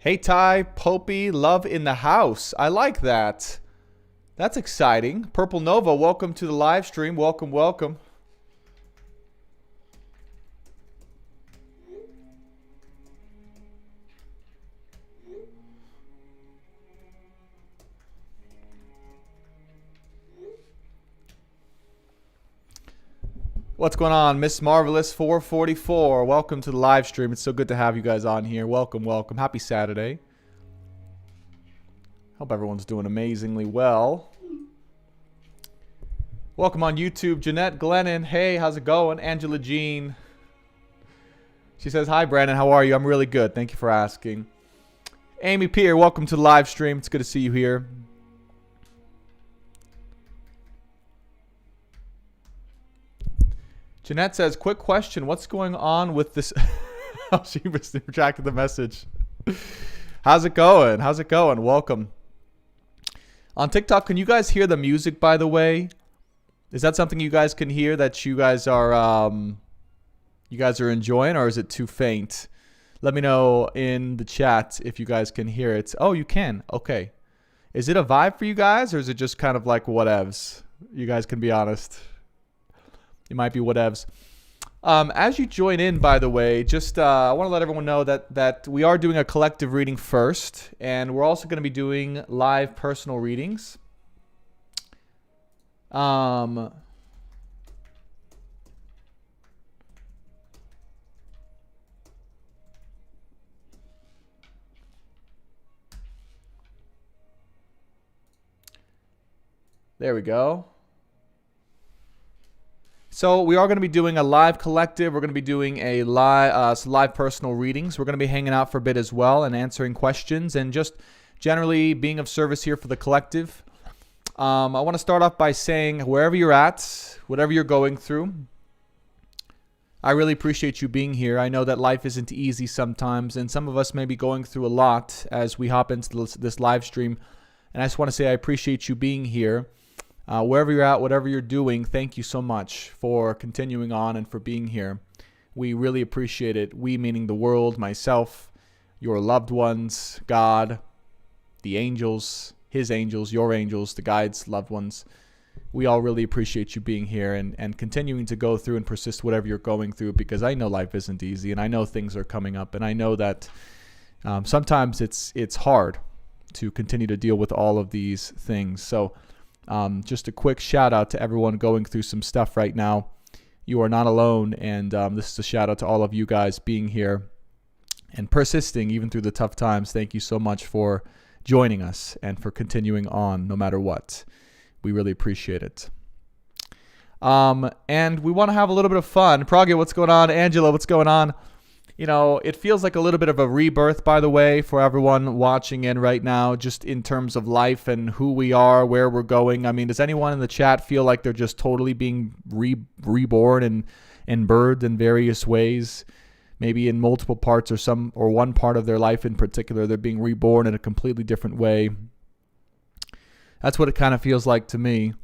Hey Ty, Popey, love in the house. I like that. That's exciting. Purple Nova, welcome to the live stream. Welcome, welcome. What's going on? Miss Marvelous 444. Welcome to the live stream. It's so good to have you guys on here. Welcome, welcome. Happy Saturday. Hope everyone's doing amazingly well. Welcome on YouTube, Jeanette Glennon. Hey, how's it going? Angela Jean. She says, hi, Brandon. How are you? I'm really good. Thank you for asking. Amy Peer, welcome to the live stream. It's good to see you here. Jeanette says, quick question. What's going on with this? Oh, she retracted the message. How's it going? How's it going? Welcome. On TikTok, can you guys hear the music, by the way? Is that something you guys can hear that you guys are enjoying, or is it too faint? Let me know in the chat if you guys can hear it. Oh, you can. Okay. Is it a vibe for you guys, or is it just kind of like whatevs? You guys can be honest. It might be whatevs. As you join in, by the way, just I want to let everyone know that we are doing a collective reading first, and we're also going to be doing live personal readings. There we go. So we are going to be doing a live collective. We're going to be doing a live personal readings. We're going to be hanging out for a bit as well and answering questions and just generally being of service here for the collective. I want to start off by saying wherever you're at, whatever you're going through, I really appreciate you being here. I know that life isn't easy sometimes, and some of us may be going through a lot as we hop into this live stream. And I just want to say I appreciate you being here. Wherever you're at, whatever you're doing, thank you so much for continuing on and for being here. We really appreciate it. We meaning the world, myself, your loved ones, God, the angels, his angels, your angels, the guides, loved ones. We all really appreciate you being here and continuing to go through and persist whatever you're going through, because I know life isn't easy, and I know things are coming up, and I know that sometimes it's hard to continue to deal with all of these things. So just a quick shout out to everyone going through some stuff right now. You are not alone, and this is a shout out to all of you guys being here and persisting even through the tough times. Thank you so much for joining us and for continuing on no matter what. We really appreciate it. And we want to have a little bit of fun. Pragya, what's going on? Angela, what's going on? You know, it feels like a little bit of a rebirth, by the way, for everyone watching in right now, just in terms of life and who we are, where we're going. I mean, does anyone in the chat feel like they're just totally being reborn and birthed in various ways? Maybe in multiple parts or one part of their life in particular, they're being reborn in a completely different way. That's what it kind of feels like to me.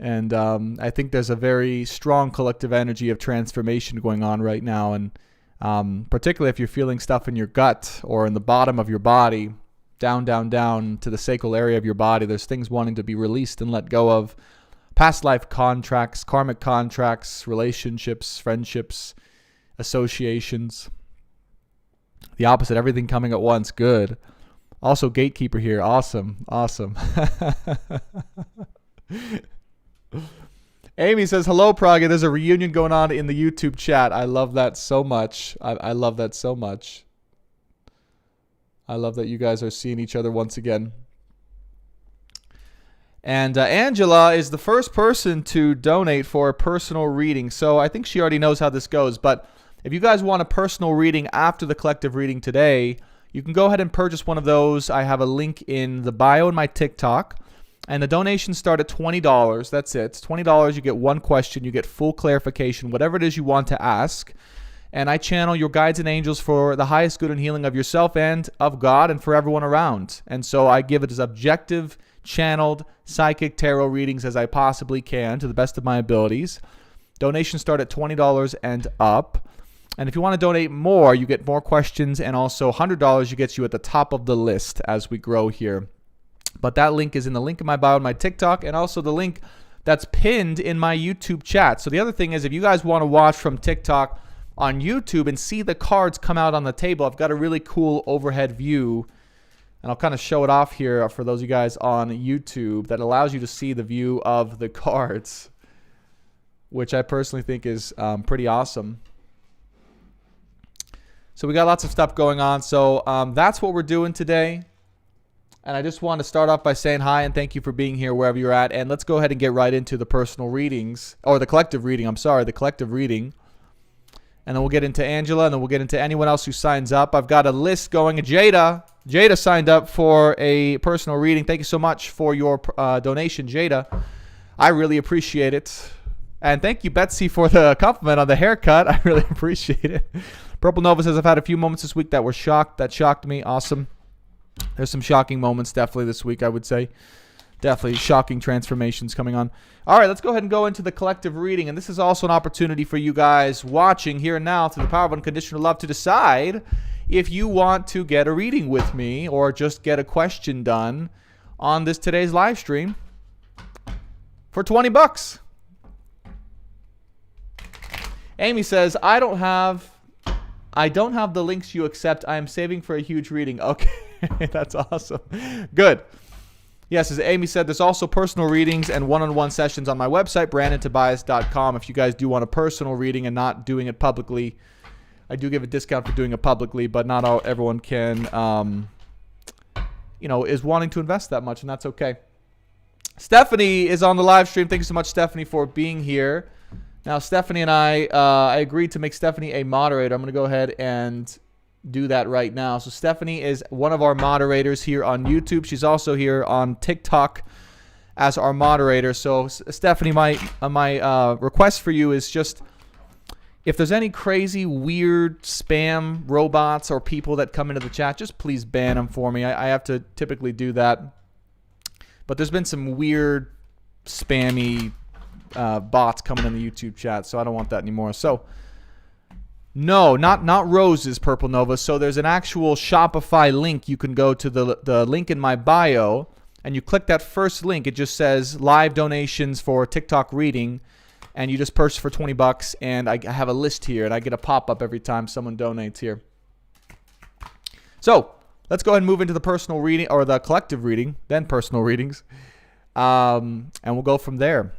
And I think there's a very strong collective energy of transformation going on right now. And particularly if you're feeling stuff in your gut or in the bottom of your body, down to the sacral area of your body, there's things wanting to be released and let go of. Past life contracts, karmic contracts, relationships, friendships, associations. The opposite, everything coming at once. Good. Also, gatekeeper here. Awesome. Amy says, hello, Pragya. There's a reunion going on in the YouTube chat. I love that so much. I love that so much. I love that you guys are seeing each other once again. And Angela is the first person to donate for a personal reading. So I think she already knows how this goes. But if you guys want a personal reading after the collective reading today, you can go ahead and purchase one of those. I have a link in the bio in my TikTok. And the donations start at $20. That's it. It's $20. You get one question. You get full clarification, whatever it is you want to ask. And I channel your guides and angels for the highest good and healing of yourself and of God and for everyone around. And so I give it as objective, channeled, psychic tarot readings as I possibly can to the best of my abilities. Donations start at $20 and up. And if you want to donate more, you get more questions, and also $100 gets you at the top of the list as we grow here. But that link is in the link in my bio on my TikTok, and also the link that's pinned in my YouTube chat. So the other thing is, if you guys want to watch from TikTok on YouTube and see the cards come out on the table, I've got a really cool overhead view, and I'll kind of show it off here for those of you guys on YouTube, that allows you to see the view of the cards, which I personally think is pretty awesome. So we got lots of stuff going on. So that's what we're doing today. And I just want to start off by saying hi and thank you for being here wherever you're at. And let's go ahead and get right into the personal readings, or the collective reading. I'm sorry, the collective reading. And then we'll get into Angela, and then we'll get into anyone else who signs up. I've got a list going. Jada signed up for a personal reading. Thank you so much for your donation, Jada. I really appreciate it. And thank you, Betsy, for the compliment on the haircut. I really appreciate it. Purple Nova says, I've had a few moments this week that shocked me. Awesome. There's some shocking moments definitely this week, I would say. Definitely shocking transformations coming on. All right, let's go ahead and go into the collective reading. And this is also an opportunity for you guys watching here and now through the power of unconditional love to decide if you want to get a reading with me or just get a question done on today's live stream for $20. Amy says, I don't have the links you accept. I am saving for a huge reading. Okay, that's awesome. Good. Yes, as Amy said, there's also personal readings and one-on-one sessions on my website, brandontobias.com. If you guys do want a personal reading and not doing it publicly, I do give a discount for doing it publicly, but not everyone can, is wanting to invest that much, and that's okay. Stephanie is on the live stream. Thank you so much, Stephanie, for being here. Now, Stephanie and I agreed to make Stephanie a moderator. I'm going to go ahead and do that right now. So Stephanie is one of our moderators here on YouTube. She's also here on TikTok as our moderator. So Stephanie, my request for you is just, if there's any crazy, weird spam robots or people that come into the chat, just please ban them for me. I have to typically do that. But there's been some weird, spammy bots coming in the YouTube chat, so I don't want that anymore. So no, not roses, Purple Nova. So there's an actual Shopify link. You can go to the link in my bio, and you click that first link. It just says live donations for TikTok reading, and you just purchase for $20. And I have a list here, and I get a pop-up every time someone donates here. So let's go ahead and move into the personal reading, or the collective reading, then personal readings, and we'll go from there.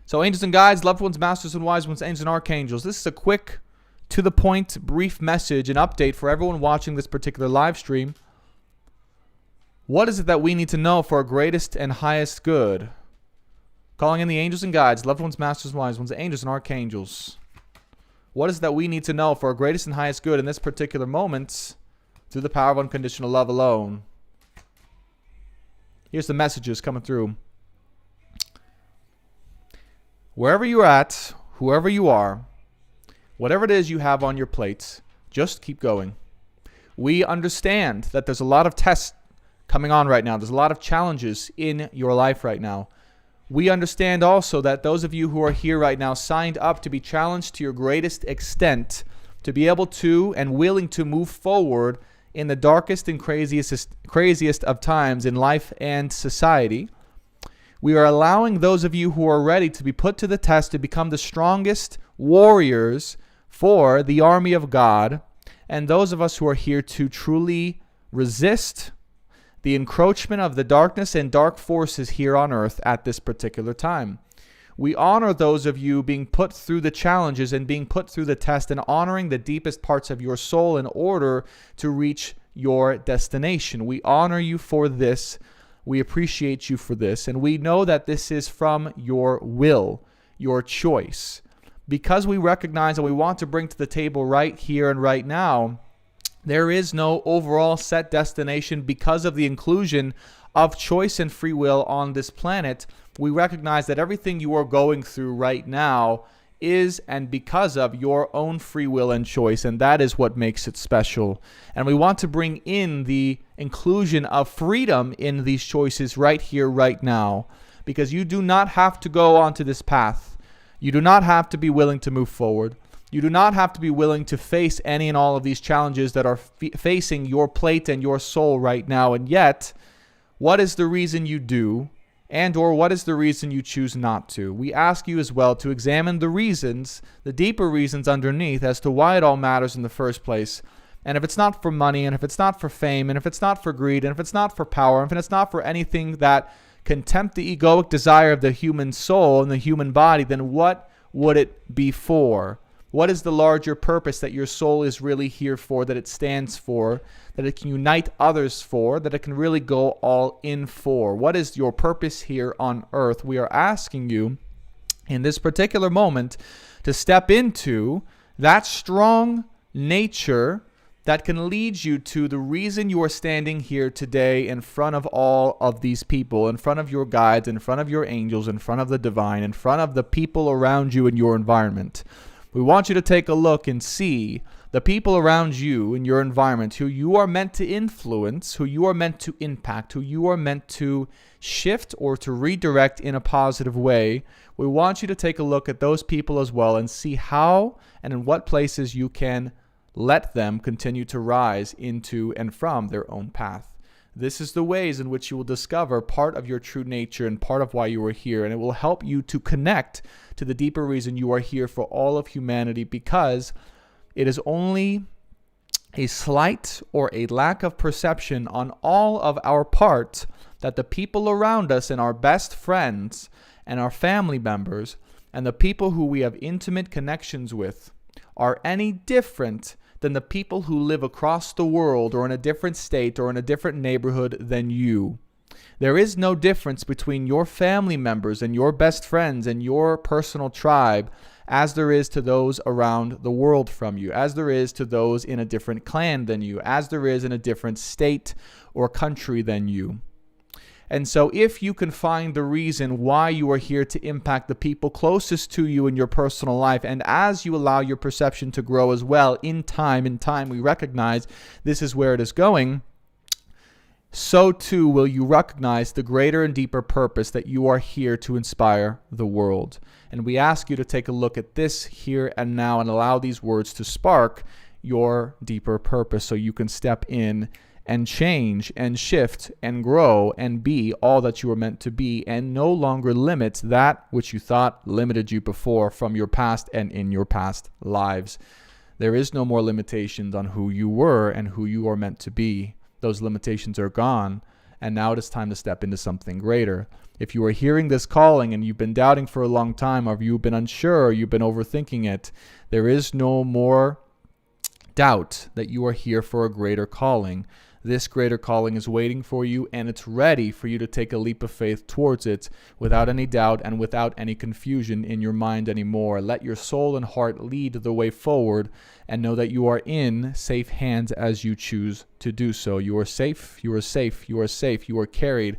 So angels and guides, loved ones, masters and wise ones, angels and archangels. This is a quick, to the point, brief message, an update for everyone watching this particular live stream. What is it that we need to know for our greatest and highest good? Calling in the angels and guides, loved ones, masters and wise ones, angels and archangels. What is it that we need to know for our greatest and highest good in this particular moment through the power of unconditional love alone? Here's the messages coming through. Wherever you're at, whoever you are, whatever it is you have on your plate, just keep going. We understand that there's a lot of tests coming on right now. There's a lot of challenges in your life right now. We understand also that those of you who are here right now signed up to be challenged to your greatest extent, to be able to and willing to move forward in the darkest and craziest of times in life and society. We are allowing those of you who are ready to be put to the test to become the strongest warriors for the army of God, and those of us who are here to truly resist the encroachment of the darkness and dark forces here on earth at this particular time. We honor those of you being put through the challenges and being put through the test, and honoring the deepest parts of your soul in order to reach your destination. We honor you for this. We appreciate you for this, and we know that this is from your will, your choice. Because we recognize and we want to bring to the table right here and right now, there is no overall set destination because of the inclusion of choice and free will on this planet. We recognize that everything you are going through right now is and because of your own free will and choice, and that is what makes it special. And we want to bring in the inclusion of freedom in these choices right here, right now, because you do not have to go onto this path. You do not have to be willing to move forward. You do not have to be willing to face any and all of these challenges that are facing your plate and your soul right now. And yet, what is the reason you do, and or what is the reason you choose not to? We ask you as well to examine the reasons, the deeper reasons underneath as to why it all matters in the first place. And if it's not for money, and if it's not for fame, and if it's not for greed, and if it's not for power, and if it's not for anything that can tempt the egoic desire of the human soul and the human body, then what would it be for? What is the larger purpose that your soul is really here for, that it stands for, that it can unite others for, that it can really go all in for? What is your purpose here on earth? We are asking you in this particular moment to step into that strong nature that can lead you to the reason you are standing here today in front of all of these people, in front of your guides, in front of your angels, in front of the divine, in front of the people around you in your environment. We want you to take a look and see the people around you in your environment who you are meant to influence, who you are meant to impact, who you are meant to shift or to redirect in a positive way. We want you to take a look at those people as well and see how and in what places you can let them continue to rise into and from their own path. This is the ways in which you will discover part of your true nature and part of why you are here, and it will help you to connect to the deeper reason you are here for all of humanity, because it is only a slight or a lack of perception on all of our part that the people around us and our best friends and our family members and the people who we have intimate connections with are any different than the people who live across the world or in a different state or in a different neighborhood than you. There is no difference between your family members and your best friends and your personal tribe as there is to those around the world from you, as there is to those in a different clan than you, as there is in a different state or country than you. And so if you can find the reason why you are here to impact the people closest to you in your personal life, and as you allow your perception to grow as well, in time we recognize this is where it is going, so too will you recognize the greater and deeper purpose that you are here to inspire the world. And we ask you to take a look at this here and now and allow these words to spark your deeper purpose so you can step in and change and shift and grow and be all that you were meant to be, and no longer limit that which you thought limited you before from your past and in your past lives. There is no more limitations on who you were and who you are meant to be. Those limitations are gone, and now it is time to step into something greater. If you are hearing this calling and you've been doubting for a long time, or you've been unsure, or you've been overthinking it, there is no more doubt that you are here for a greater calling. This greater calling is waiting for you, and it's ready for you to take a leap of faith towards it without any doubt and without any confusion in your mind anymore. Let your soul and heart lead the way forward, and know that you are in safe hands as you choose to do so. You are safe, you are safe, you are safe. You are carried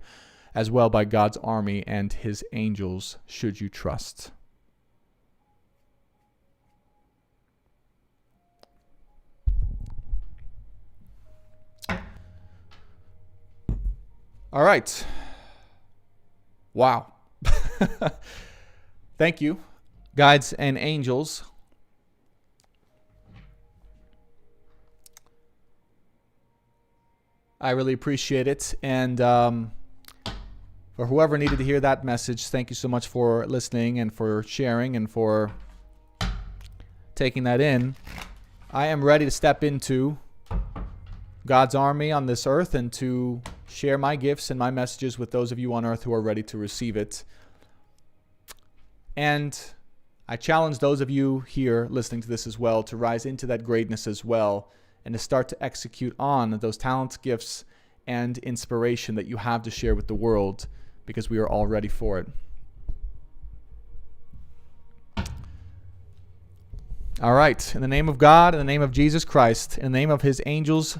as well by God's army and his angels, should you trust. All right. Wow. Thank you, guides and angels. I really appreciate it. And for whoever needed to hear that message, thank you so much for listening and for sharing and for taking that in. I am ready to step into God's army on this earth and to share my gifts and my messages with those of you on earth who are ready to receive it. And I challenge those of you here listening to this as well to rise into that greatness as well and to start to execute on those talents, gifts, and inspiration that you have to share with the world, because we are all ready for it. All right. In the name of God, in the name of Jesus Christ, in the name of his angels,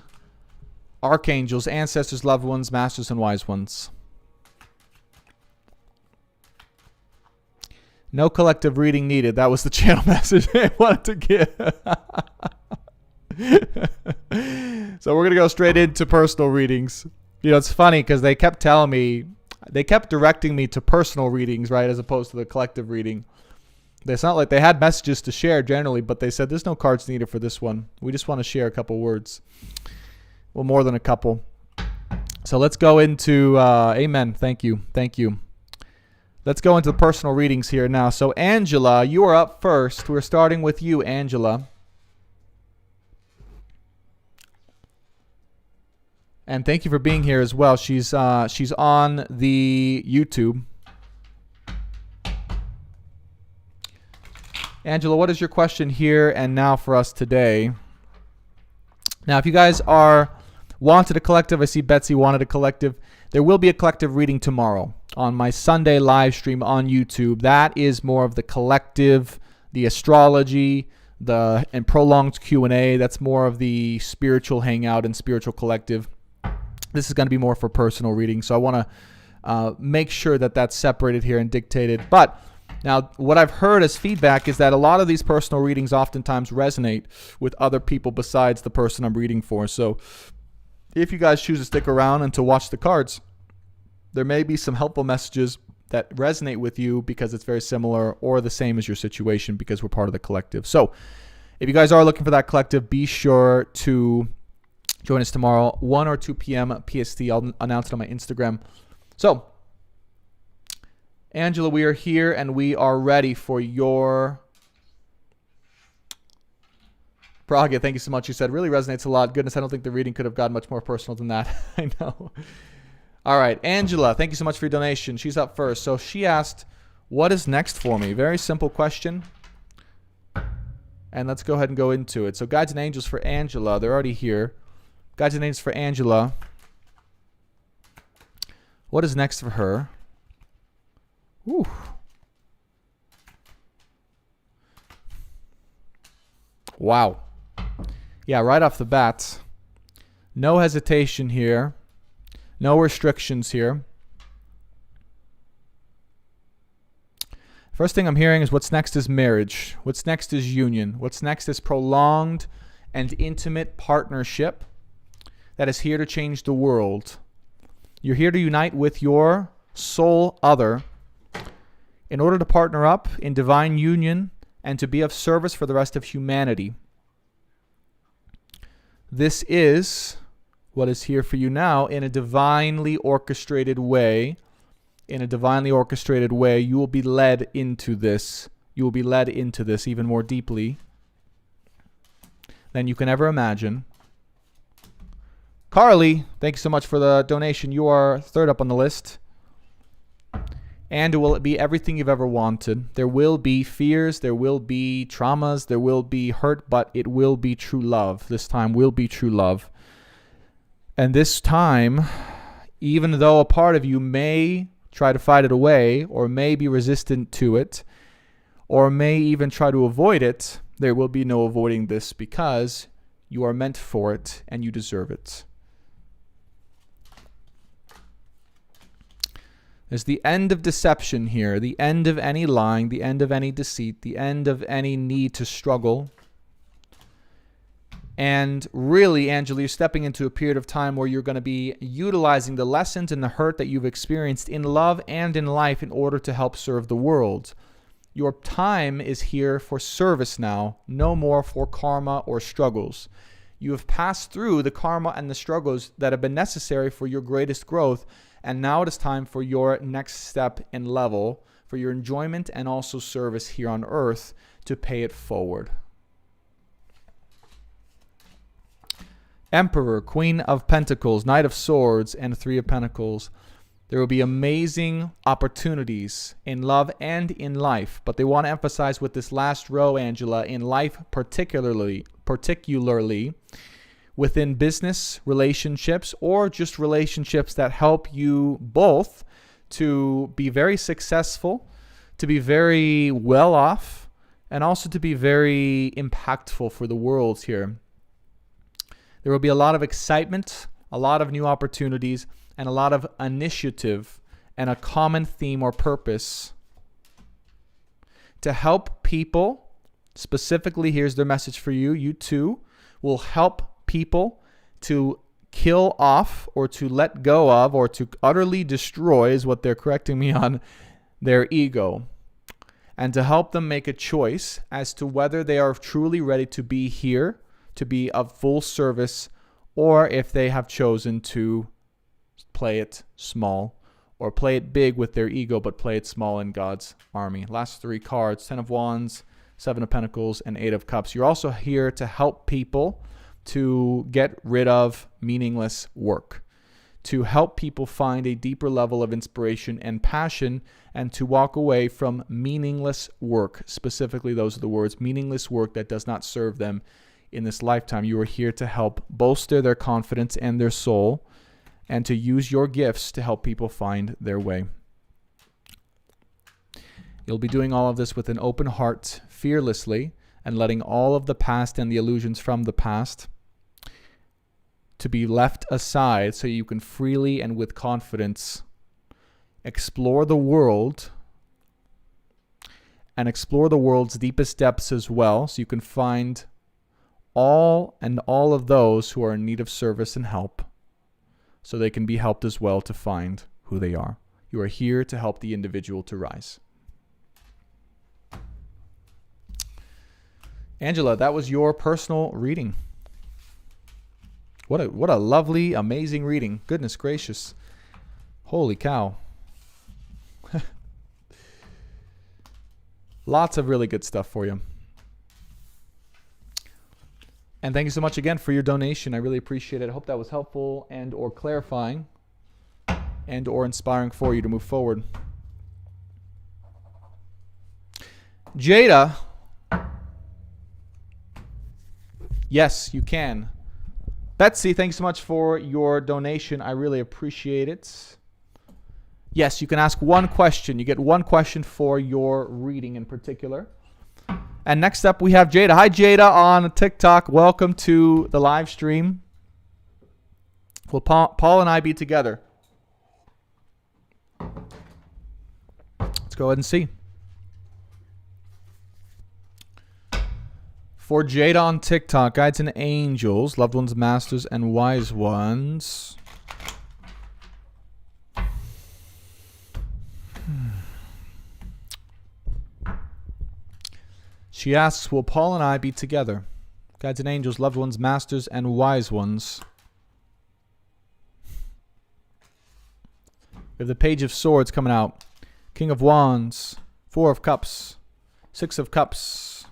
archangels, ancestors, loved ones, masters, and wise ones. No collective reading needed. That was the channel message I wanted to give. So we're going to go straight into personal readings. You know, it's funny because they kept directing me to personal readings, right, as opposed to the collective reading. It's not like they had messages to share generally, but they said there's no cards needed for this one. We just want to share a couple words. Well, more than a couple. So let's go into, amen. Thank you. Thank you. Let's go into the personal readings here now. So Angela, you are up first. We're starting with you, Angela. And thank you for being here as well. She's on the YouTube. Angela, what is your question here and now for us today? Now, if you guys wanted a collective, I see Betsy wanted a collective. There will be a collective reading tomorrow on my Sunday live stream on YouTube. That is more of the collective, the astrology, and prolonged Q&A. That's more of the spiritual hangout and spiritual collective. This is going to be more for personal reading, so I want to make sure that that's separated here and dictated. But now, what I've heard as feedback is that a lot of these personal readings oftentimes resonate with other people besides the person I'm reading for. So if you guys choose to stick around and to watch the cards, there may be some helpful messages that resonate with you because it's very similar or the same as your situation because we're part of the collective. So if you guys are looking for that collective, be sure to join us tomorrow, 1 or 2 p.m. PST. I'll announce it on my Instagram. So, Angela, we are here and we are ready for your... Pragya, thank you so much. You said, really resonates a lot. Goodness, I don't think the reading could have gotten much more personal than that. I know. All right, Angela, thank you so much for your donation. She's up first. So she asked, what is next for me? Very simple question. And let's go ahead and go into it. So guides and angels for Angela. They're already here. Guides and angels for Angela. What is next for her? Ooh. Wow. Yeah, right off the bat. No hesitation here. No restrictions here. First thing I'm hearing is what's next is marriage. What's next is union. What's next is prolonged and intimate partnership that is here to change the world. You're here to unite with your soul other in order to partner up in divine union and to be of service for the rest of humanity. This is what is here for you now in a divinely orchestrated way. In a divinely orchestrated way, you will be led into this. You will be led into this even more deeply than you can ever imagine. Carly, thank you so much for the donation. You are third up on the list. And it will be everything you've ever wanted. There will be fears, there will be traumas, there will be hurt, but it will be true love. This time will be true love. And this time, even though a part of you may try to fight it away, or may be resistant to it, or may even try to avoid it, there will be no avoiding this because you are meant for it and you deserve it. There's the end of deception here, the end of any lying, the end of any deceit, the end of any need to struggle. And really, Angela, you're stepping into a period of time where you're going to be utilizing the lessons and the hurt that you've experienced in love and in life in order to help serve the world. Your time is here for service now, no more for karma or struggles. You have passed through the karma and the struggles that have been necessary for your greatest growth, and now it is time for your next step in level, for your enjoyment and also service here on earth to pay it forward. Emperor, Queen of Pentacles, Knight of Swords, and Three of Pentacles. There will be amazing opportunities in love and in life, but they want to emphasize with this last row, Angela, in life particularly within business relationships or just relationships that help you both to be very successful, to be very well off, and also to be very impactful for the world here. There will be a lot of excitement, a lot of new opportunities, and a lot of initiative and a common theme or purpose to help people. Specifically, here's their message for you. You too will help people to kill off or to let go of or to utterly destroy, is what they're correcting me on, their ego. and to help them make a choice as to whether they are truly ready to be here, to be of full service, or if they have chosen to play it small or play it big with their ego, but play it small in God's army. Last three cards, 10 of Wands, 7 of Pentacles, and 8 of Cups. You're also here to help people to get rid of meaningless work, to help people find a deeper level of inspiration and passion, and to walk away from meaningless work. Specifically, those are the words, meaningless work that does not serve them in this lifetime. You are here to help bolster their confidence and their soul, and to use your gifts to help people find their way. You'll be doing all of this with an open heart, fearlessly, and letting all of the past and the illusions from the past to be left aside so you can freely and with confidence explore the world and explore the world's deepest depths as well, so you can find all of those who are in need of service and help, so they can be helped as well to find who they are. You are here to help the individual to rise. Angela, that was your personal reading. What a lovely, amazing reading. Goodness gracious. Holy cow. Lots of really good stuff for you. And thank you so much again for your donation. I really appreciate it. I hope that was helpful and or clarifying and or inspiring for you to move forward. Jada. Yes, you can. Betsy, thanks so much for your donation. I really appreciate it. Yes, you can ask one question. You get one question for your reading in particular. And next up, we have Jada. Hi, Jada on TikTok. Welcome to the live stream. Will Paul and I be together? Let's go ahead and see. For Jada on TikTok, guides and angels, loved ones, masters, and wise ones. She asks, will Paul and I be together? Guides and angels, loved ones, masters, and wise ones. We have the Page of Swords coming out. King of Wands, 4 of Cups, 6 of Cups.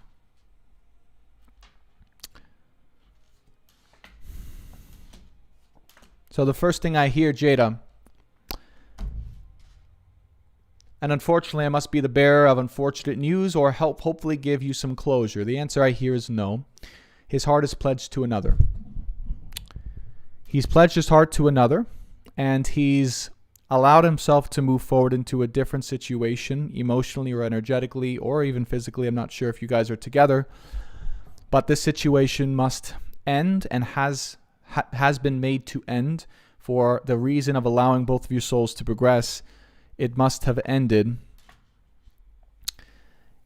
So the first thing I hear, Jada, and unfortunately I must be the bearer of unfortunate news or help hopefully give you some closure. The answer I hear is no. His heart is pledged to another. He's pledged his heart to another, and he's allowed himself to move forward into a different situation, emotionally or energetically or even physically. I'm not sure if you guys are together, but this situation must end and has been made to end for the reason of allowing both of your souls to progress. It must have ended.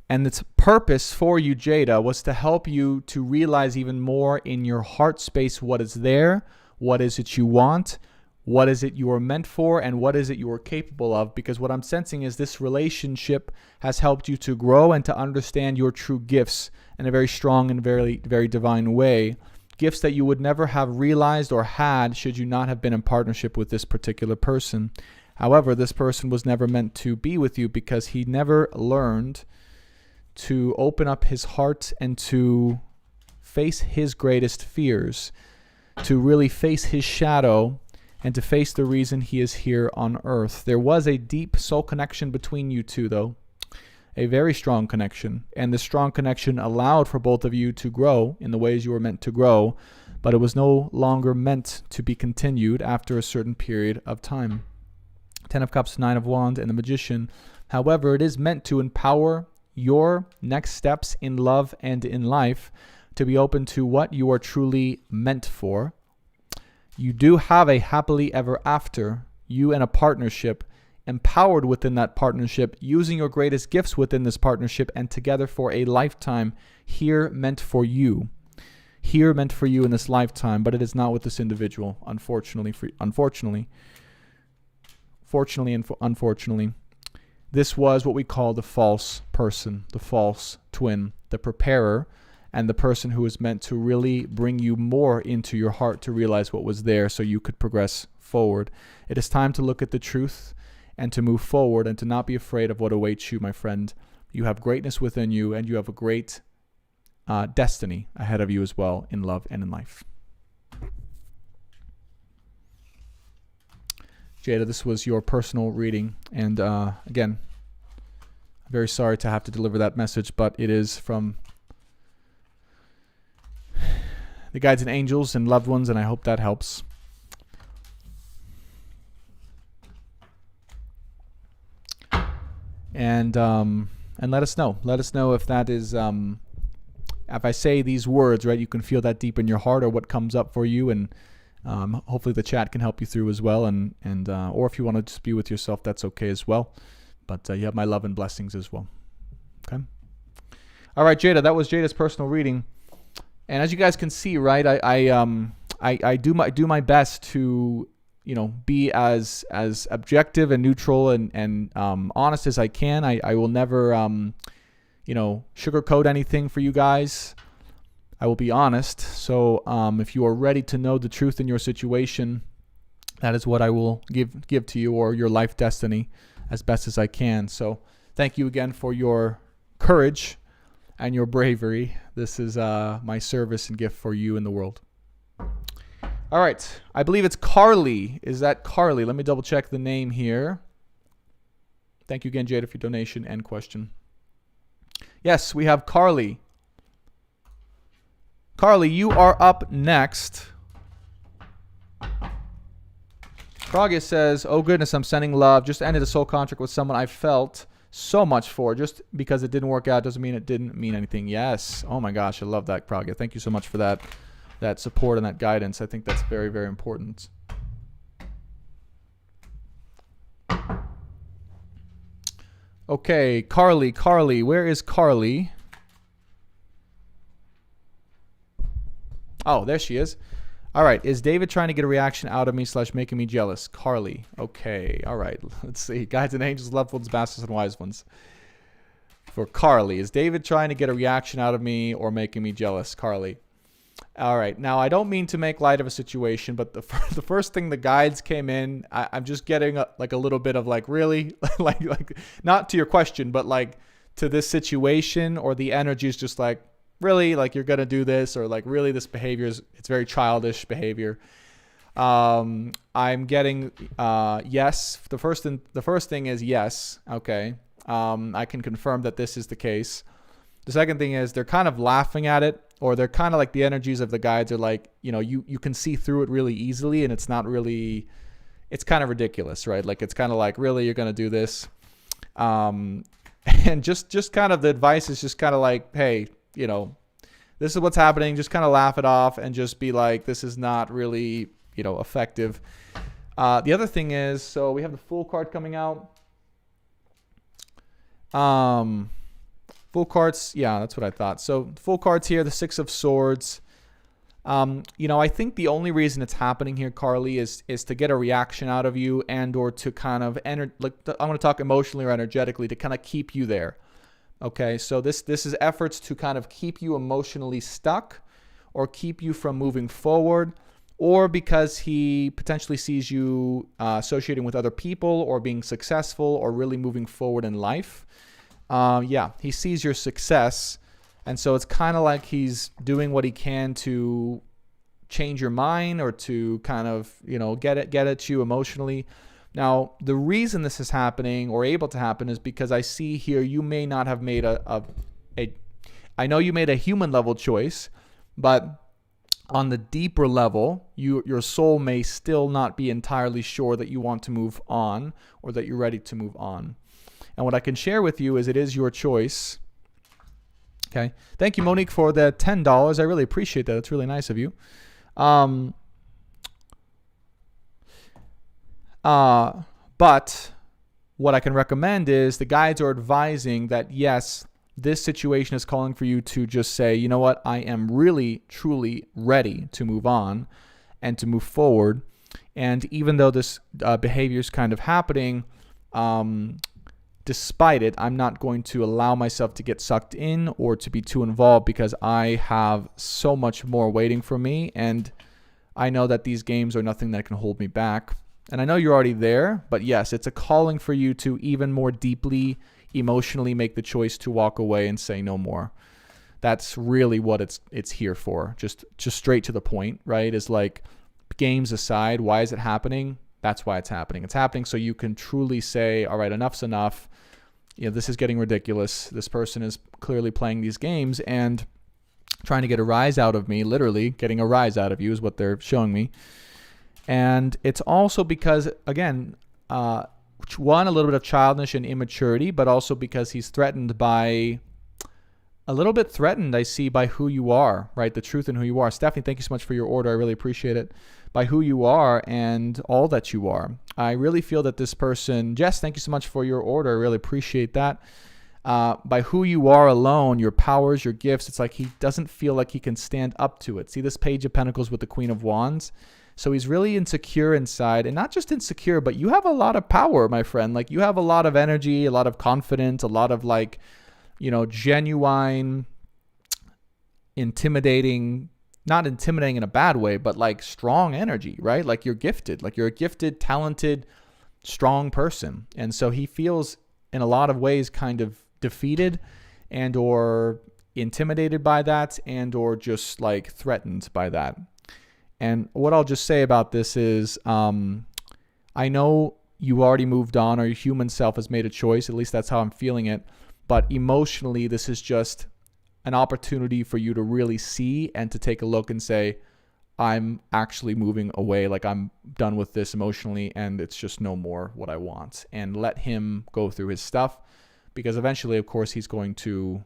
And its purpose for you, Jada, was to help you to realize even more in your heart space what is there, what is it you want, what is it you are meant for, and what is it you are capable of. Because what I'm sensing is this relationship has helped you to grow and to understand your true gifts in a very strong and very, very divine way. Gifts that you would never have realized or had should you not have been in partnership with this particular person. However, this person was never meant to be with you because he never learned to open up his heart and to face his greatest fears, to really face his shadow, and to face the reason he is here on earth. There was a deep soul connection between you two, though. A very strong connection. And this strong connection allowed for both of you to grow in the ways you were meant to grow, but it was no longer meant to be continued after a certain period of time. 10 of Cups, 9 of Wands, and the Magician. However, it is meant to empower your next steps in love and in life to be open to what you are truly meant for. You do have a happily ever after, you and a partnership, empowered within that partnership, using your greatest gifts within this partnership, and together for a lifetime here meant for you. Here meant for you in this lifetime, but it is not with this individual, unfortunately. Fortunately and unfortunately. this was what we call the false person, the false twin, the preparer, and the person who was meant to really bring you more into your heart to realize what was there so you could progress forward. It is time to look at the truth and to move forward and to not be afraid of what awaits you, my friend. You have greatness within you, and you have a great destiny ahead of you as well in love and in life. Jada, this was your personal reading. And again, I'm very sorry to have to deliver that message, but it is from the guides and angels and loved ones, and I hope that helps. And let us know. Let us know if that is, if I say these words, right, you can feel that deep in your heart, or what comes up for you, and hopefully the chat can help you through as well. And or if you want to just be with yourself, that's okay as well. But you have my love and blessings as well. Okay. All right, Jada. That was Jada's personal reading. And as you guys can see, right, I do my best to, you know, be as objective and neutral and honest as I can. I will never, you know, sugarcoat anything for you guys. I will be honest. So if you are ready to know the truth in your situation, that is what I will give to you, or your life destiny, as best as I can. So thank you again for your courage and your bravery. This is my service and gift for you in the world. All right. I believe it's Carly. Is that Carly? Let me double check the name here. Thank you again, Jada, for your donation and question. Yes, we have Carly. Carly, you are up next. Pragya says, oh goodness, I'm sending love. Just ended a soul contract with someone I felt so much for. Just because it didn't work out doesn't mean it didn't mean anything. Yes. Oh my gosh, I love that, Pragya. Thank you so much for that support and that guidance. I think that's very, very important. Okay, Carly, where is Carly? Oh, there she is. All right, is David trying to get a reaction out of me / making me jealous? Carly, okay, all right. Let's see. Guides and angels, loved ones, bastards, and wise ones. For Carly, is David trying to get a reaction out of me or making me jealous? Carly. All right. Now, I don't mean to make light of a situation, but the first thing the guides came in, I'm just getting a little bit of like, really? like not to your question, but like to this situation, or the energy is just like, really? Like you're going to do this, or like really this behavior it's very childish behavior. I'm getting yes. The first thing is yes. Okay. I can confirm that this is the case. The second thing is they're kind of laughing at it, or they're kind of like, the energies of the guides are like, you know, you can see through it really easily, and it's not really, it's kind of ridiculous, right? Like it's kind of like, really, you're going to do this? And just kind of the advice is just kind of like, hey, you know, this is what's happening. Just kind of laugh it off and just be like, this is not really, you know, effective. The other thing is, so we have the Fool card coming out. Full cards, yeah, that's what I thought. So full cards here, the Six of Swords. You know, I think the only reason it's happening here, Carly, is to get a reaction out of you, and or to kind of I'm going to talk emotionally or energetically to kind of keep you there. Okay, so this is efforts to kind of keep you emotionally stuck, or keep you from moving forward, or because he potentially sees you associating with other people, or being successful, or really moving forward in life. Yeah, he sees your success, and so it's kind of like he's doing what he can to change your mind, or to kind of, you know, get at you emotionally. Now, the reason this is happening, or able to happen, is because I see here you may not have made I know you made a human level choice, but on the deeper level, your soul may still not be entirely sure that you want to move on, or that you're ready to move on. And what I can share with you is it is your choice. Okay. Thank you, Monique, for the $10. I really appreciate that. It's really nice of you. But what I can recommend is the guides are advising that, yes, this situation is calling for you to just say, you know what, I am really, truly ready to move on and to move forward. And even though this behavior is kind of happening, despite it, I'm not going to allow myself to get sucked in or to be too involved, because I have so much more waiting for me, and I know that these games are nothing that can hold me back. And I know you're already there, but yes, it's a calling for you to even more deeply, emotionally make the choice to walk away and say no more. That's really what it's here for. Just straight to the point, right? Is like, games aside, why is it happening? That's why it's happening. It's happening so you can truly say, all right, enough's enough. This is getting ridiculous. This person is clearly playing these games and trying to get a rise out of me. Literally getting a rise out of you is what they're showing me. And it's also because, again, one, a little bit of childish and immaturity, but also because he's threatened by, a little bit threatened, I see, by who you are, right? The truth in who you are. Stephanie, thank you so much for your order. I really appreciate it. By who you are and all that you are. I really feel that this person, Jess, thank you so much for your order. I really appreciate that. By who you are alone, your powers, your gifts, it's like he doesn't feel like he can stand up to it. See this Page of Pentacles with the Queen of Wands? So he's really insecure inside, and not just insecure, but you have a lot of power, my friend. Like, you have a lot of energy, a lot of confidence, a lot of like, genuine, intimidating, not intimidating in a bad way, but like strong energy, right? Like, you're gifted, like you're a gifted, talented, strong person. And so he feels in a lot of ways kind of defeated and or intimidated by that, and or just like threatened by that. And what I'll just say about this is, I know you already moved on, or your human self has made a choice. At least that's how I'm feeling it. But emotionally, this is just an opportunity for you to really see and to take a look and say, I'm actually moving away. Like, I'm done with this emotionally, and it's just no more what I want. And let him go through his stuff, because eventually, of course, he's going to,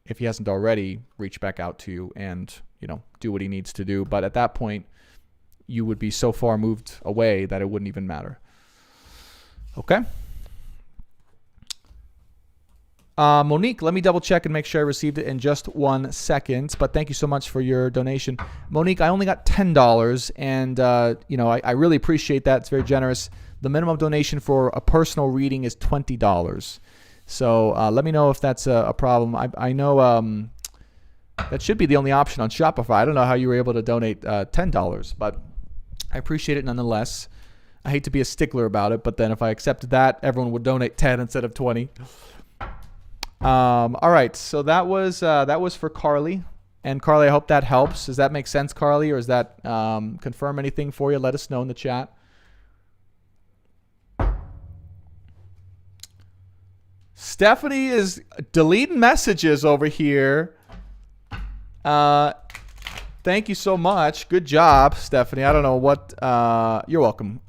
if he hasn't already, reach back out to you and, do what he needs to do. But at that point, you would be so far moved away that it wouldn't even matter. Okay? Monique, let me double check and make sure I received it in just 1 second. But thank you so much for your donation. Monique, I only got $10, and I really appreciate that. It's very generous. The minimum donation for a personal reading is $20. So let me know if that's a problem. I know that should be the only option on Shopify. I don't know how you were able to donate $10, but I appreciate it nonetheless. I hate to be a stickler about it, but then if I accepted that, everyone would donate 10 instead of 20. All right, so that was for Carly. And Carly, I hope that helps. Does that make sense, Carly, or does that confirm anything for you? Let us know in the chat. Stephanie is deleting messages over here. Thank you so much. Good job, Stephanie. I don't know what. You're welcome.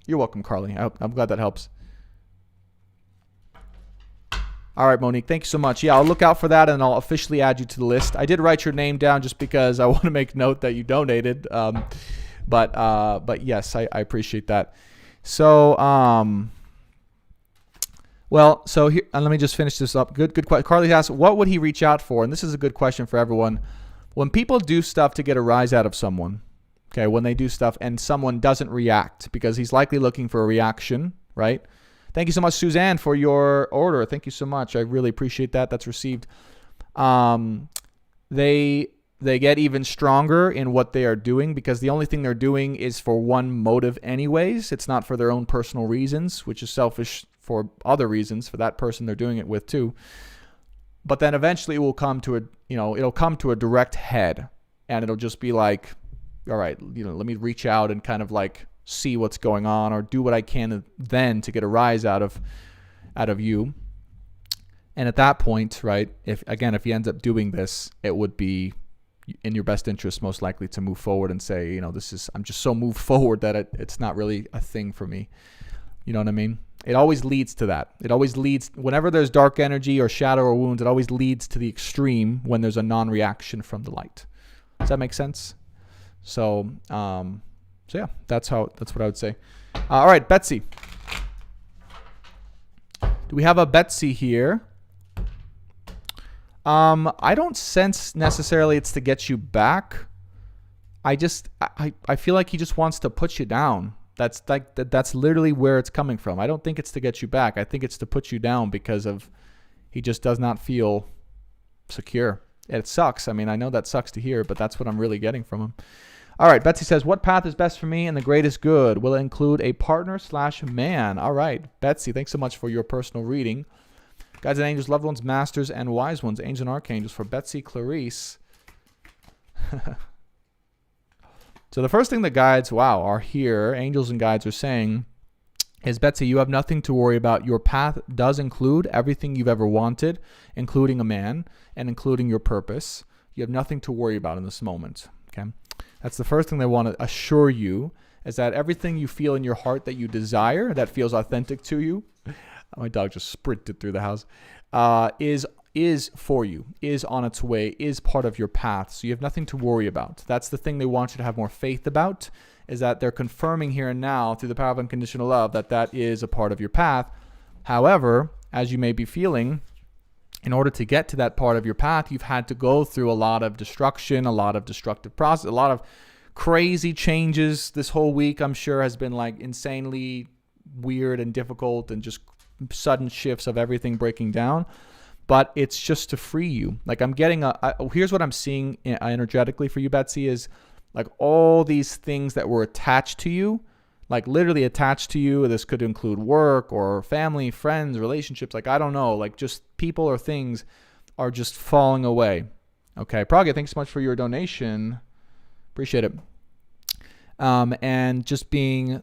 You're welcome, Carly. I'm glad that helps. All right, Monique, thank you so much. Yeah, I'll look out for that, and I'll officially add you to the list. I did write your name down just because I want to make note that you donated. But yes, I appreciate that. So, so here, and let me just finish this up. Good question. Carly asks, what would he reach out for? And this is a good question for everyone. When people do stuff to get a rise out of someone, okay, when they do stuff and someone doesn't react, because he's likely looking for a reaction, right? Thank you so much, Suzanne, for your order. Thank you so much. I really appreciate that. That's received. They get even stronger in what they are doing, because the only thing they're doing is for one motive anyways. It's not for their own personal reasons, which is selfish for other reasons for that person they're doing it with too. But then eventually it will come to it'll come to a direct head, and it'll just be like, all right, let me reach out and kind of like see what's going on, or do what I can then to get a rise out of you. And at that point, right, if he ends up doing this, it would be in your best interest most likely to move forward and say, I'm just so moved forward that it's not really a thing for me. You know what I mean? It always leads to that. It always leads, whenever there's dark energy or shadow or wounds, it always leads to the extreme when there's a non-reaction from the light. Does that make sense? So yeah, that's what I would say. All right, Betsy. Do we have a Betsy here? I don't sense necessarily it's to get you back. I feel like he just wants to put you down. That's literally where it's coming from. I don't think it's to get you back. I think it's to put you down because of he just does not feel secure. It sucks. I mean, I know that sucks to hear, but that's what I'm really getting from him. All right, Betsy says, what path is best for me and the greatest good? Will it include a partner/man? All right, Betsy, thanks so much for your personal reading. Guides and angels, loved ones, masters, and wise ones, angels and archangels for Betsy Clarice. So the first thing that guides, are here, angels and guides are saying, is Betsy, you have nothing to worry about. Your path does include everything you've ever wanted, including a man and including your purpose. You have nothing to worry about in this moment. Okay, that's the first thing they want to assure you, is that everything you feel in your heart that you desire, that feels authentic to you, my dog just sprinted through the house, is for you, is on its way, is part of your path. So you have nothing to worry about. That's the thing they want you to have more faith about, is that they're confirming here and now through the power of unconditional love that that is a part of your path. However, as you may be feeling, in order to get to that part of your path, you've had to go through a lot of destruction, a lot of destructive process, a lot of crazy changes. This whole week, I'm sure, has been like insanely weird and difficult and just sudden shifts of everything breaking down. But it's just to free you. Like I'm getting here's what I'm seeing energetically for you, Betsy, is like all these things that were attached to you, like literally attached to you. This could include work or family, friends, relationships. Like, I don't know, like just people or things are just falling away. Okay. Pragya, thanks so much for your donation. Appreciate it. And just being,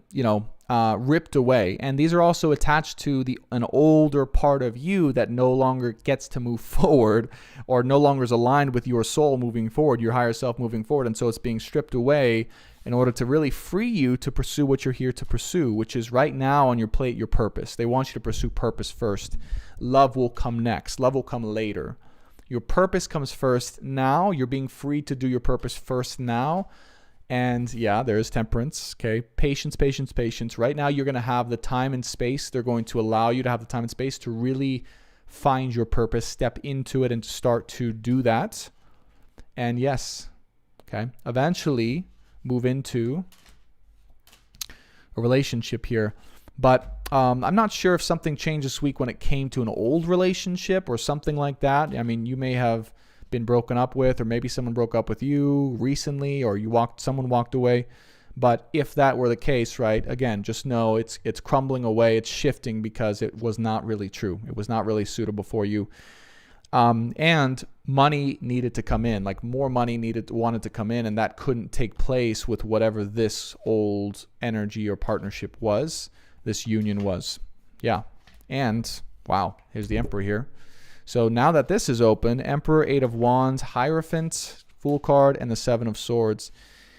ripped away. And these are also attached to an older part of you that no longer gets to move forward or no longer is aligned with your soul moving forward, your higher self moving forward. And so it's being stripped away in order to really free you to pursue what you're here to pursue, which is right now on your plate, your purpose. They want you to pursue purpose first. Love will come next. Love will come later. Your purpose comes first now. You're being free to do your purpose first now. And yeah, there is temperance, okay? Patience, patience, patience. Right now, you're going to have the time and space. They're going to allow you to have the time and space to really find your purpose, step into it, and start to do that. And yes, okay, eventually move into a relationship here. But I'm not sure if something changed this week when it came to an old relationship or something like that. I mean, you may have been broken up with, or maybe someone broke up with you recently, or someone walked away. But if that were the case, right, again, just know it's crumbling away, it's shifting because it was not really true. It was not really suitable for you. And money needed to come in, like more money wanted to come in, and that couldn't take place with whatever this old energy or partnership was, this union was. Yeah. And wow, here's the Emperor here. So now that this is open, Emperor, Eight of Wands, Hierophant, Fool card, and the Seven of Swords.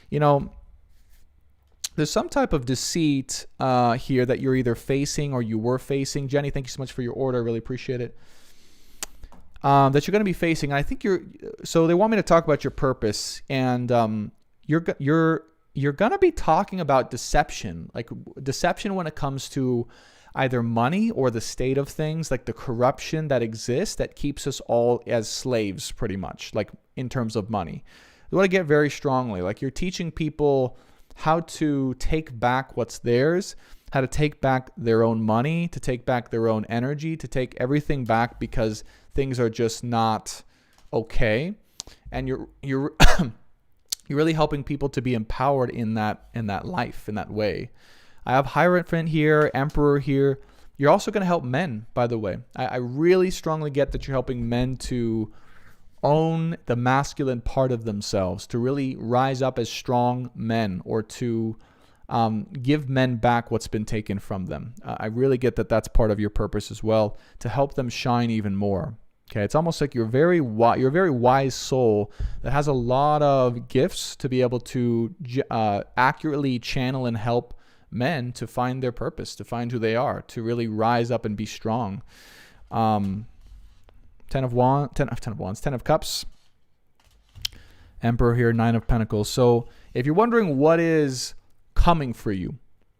There's some type of deceit here that you're either facing or you were facing. Jenny, thank you so much for your order. I really appreciate it. That you're going to be facing. And I think so they want me to talk about your purpose. And you're going to be talking about deception. Like deception when it comes to either money or the state of things, like the corruption that exists that keeps us all as slaves pretty much, like in terms of money. You want to get very strongly, like you're teaching people how to take back what's theirs, how to take back their own money, to take back their own energy, to take everything back because things are just not okay. And you're you're really helping people to be empowered in that life, in that way. I have Hierophant here, Emperor here. You're also going to help men, by the way. I really strongly get that you're helping men to own the masculine part of themselves, to really rise up as strong men, or to give men back what's been taken from them. I really get that that's part of your purpose as well, to help them shine even more. Okay, it's almost like you're a very wise soul that has a lot of gifts to be able to accurately channel and help men to find their purpose, to find who they are, to really rise up and be strong. Ten of Cups, Emperor here, Nine of Pentacles. So if you're wondering what is coming for you,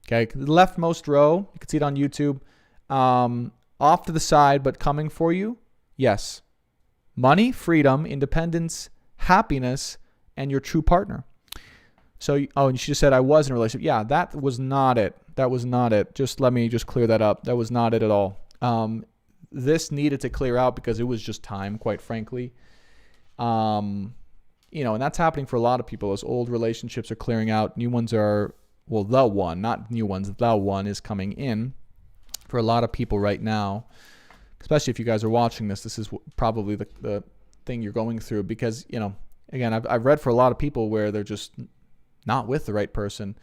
okay, the leftmost row, you can see it on YouTube, off to the side, but coming for you, yes, money, freedom, independence, happiness, and your true partner. So, and she just said, I was in a relationship. Yeah, that was not it. That was not it. Let me clear that up. That was not it at all. This needed to clear out because it was just time, quite frankly. And that's happening for a lot of people. As old relationships are clearing out, new ones are, the one, not new ones, the one is coming in for a lot of people right now. Especially if you guys are watching this, this is probably the thing you're going through because, again, I've read for a lot of people where they're just not with the right person.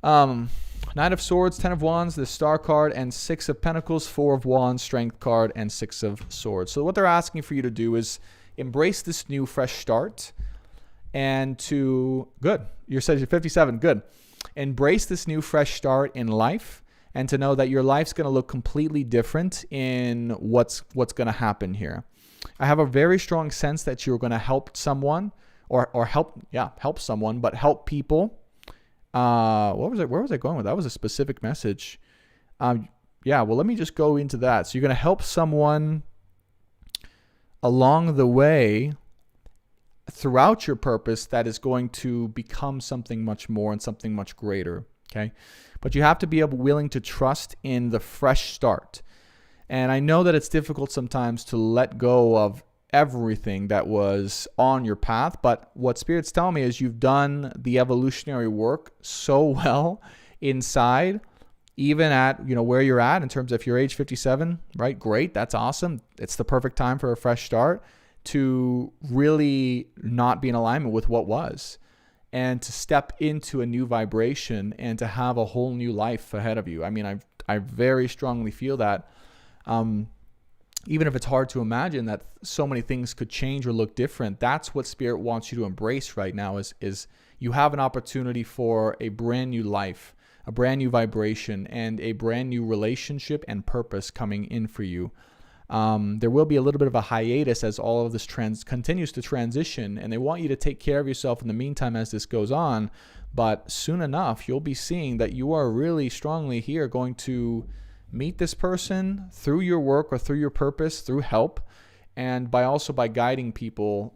Knight of Swords, 10 of Wands, the Star card, and 6 of Pentacles, 4 of Wands, Strength card, and 6 of Swords. So what they're asking for you to do is embrace this new fresh start and good. You're 57, good. Embrace this new fresh start in life and to know that your life's going to look completely different in what's going to happen here. I have a very strong sense that you're going to help someone or help someone, but help people. Where was I going with that? Was a specific message. Let me just go into that. So you're going to help someone along the way throughout your purpose that is going to become something much more and something much greater. Okay. But you have to be willing to trust in the fresh start. And I know that it's difficult sometimes to let go of everything that was on your path, but what Spirit's telling me is you've done the evolutionary work so well inside, even at where you're at in terms of your age 57, right? Great, that's awesome. It's the perfect time for a fresh start to really not be in alignment with what was and to step into a new vibration and to have a whole new life ahead of you. I mean, I very strongly feel that. Even if it's hard to imagine that so many things could change or look different, that's what Spirit wants you to embrace right now is you have an opportunity for a brand new life, a brand new vibration, and a brand new relationship and purpose coming in for you. There will be a little bit of a hiatus as all of this continues to transition, and they want you to take care of yourself in the meantime as this goes on. But soon enough, you'll be seeing that you are really strongly here going to meet this person through your work or through your purpose, through help, and by guiding people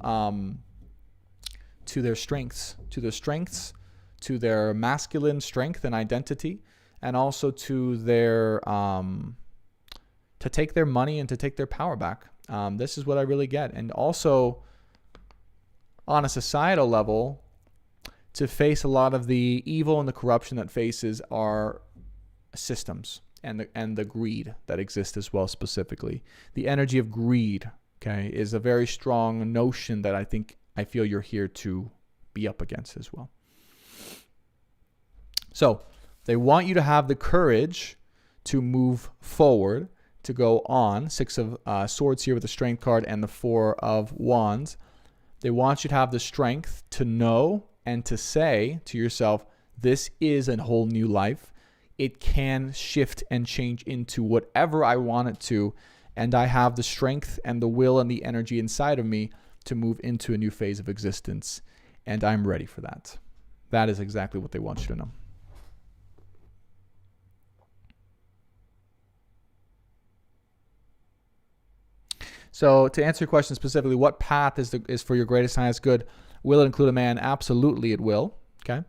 to their strengths, to their masculine strength and identity, and also to their to take their money and to take their power back. This is what I really get, and also on a societal level, to face a lot of the evil and the corruption that faces our systems. And the greed that exists as well, specifically. The energy of greed, okay, is a very strong notion that I feel you're here to be up against as well. So they want you to have the courage to move forward, to go on. 6 of Swords here with the Strength card and the 4 of Wands. They want you to have the strength to know and to say to yourself, this is a whole new life. It can shift and change into whatever I want it to. And I have the strength and the will and the energy inside of me to move into a new phase of existence. And I'm ready for that. That is exactly what they want you to know. So to answer your question specifically, what path is for your greatest and highest good? Will it include a man? Absolutely it will. Okay.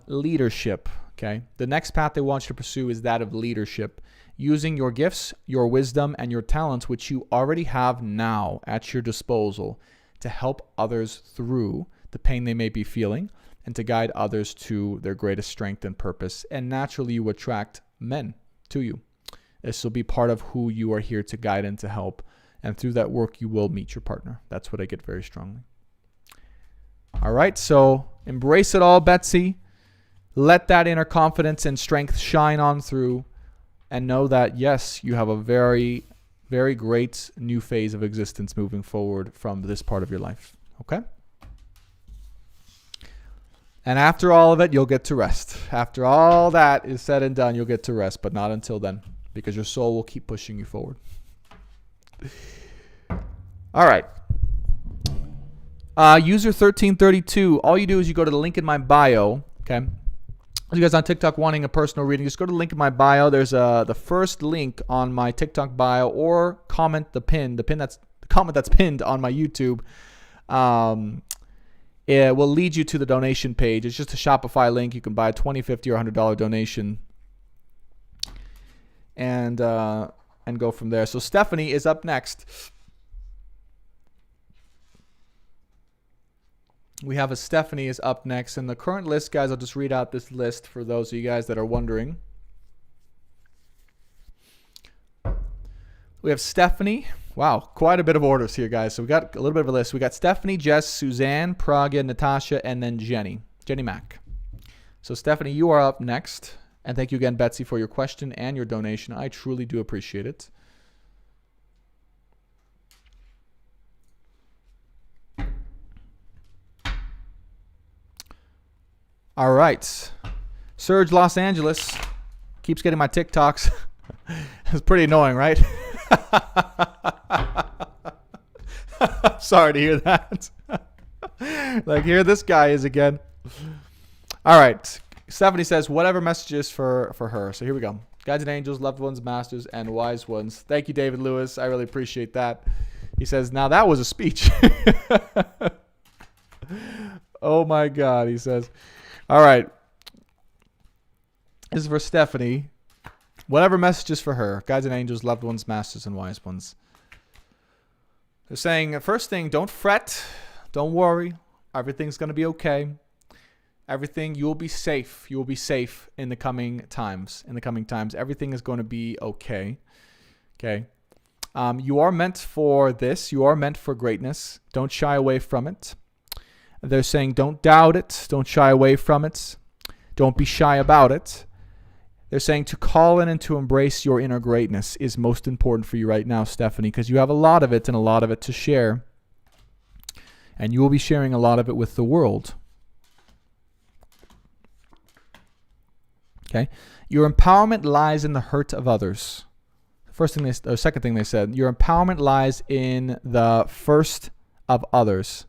Leadership. Okay. The next path they want you to pursue is that of leadership, using your gifts, your wisdom, and your talents, which you already have now at your disposal, to help others through the pain they may be feeling and to guide others to their greatest strength and purpose. And naturally, you attract men to you. This will be part of who you are here to guide and to help. And through that work, you will meet your partner. That's what I get very strongly. All right. So embrace it all, Betsy. Let that inner confidence and strength shine on through, and know that, yes, you have a very, very great new phase of existence moving forward from this part of your life. Okay? And after all of it, you'll get to rest. After all that is said and done, you'll get to rest, but not until then, because your soul will keep pushing you forward. All right. User 1332, all you do is you go to the link in my bio, okay? You guys on TikTok wanting a personal reading, just go to the link in my bio. There's the first link on my TikTok bio, or comment the comment that's pinned on my YouTube. it will lead you to the donation page. It's just a Shopify link. You can buy a $20, $50, or $100 donation and go from there. So Stephanie is up next. We have a Stephanie is up next. And the current list, guys, I'll just read out this list for those of you guys that are wondering. We have Stephanie. Wow, quite a bit of orders here, guys. So we got a little bit of a list. We got Stephanie, Jess, Suzanne, Pragya, Natasha, and then Jenny Mack. So Stephanie, you are up next. And thank you again, Betsy, for your question and your donation. I truly do appreciate it. All right. Serge Los Angeles keeps getting my TikToks. It's pretty annoying, right? Sorry to hear that. Like, here this guy is again. All right. Stephanie says, whatever messages for her. So here we go. Guides and angels, loved ones, masters, and wise ones. Thank you, David Lewis. I really appreciate that. He says, now that was a speech. Oh, my God, he says. All right. This is for Stephanie. Whatever messages for her. Guides and angels, loved ones, masters, and wise ones. They're saying, first thing, don't fret. Don't worry. Everything's going to be okay. Everything, you will be safe. You will be safe in the coming times. Everything is going to be okay. Okay. You are meant for this. You are meant for greatness. Don't shy away from it. They're saying, don't doubt it. Don't shy away from it. Don't be shy about it. They're saying to call in and to embrace your inner greatness is most important for you right now, Stephanie, because you have a lot of it and a lot of it to share. And you will be sharing a lot of it with the world. Okay? Your empowerment lies in the hurt of others. Second thing they said, your empowerment lies in the first of others.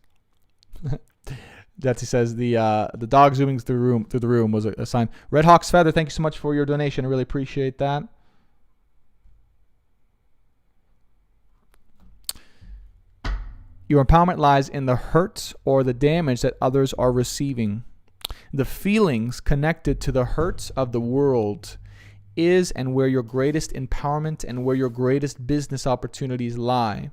Betsy says the dog zooming through the room was a sign. Red Hawk's Feather, thank you so much for your donation. I really appreciate that. Your empowerment lies in the hurt or the damage that others are receiving. The feelings connected to the hurts of the world is and where your greatest empowerment and where your greatest business opportunities lie.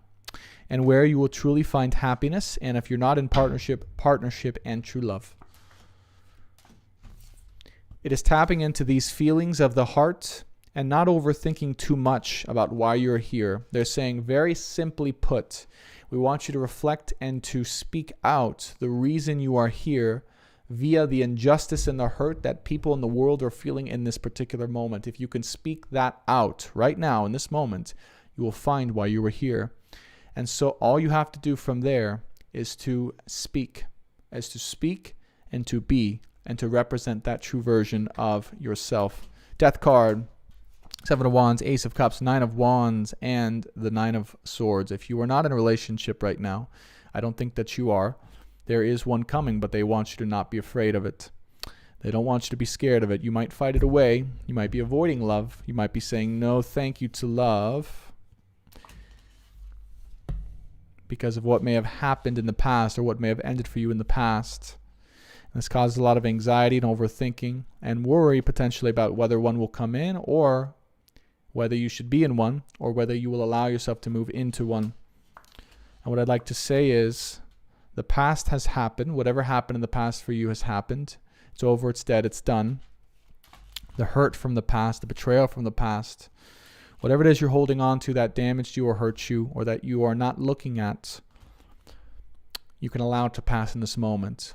And where you will truly find happiness, and if you're not in partnership and true love. It is tapping into these feelings of the heart and not overthinking too much about why you're here. They're saying, very simply put, we want you to reflect and to speak out the reason you are here via the injustice and the hurt that people in the world are feeling in this particular moment. If you can speak that out right now in this moment, you will find why you were here. And so all you have to do from there is to speak, and to be, and to represent that true version of yourself. Death card, 7 of Wands, Ace of Cups, 9 of Wands, and the 9 of Swords. If you are not in a relationship right now, I don't think that you are. There is one coming, but they want you to not be afraid of it. They don't want you to be scared of it. You might fight it away. You might be avoiding love. You might be saying no thank you to love because of what may have happened in the past or what may have ended for you in the past. And this causes a lot of anxiety and overthinking and worry potentially about whether one will come in or whether you should be in one or whether you will allow yourself to move into one. And what I'd like to say is the past has happened. Whatever happened in the past for you has happened. It's over, it's dead, it's done. The hurt from the past, the betrayal from the past, whatever it is you're holding on to that damaged you or hurt you or that you are not looking at, you can allow it to pass in this moment.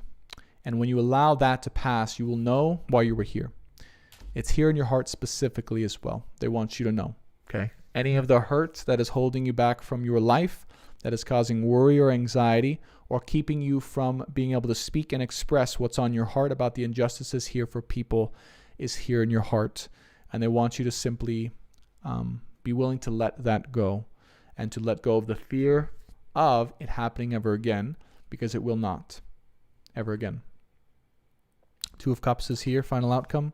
And when you allow that to pass, you will know why you were here. It's here in your heart specifically as well. They want you to know, okay? Any of the hurt that is holding you back from your life, that is causing worry or anxiety, or keeping you from being able to speak and express what's on your heart about the injustices here for people, is here in your heart. And they want you to simply be willing to let that go and to let go of the fear of it happening ever again, because it will not ever again. 2 of Cups is here, final outcome.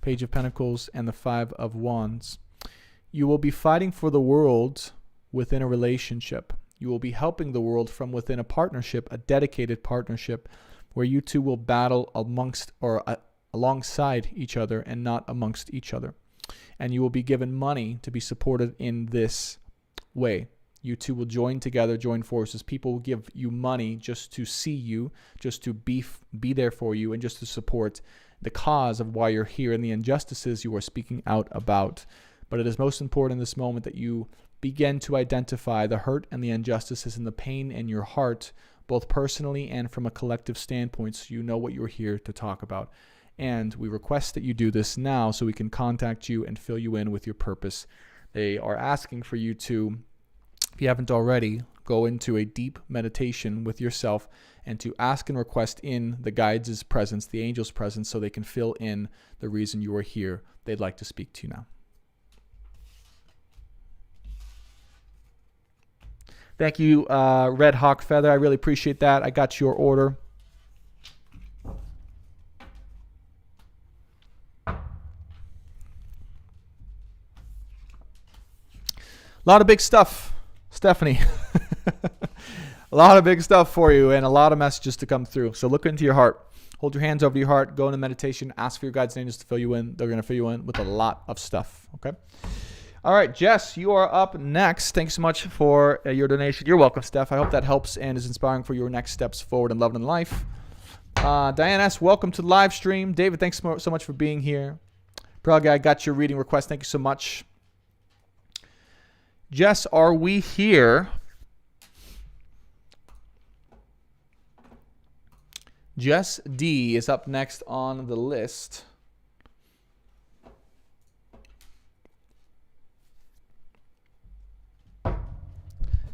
Page of Pentacles and the 5 of Wands. You will be fighting for the world within a relationship. You will be helping the world from within a partnership, a dedicated partnership, where you two will battle alongside each other and not amongst each other. And you will be given money to be supported in this way. You two will join together, join forces. People will give you money just to see you, just to be there for you, and just to support the cause of why you're here and the injustices you are speaking out about. But it is most important in this moment that you begin to identify the hurt and the injustices and the pain in your heart, both personally and from a collective standpoint, so you know what you're here to talk about. And we request that you do this now so we can contact you and fill you in with your purpose. They are asking for you to, if you haven't already, go into a deep meditation with yourself and to ask and request in the guides' presence, the angels' presence, so they can fill in the reason you are here. They'd like to speak to you now. Thank you, Red Hawk Feather. I really appreciate that. I got your order. A lot of big stuff, Stephanie. A lot of big stuff for you and a lot of messages to come through. So look into your heart. Hold your hands over your heart. Go into meditation. Ask for your guides and angels to fill you in. They're going to fill you in with a lot of stuff. Okay? All right, Jess, you are up next. Thanks so much for your donation. You're welcome, Steph. I hope that helps and is inspiring for your next steps forward in love and life. Diane S., welcome to the live stream. David, thanks so much for being here. Pragya, I got your reading request. Thank you so much. Jess, are we here? Jess D is up next on the list.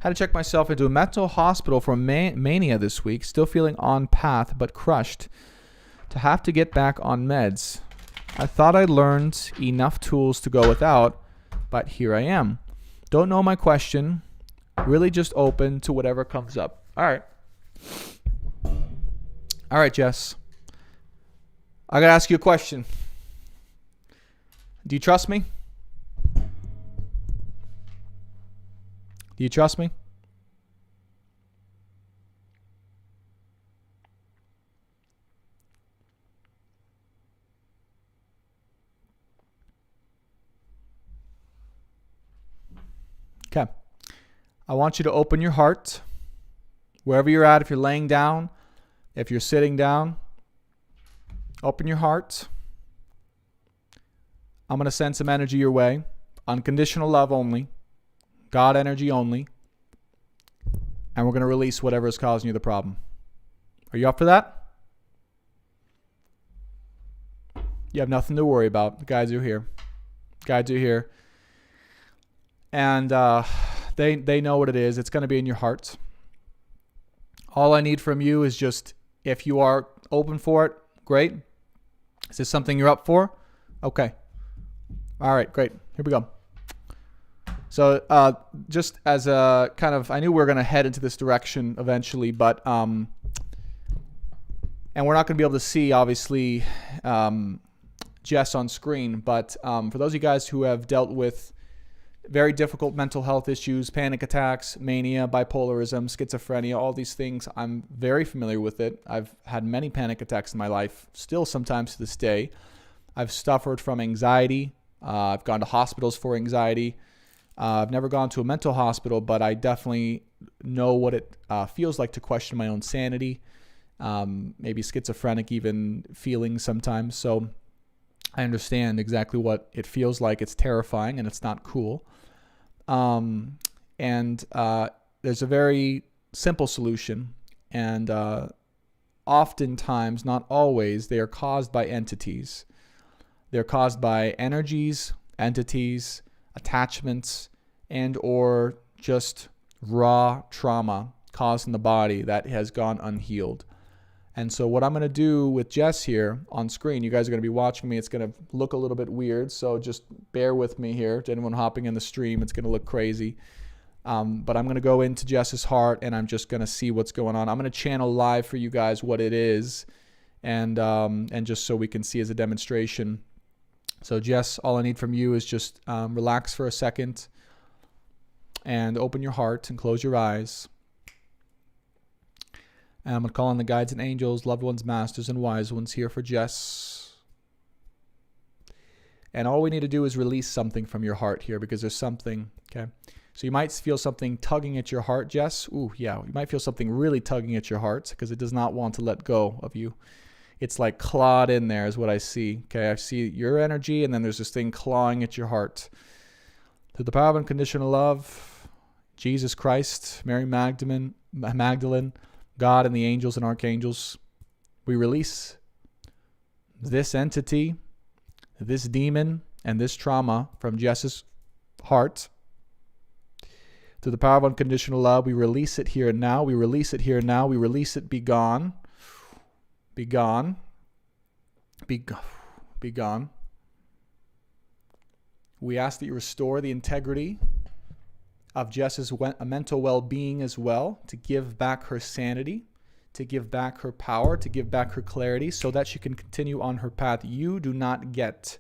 Had to check myself into a mental hospital for mania this week. Still feeling on path, but crushed to have to get back on meds. I thought I'd learned enough tools to go without, but here I am. Don't know my question. Really just open to whatever comes up. All right. All right, Jess. I got to ask you a question. Do you trust me? Do you trust me? Okay. I want you to open your heart. Wherever you're at, if you're laying down, if you're sitting down, open your heart. I'm going to send some energy your way. Unconditional love only. God energy only. And we're going to release whatever is causing you the problem. Are you up for that? You have nothing to worry about. The guides are here. Guides are here. And they know what it is. It's going to be in your heart. All I need from you is just, if you are open for it, great. Is this something you're up for? Okay. All right, great. Here we go. So just as a kind of, I knew we were going to head into this direction eventually, but, and we're not going to be able to see, obviously, Jess on screen, but for those of you guys who have dealt with very difficult mental health issues, panic attacks, mania, bipolarism, schizophrenia, all these things, I'm very familiar with it. I've had many panic attacks in my life, still sometimes to this day. I've suffered from anxiety. I've gone to hospitals for anxiety. I've never gone to a mental hospital, but I definitely know what it feels like to question my own sanity, maybe schizophrenic even feelings sometimes. So I understand exactly what it feels like. It's terrifying and it's not cool. And there's a very simple solution. And oftentimes, not always, they are caused by entities. They're caused by energies, entities, attachments, and or just raw trauma caused in the body that has gone unhealed. And so what I'm going to do with Jess here on screen, you guys are going to be watching me. It's going to look a little bit weird, so just bear with me here. To anyone hopping in the stream, it's going to look crazy. But I'm going to go into Jess's heart, and I'm just going to see what's going on. I'm going to channel live for you guys what it is, and just so we can see as a demonstration. So Jess, all I need from you is just relax for a second. And open your heart and close your eyes. And I'm going to call on the guides and angels, loved ones, masters, and wise ones here for Jess. And all we need to do is release something from your heart here, because there's something, okay? So you might feel something tugging at your heart, Jess. Ooh, yeah. You might feel something really tugging at your heart because it does not want to let go of you. It's like clawed in there is what I see. Okay, I see your energy, and then there's this thing clawing at your heart. Through the power of unconditional love, Jesus Christ, Mary Magdalene, God and the angels and archangels, we release this entity, this demon, and this trauma from Jess's heart. Through the power of unconditional love, we release it here and now. We release it here and now. We release it. Be gone. Be gone. Be gone. We ask that you restore the integrity of Jess's mental well-being as well, to give back her sanity, to give back her power, to give back her clarity so that she can continue on her path. You do not get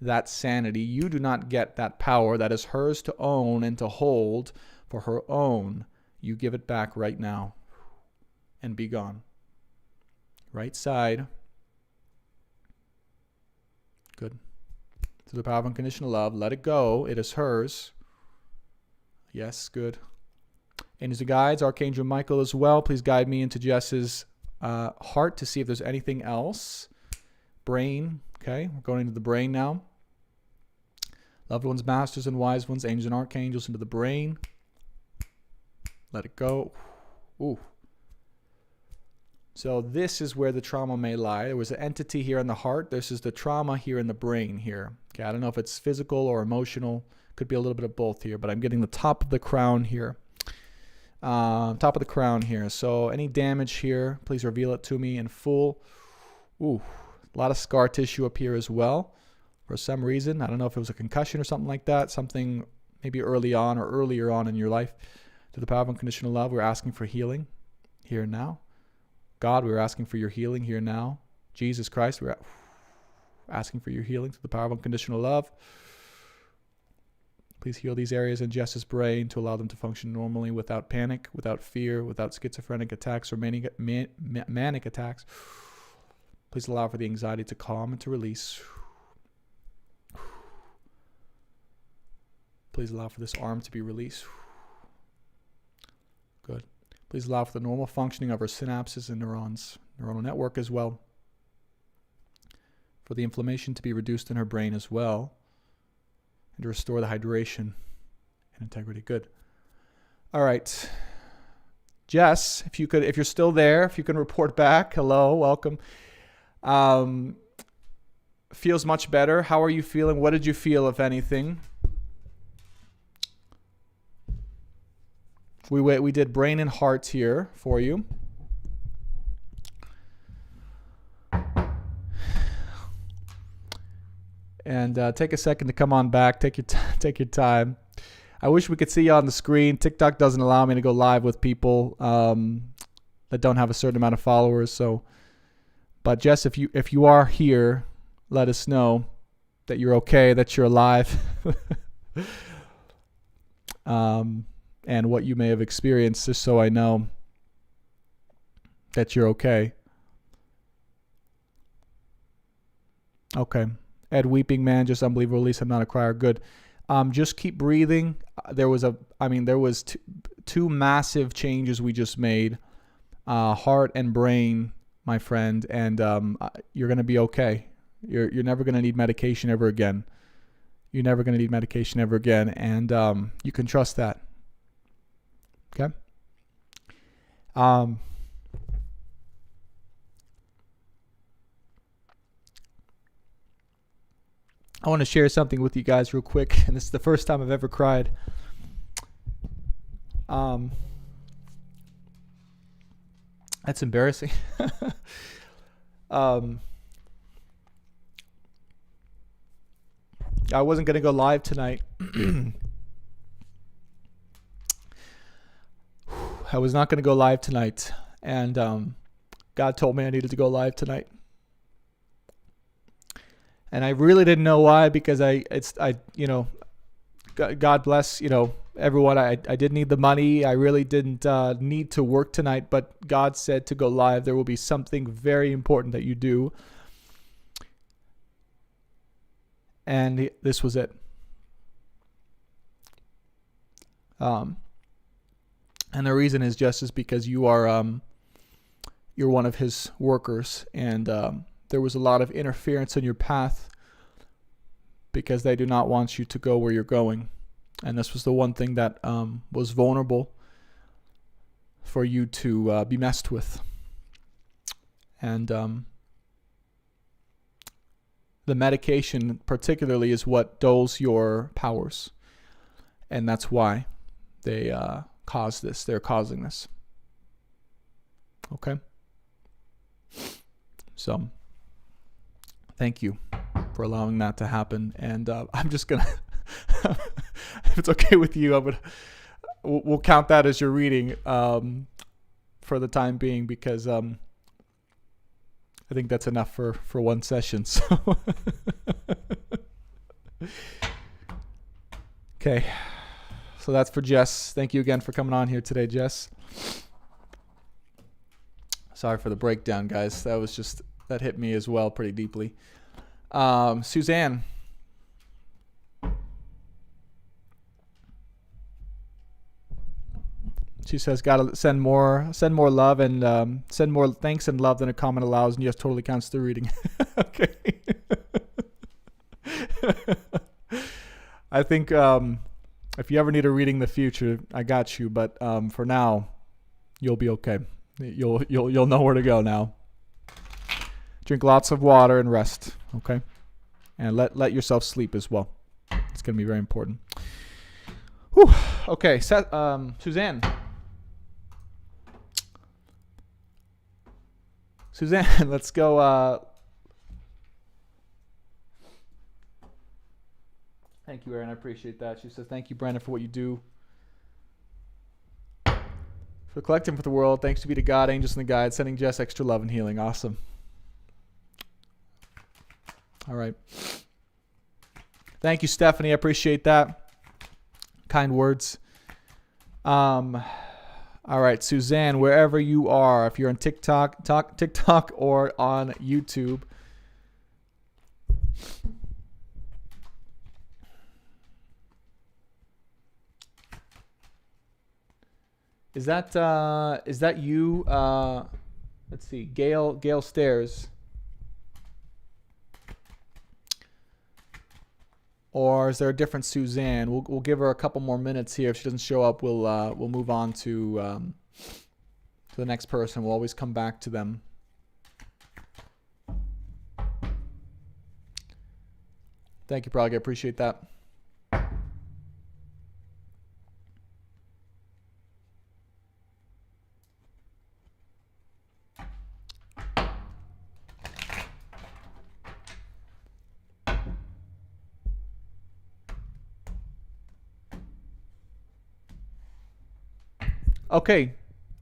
that sanity. You do not get that power that is hers to own and to hold for her own. You give it back right now and be gone. Right side. Good. To the power of unconditional love, let it go. It is hers. Yes, good. Angels and guides, Archangel Michael as well. Please guide me into Jess's heart to see if there's anything else. Brain. Okay, we're going into the brain now. Loved ones, masters, and wise ones, angels and archangels into the brain. Let it go. Ooh. So this is where the trauma may lie. There was an entity here in the heart. This is the trauma here in the brain here. Okay, I don't know if it's physical or emotional. Could be a little bit of both here, but I'm getting the top of the crown here. Top of the crown here. So any damage here, please reveal it to me in full. Ooh, a lot of scar tissue up here as well. For some reason, I don't know if it was a concussion or something like that. Something maybe early on or earlier on in your life. To the power of unconditional love, we're asking for healing here and now. God, we're asking for your healing here now. Jesus Christ, we're asking for your healing to the power of unconditional love. Please heal these areas in Jess's brain to allow them to function normally without panic, without fear, without schizophrenic attacks or manic attacks. Please allow for the anxiety to calm and to release. Please allow for this arm to be released. Good. Please allow for the normal functioning of our synapses and neuronal network as well. For the inflammation to be reduced in her brain as well. And to restore the hydration and integrity. Good. All right. Jess, if you're still there, if you can report back. Hello, welcome. Feels much better. How are you feeling? What did you feel, if anything? We did brain and heart here for you. And take a second to come on back. Take your time. I wish we could see you on the screen. TikTok doesn't allow me to go live with people that don't have a certain amount of followers. So, but Jess, if you are here, let us know that you're okay, that you're alive, and what you may have experienced, just so I know that you're okay. Okay. Ed Weeping Man, just unbelievable. At least I'm not a crier. Good. Just keep breathing. There was two massive changes we just made, heart and brain, my friend, and you're gonna be okay. You're never gonna need medication ever again. You're never gonna need medication ever again, and you can trust that. Okay. I want to share something with you guys real quick, and this is the first time I've ever cried. That's embarrassing. I wasn't going to go live tonight. I was not going to go live tonight, and God told me I needed to go live tonight. And I really didn't know why, because God bless, everyone, I did need the money. I really didn't need to work tonight, but God said to go live. There will be something very important that you do. And this was it. And the reason is just because you are you're one of his workers, and there was a lot of interference in your path because they do not want you to go where you're going. And this was the one thing that was vulnerable for you to be messed with. And the medication particularly is what dulls your powers. And that's why they cause this. They're causing this. Okay? So, thank you for allowing that to happen. And I'm just going to, if it's okay with you, we'll count that as your reading for the time being, because I think that's enough for one session. So, okay. So that's for Jess. Thank you again for coming on here today, Jess. Sorry for the breakdown, guys. That hit me as well pretty deeply. Suzanne. She says, gotta send more love and send more thanks and love than a comment allows, and yes, totally counts the reading. Okay. I think if you ever need a reading in the future, I got you. But for now, you'll be okay. You'll know where to go now. Drink lots of water and rest, okay? And let yourself sleep as well. It's gonna be very important. Whew. Okay, Suzanne. Suzanne, let's go. Thank you, Erin. I appreciate that. She says, thank you, Brandon, for what you do. For collecting for the world. Thanks to be to God, angels, and the guides. Sending Jess extra love and healing. Awesome. All right. Thank you, Stephanie. I appreciate that. Kind words. All right, Suzanne, wherever you are, if you're on TikTok or on YouTube, is that you? Let's see, Gail Stairs, or is there a different Suzanne? We'll give her a couple more minutes here. If she doesn't show up, we'll move on to the next person. We'll always come back to them. Thank you, Pragya. Appreciate that. Okay.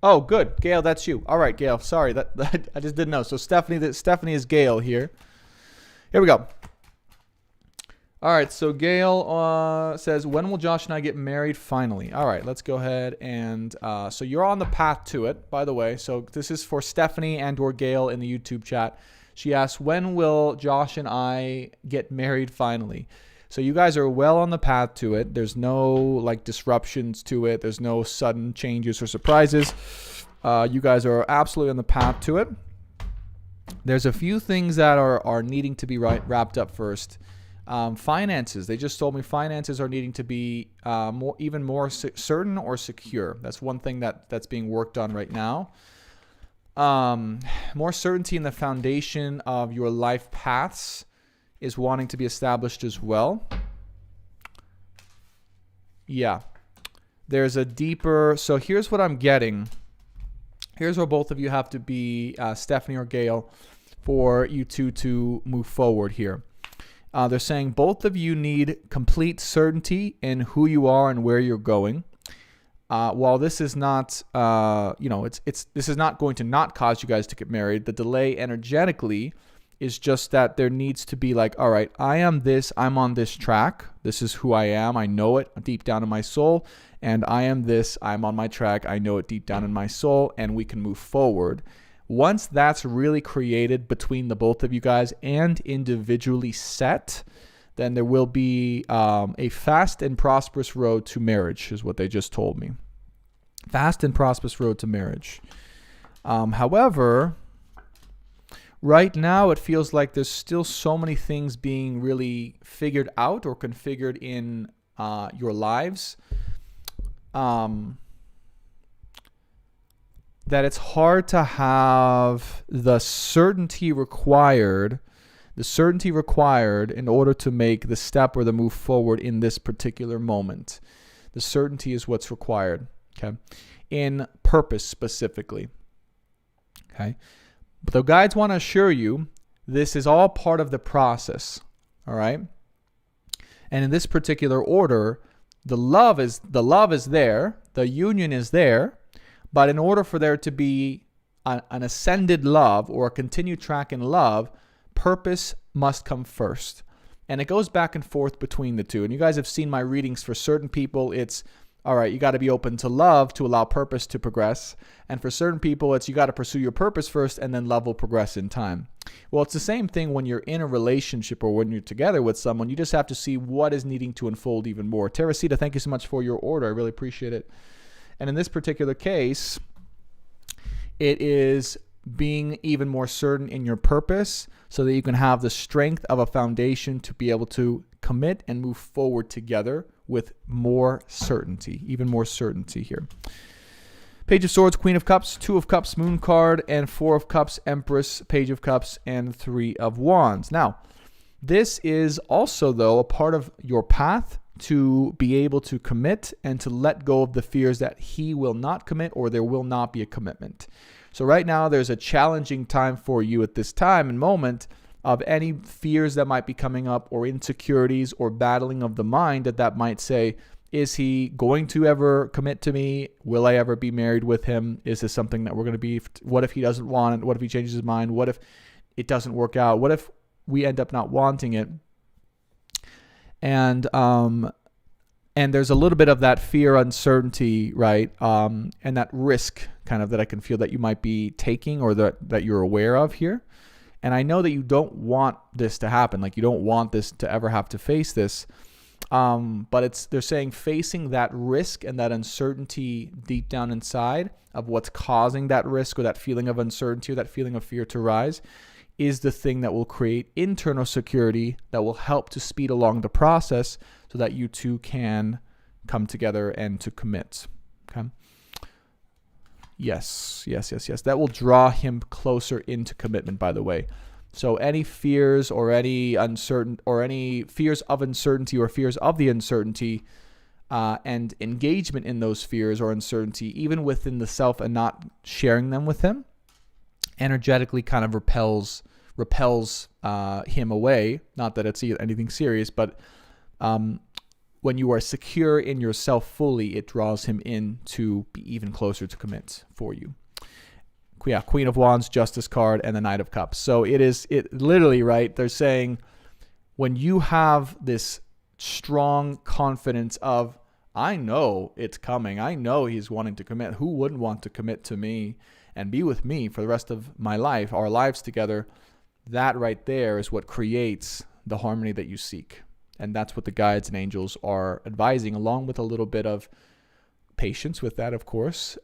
Oh, good. Gail, that's you. All right, Gail. Sorry, that I just didn't know. So Stephanie is Gail here. Here we go. All right, so Gail says, when will Josh and I get married finally? All right, let's go ahead and so you're on the path to it, by the way. So this is for Stephanie and or Gail in the YouTube chat. She asks, when will Josh and I get married finally? So you guys are well on the path to it. There's no disruptions to it. There's no sudden changes or surprises. You guys are absolutely on the path to it. There's a few things that are needing to be wrapped up first. Finances. They just told me finances are needing to be even more certain or secure. That's one thing that's being worked on right now. More certainty in the foundation of your life paths is wanting to be established as well. Yeah. There's a deeper... So here's what I'm getting. Here's where both of you have to be, Stephanie or Gail, for you two to move forward here. They're saying both of you need complete certainty in who you are and where you're going. While this is not, this is not going to not cause you guys to get married, the delay energetically is just that there needs to be like, all right, I am this, I'm on this track. This is who I am. I know it deep down in my soul. And I am this, I'm on my track. I know it deep down in my soul, and we can move forward. Once that's really created between the both of you guys and individually set, then there will be a fast and prosperous road to marriage, is what they just told me. Fast and prosperous road to marriage. However, right now it feels like there's still so many things being really figured out or configured in your lives that it's hard to have the certainty required in order to make the step or the move forward in this particular moment. The certainty is what's required, okay? In purpose specifically, okay? But the guides want to assure you this is all part of the process, all right? And in this particular order, the love is there, the union is there, but in order for there to be an ascended love or a continued track in love, purpose must come first. And it goes back and forth between the two. And you guys have seen my readings. For certain people, it's, all right, you got to be open to love to allow purpose to progress. And for certain people, it's you got to pursue your purpose first and then love will progress in time. Well, it's the same thing when you're in a relationship or when you're together with someone. You just have to see what is needing to unfold even more. Teresita, thank you so much for your order. I really appreciate it. And in this particular case, it is being even more certain in your purpose so that you can have the strength of a foundation to be able to commit and move forward together with more certainty, even more certainty here. Page of Swords, Queen of Cups, Two of Cups, Moon card, and Four of Cups, Empress, Page of Cups, and Three of Wands. Now, this is also, though, a part of your path to be able to commit and to let go of the fears that he will not commit or there will not be a commitment. So right now, there's a challenging time for you at this time and moment of any fears that might be coming up or insecurities or battling of the mind that might say, is he going to ever commit to me? Will I ever be married with him? Is this something that we're going to be? What if he doesn't want it? What if he changes his mind? What if it doesn't work out? What if we end up not wanting it? And there's a little bit of that fear, uncertainty, right? And that risk kind of that I can feel that you might be taking or that you're aware of here. And I know that you don't want this to happen. Like you don't want this to ever have to face this. But they're saying facing that risk and that uncertainty deep down inside of what's causing that risk or that feeling of uncertainty or that feeling of fear to rise is the thing that will create internal security that will help to speed along the process so that you two can come together and to commit. Okay. Yes. That will draw him closer into commitment, by the way. So any fears or any fears of uncertainty or fears of the uncertainty and engagement in those fears or uncertainty, even within the self and not sharing them with him, energetically kind of repels him away. Not that it's anything serious, but when you are secure in yourself fully, it draws him in to be even closer to commit for you. Yeah, Queen of Wands, Justice card, and the Knight of Cups. So it literally, right? They're saying when you have this strong confidence of, I know it's coming. I know he's wanting to commit. Who wouldn't want to commit to me and be with me for the rest of my life, our lives together? That right there is what creates the harmony that you seek. And that's what the guides and angels are advising, along with a little bit of patience with that, of course.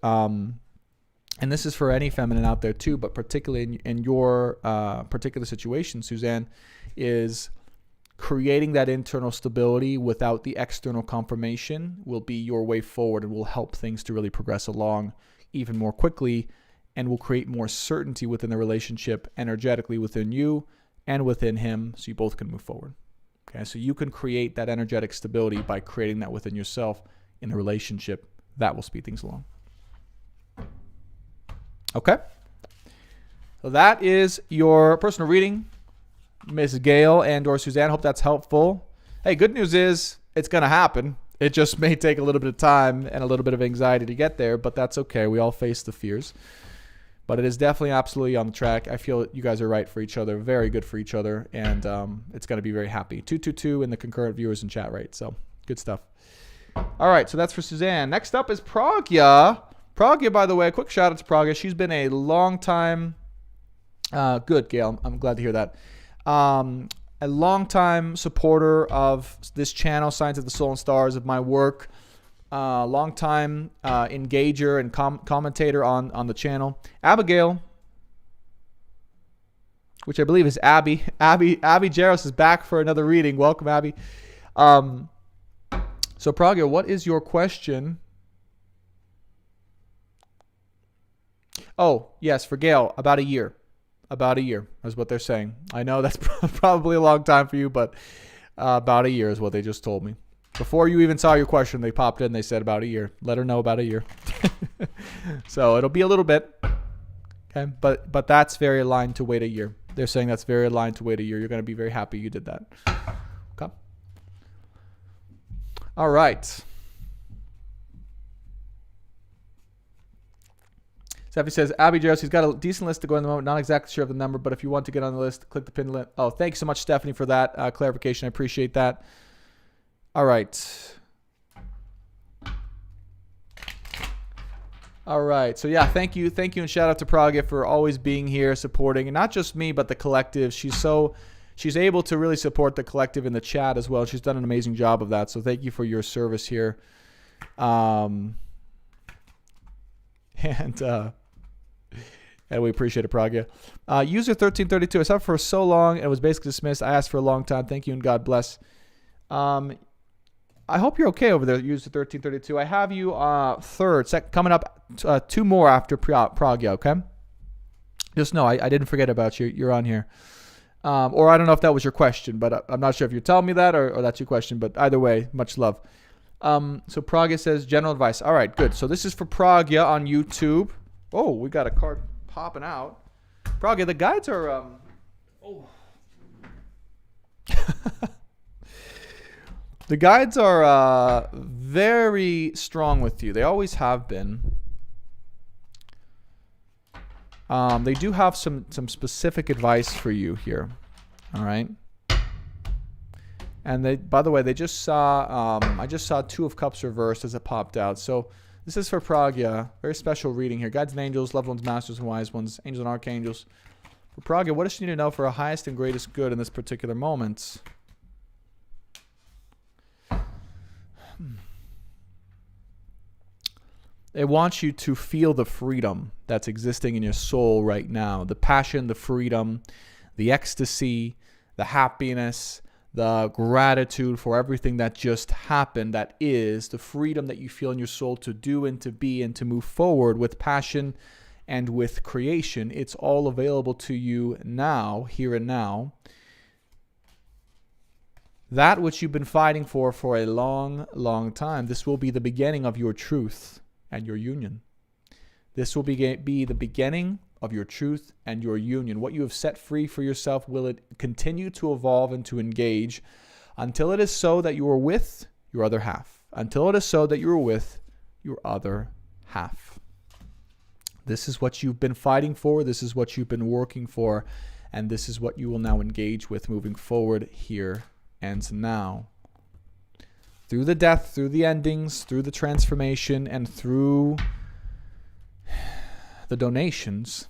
And this is for any feminine out there too, but particularly in your particular situation, Suzanne, is creating that internal stability without the external confirmation will be your way forward and will help things to really progress along even more quickly and will create more certainty within the relationship energetically within you and within him so you both can move forward. Okay, so you can create that energetic stability by creating that within yourself in the relationship. That will speed things along. Okay, so that is your personal reading, Ms. Gail and or Suzanne. Hope that's helpful. Hey, good news is it's going to happen. It just may take a little bit of time and a little bit of anxiety to get there, but that's okay. We all face the fears. But it is definitely absolutely on the track. I feel you guys are right for each other, very good for each other, and it's going to be very happy. 222 in the concurrent viewers in chat, right? So good stuff. All right, so that's for Suzanne. Next up is Pragya. Pragya, by the way, a quick shout out to Pragya. She's been a long time, good, Gail. I'm glad to hear that. A long time supporter of this channel, Science of the Soul and Stars, of my work. Long time engager and commentator on the channel. Abigail, which I believe is Abby. Abby Jaros is back for another reading. Welcome, Abby. So Pragya, what is your question? Oh, yes, for Gail, about a year. About a year is what they're saying. I know that's probably a long time for you, but about a year is what they just told me. Before you even saw your question, they popped in. They said about a year. Let her know about a year. So it'll be a little bit. Okay, but that's very aligned to wait a year. They're saying that's very aligned to wait a year. You're going to be very happy you did that. Okay. All right. Steffi says, Abby Jaros, he's got a decent list to go in the moment. Not exactly sure of the number, but if you want to get on the list, click the pin link. Oh, thank you so much, Stephanie, for that clarification. I appreciate that. All right. All right. So, yeah, thank you. Thank you, and shout out to Pragya for always being here, supporting, and not just me, but the collective. She's able to really support the collective in the chat as well. She's done an amazing job of that. So thank you for your service here. And we appreciate it, Pragya. User 1332, I suffered for so long and was basically dismissed. I asked for a long time. Thank you and God bless. I hope you're okay over there, user 1332. I have you coming up 2 more after Pragya, okay? Just know I didn't forget about you. You're on here. Or I don't know if that was your question, but I'm not sure if you're telling me that or that's your question. But either way, much love. So Pragya says, general advice. All right, good. So this is for Pragya on YouTube. Oh, we got a card popping out. Pragya, the guides are... The guides are very strong with you. They always have been. They do have some specific advice for you here. All right. And they, by the way, they just saw, I just saw 2 of Cups reversed as it popped out. So this is for Pragya. Very special reading here. Guides and angels, loved ones, masters and wise ones, angels and archangels. For Pragya, what does she need to know for her highest and greatest good in this particular moment? They want you to feel the freedom that's existing in your soul right now. The passion, the freedom, the ecstasy, the happiness, the gratitude for everything that just happened. That is the freedom that you feel in your soul to do and to be and to move forward with passion and with creation. It's all available to you now, here and now. That which you've been fighting for a long, long time. This will be the beginning of your truth and your union. This will be the beginning of your truth and your union. What you have set free for yourself, will it continue to evolve and to engage until it is so that you are with your other half. Until it is so that you are with your other half. This is what you've been fighting for. This is what you've been working for. And this is what you will now engage with moving forward here and now. Through the death, through the endings, through the transformation, and through the donations,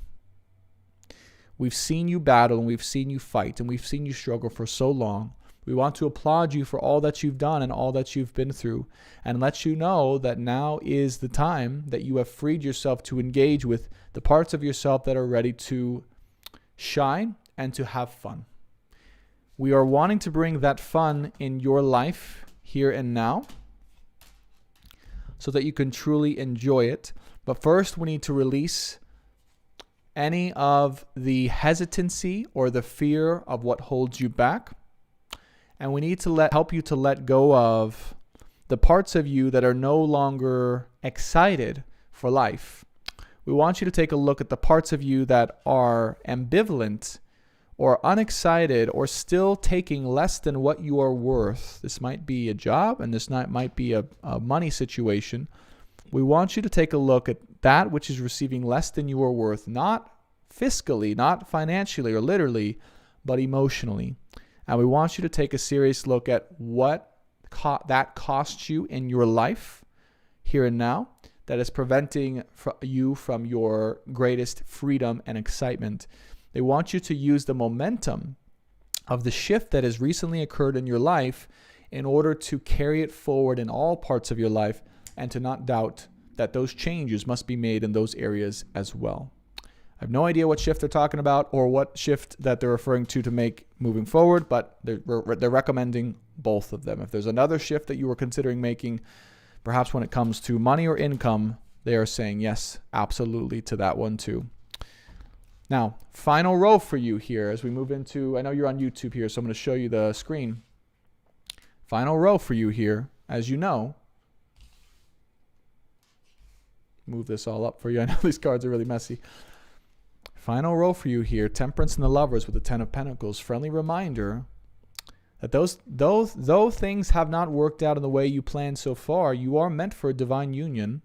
we've seen you battle and we've seen you fight and we've seen you struggle for so long. We want to applaud you for all that you've done and all that you've been through and let you know that now is the time that you have freed yourself to engage with the parts of yourself that are ready to shine and to have fun. We are wanting to bring that fun in your life here and now so that you can truly enjoy it. But first, we need to release any of the hesitancy or the fear of what holds you back. And we need to help you to let go of the parts of you that are no longer excited for life. We want you to take a look at the parts of you that are ambivalent or unexcited or still taking less than what you are worth. This might be a job and this might be a money situation. we want you to take a look at that which is receiving less than you are worth, not fiscally, not financially or literally, but emotionally. And we want you to take a serious look at what that costs you in your life here and now that is preventing you from your greatest freedom and excitement. They want you to use the momentum of the shift that has recently occurred in your life in order to carry it forward in all parts of your life and to not doubt that those changes must be made in those areas as well. I have no idea what shift they're talking about or what shift that they're referring to make moving forward, but they're recommending both of them. If there's another shift that you were considering making, perhaps when it comes to money or income, they are saying yes, absolutely to that one too. Now, final row for you here as we move into, I know you're on YouTube here, so I'm going to show you the screen. Final row for you here, as you know. Move this all up for you. I know these cards are really messy. Final row for you here, Temperance and the Lovers with the Ten of Pentacles. Friendly reminder that though things have not worked out in the way you planned so far, you are meant for a divine union.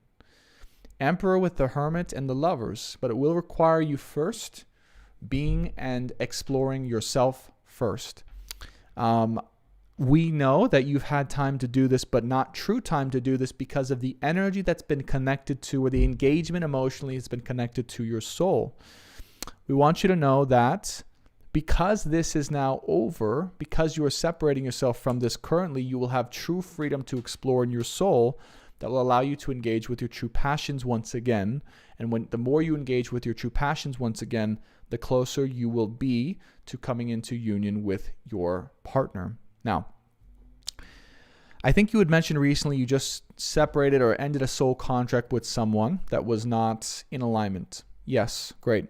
Emperor with the Hermit and the Lovers, but it will require you first being and exploring yourself first. We know that you've had time to do this, but not true time to do this because of the energy that's been connected to, or the engagement emotionally has been connected to your soul. We want you to know that because this is now over, because you are separating yourself from this currently, you will have true freedom to explore in your soul that will allow you to engage with your true passions once again. And the more you engage with your true passions once again, the closer you will be to coming into union with your partner. Now, I think you had mentioned recently you just separated or ended a soul contract with someone that was not in alignment. Yes, great.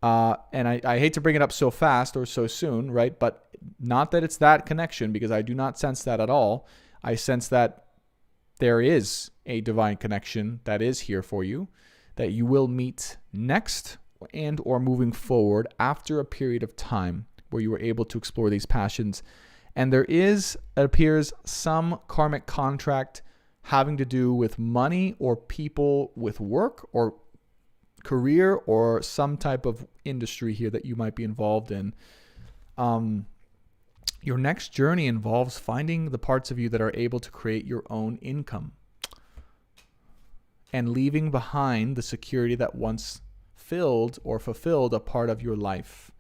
And I hate to bring it up so fast or so soon, right? But not that it's that connection, because I do not sense that at all. I sense that there is a divine connection that is here for you, that you will meet next and or moving forward after a period of time where you were able to explore these passions. And there is, it appears, some karmic contract having to do with money or people with work or career or some type of industry here that you might be involved in. Your next journey involves finding the parts of you that are able to create your own income and leaving behind the security that once filled or fulfilled a part of your life.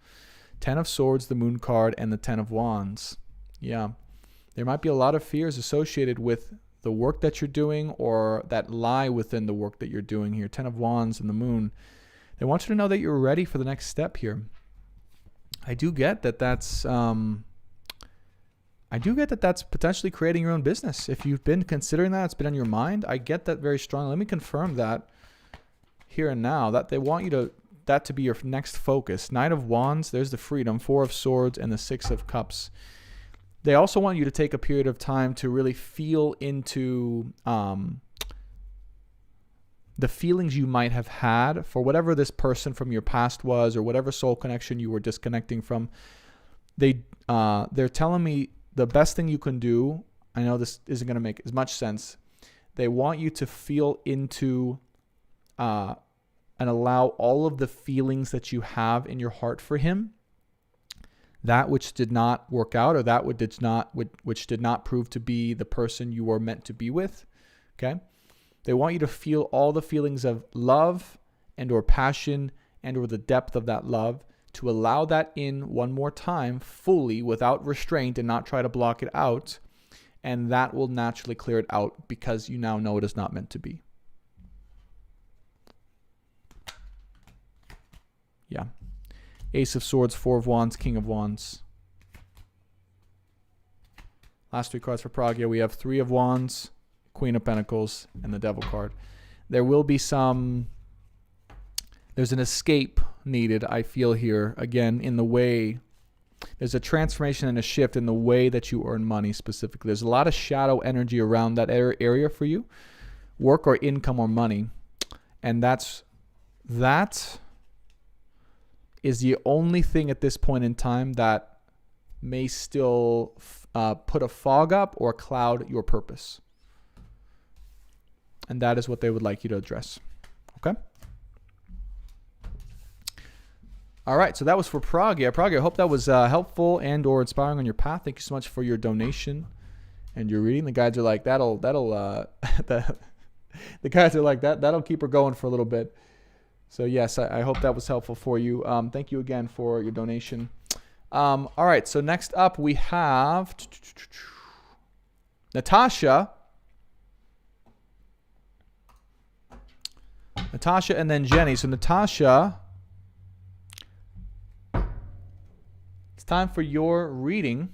10 of Swords, the Moon card, and the 10 of Wands. Yeah, there might be a lot of fears associated with the work that you're doing or that lie within the work that you're doing here. 10 of Wands and the Moon. They want you to know that you're ready for the next step here. I do get that that's potentially creating your own business. If you've been considering that, it's been on your mind, I get that very strongly. Let me confirm that here and now, that they want you to, that to be your next focus. Knight of Wands, there's the freedom, 4 of Swords, and the 6 of Cups. They also want you to take a period of time to really feel into the feelings you might have had for whatever this person from your past was, or whatever soul connection you were disconnecting from. They're telling me the best thing you can do, I know this isn't going to make as much sense, they want you to feel into and allow all of the feelings that you have in your heart for him, that which did not work out, or that which did not prove to be the person you were meant to be with. Okay? They want you to feel all the feelings of love and or passion and or the depth of that love, to allow that in one more time fully without restraint and not try to block it out. And that will naturally clear it out because you now know it is not meant to be. Yeah. Ace of Swords, 4 of Wands, King of Wands. Last 3 cards for Pragya. We have 3 of Wands, Queen of Pentacles, and the Devil card. There will be there's an escape needed, I feel here, again, in the way. There's a transformation and a shift in the way that you earn money specifically. There's a lot of shadow energy around that area for you, work or income or money. And that is the only thing at this point in time that may still put a fog up or cloud your purpose. and that is what they would like you to address. Okay? All right, so that was for Pragya. Pragya, I hope that was helpful and or inspiring on your path. Thank you so much for your donation and your reading. The guides are like, that'll the guys are like, that'll keep her going for a little bit. So yes, I hope that was helpful for you. Thank you again for your donation. All right, so next up we have Natasha. Natasha and then Jenny. So Natasha, it's time for your reading.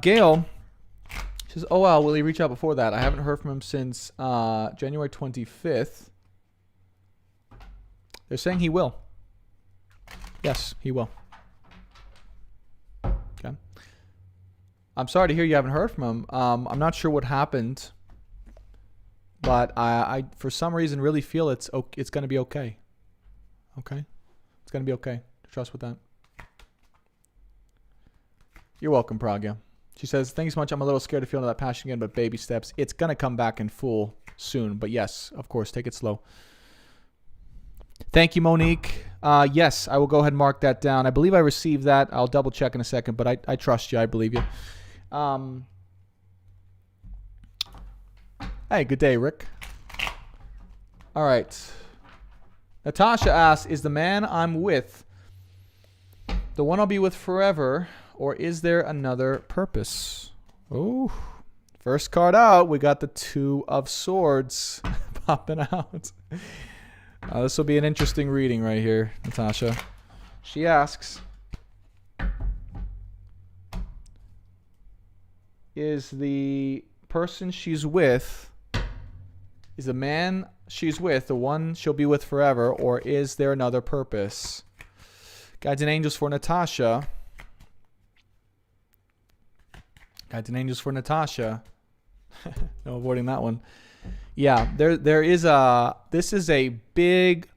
Gail says, oh, wow, will he reach out before that? I haven't heard from him since January 25th. They're saying he will. Yes, he will. Okay. I'm sorry to hear you haven't heard from him. I'm not sure what happened, but I for some reason really feel it's going to be okay. Okay? It's going to be okay. Trust with that. You're welcome, Pragya. She says, thank you so much. I'm a little scared to feel that passion again, but baby steps. It's going to come back in full soon. But yes, of course, take it slow. Thank you, Monique. Yes, I will go ahead and mark that down. I believe I received that. I'll double check in a second, but I trust you. I believe you. Hey, good day, Rick. All right. Natasha asks, is the man I'm with the one I'll be with forever, or is there another purpose? Oh, first card out. We got the Two of Swords popping out. This will be an interesting reading right here, Natasha. She asks, is the person she's with, is the man she's with the one she'll be with forever, or is there another purpose? Guides and angels for Natasha. Guides and angels for Natasha. No avoiding that one. Yeah, there is this is a big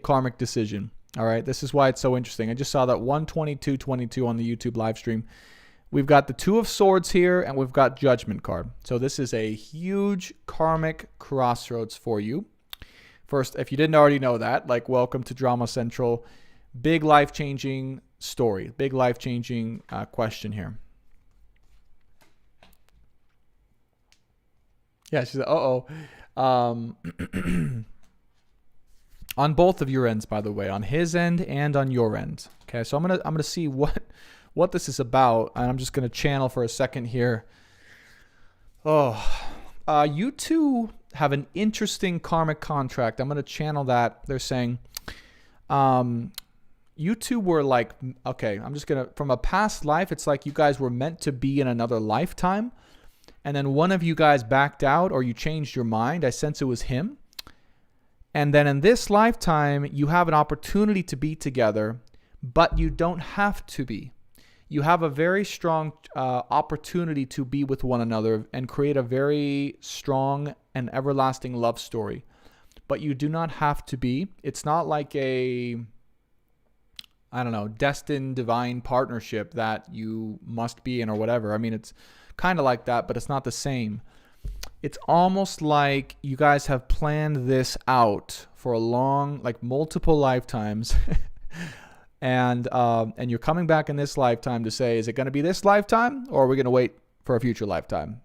karmic decision. All right, this is why it's so interesting. I just saw that 122:22 on the YouTube live stream. We've got the Two of Swords here, and we've got Judgment card. So this is a huge karmic crossroads for you. First, if you didn't already know that, like, welcome to Drama Central. Big life-changing story. Big life-changing question here. Yeah, she said, uh-oh. On both of your ends, by the way. On his end and on your end. Okay, so I'm gonna see what this is about, and I'm just gonna channel for a second here. You two have an interesting karmic contract. I'm gonna channel that. They're saying, you two were like, okay, I'm just gonna, from a past life, it's like you guys were meant to be in another lifetime, and then one of you guys backed out, or you changed your mind. I sense it was him. And then in this lifetime, you have an opportunity to be together, but you don't have to be. You have a very strong opportunity to be with one another and create a very strong and everlasting love story. But you do not have to be. It's not like a, I don't know, destined divine partnership that you must be in or whatever. I mean, it's kind of like that, but it's not the same. It's almost like you guys have planned this out for a long, like multiple lifetimes. And you're coming back in this lifetime to say, is it going to be this lifetime, or are we going to wait for a future lifetime?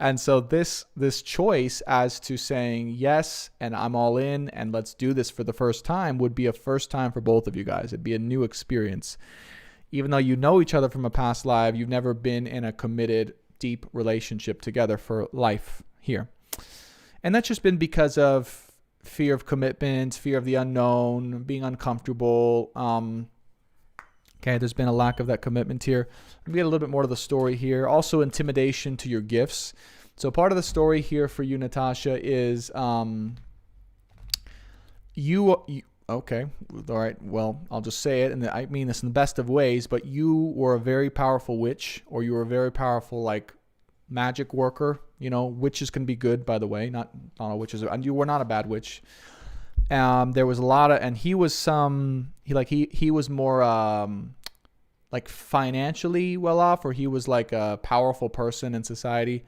And so this choice as to saying yes, and I'm all in, and let's do this for the first time, would be a first time for both of you guys. It'd be a new experience. Even though you know each other from a past life, you've never been in a committed, deep relationship together for life here. And that's just been because of fear of commitment, fear of the unknown, being uncomfortable. Okay, there's been a lack of that commitment here. Let me get a little bit more of the story here. Also, intimidation to your gifts. So part of the story here for you, Natasha, is Okay, all right. Well, I'll just say it, and I mean this in the best of ways. But you were a very powerful witch, or you were a very powerful like magic worker. You know, witches can be good, by the way. Not all witches, and you were not a bad witch. There was a lot of, and he was he was more like financially well off, or he was like a powerful person in society,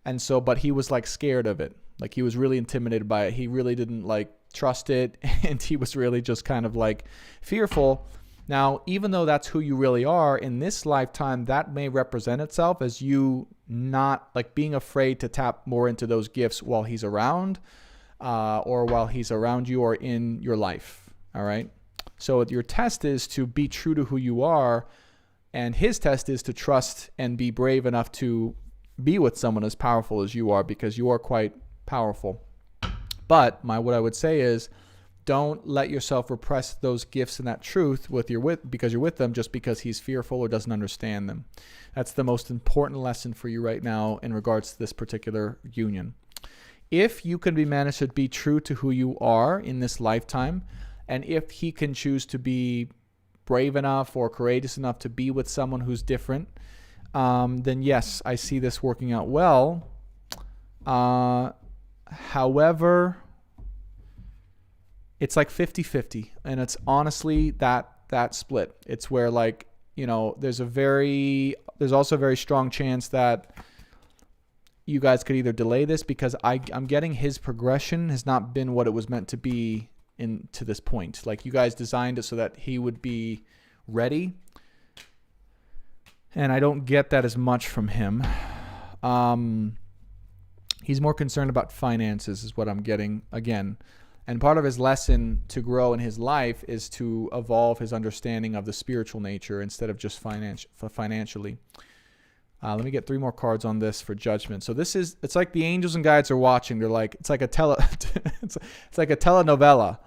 and so, but he was like scared of it. Like he was really intimidated by it. He really didn't like trust it, and he was really just kind of like fearful. Now, even though that's who you really are in this lifetime, that may represent itself as you not like being afraid to tap more into those gifts while he's around, or while he's around you or in your life. All right. So your test is to be true to who you are, and his test is to trust and be brave enough to be with someone as powerful as you are, because you are quite powerful. But what I would say is, don't let yourself repress those gifts and that truth because you're with them just because he's fearful or doesn't understand them. That's the most important lesson for you right now in regards to this particular union. If you can be managed to be true to who you are in this lifetime, and if he can choose to be brave enough or courageous enough to be with someone who's different, then yes, I see this working out well. However, it's like 50-50, and it's honestly that split. It's where, like, you know, there's also a very strong chance that you guys could either delay this, because I'm getting his progression has not been what it was meant to be to this point. Like, you guys designed it so that he would be ready, and I don't get that as much from him. He's more concerned about finances is what I'm getting again. And part of his lesson to grow in his life is to evolve his understanding of the spiritual nature instead of just financially. Let me get 3 more cards on this for judgment. So it's like the angels and guides are watching. They're like, it's like a it's like a telenovela.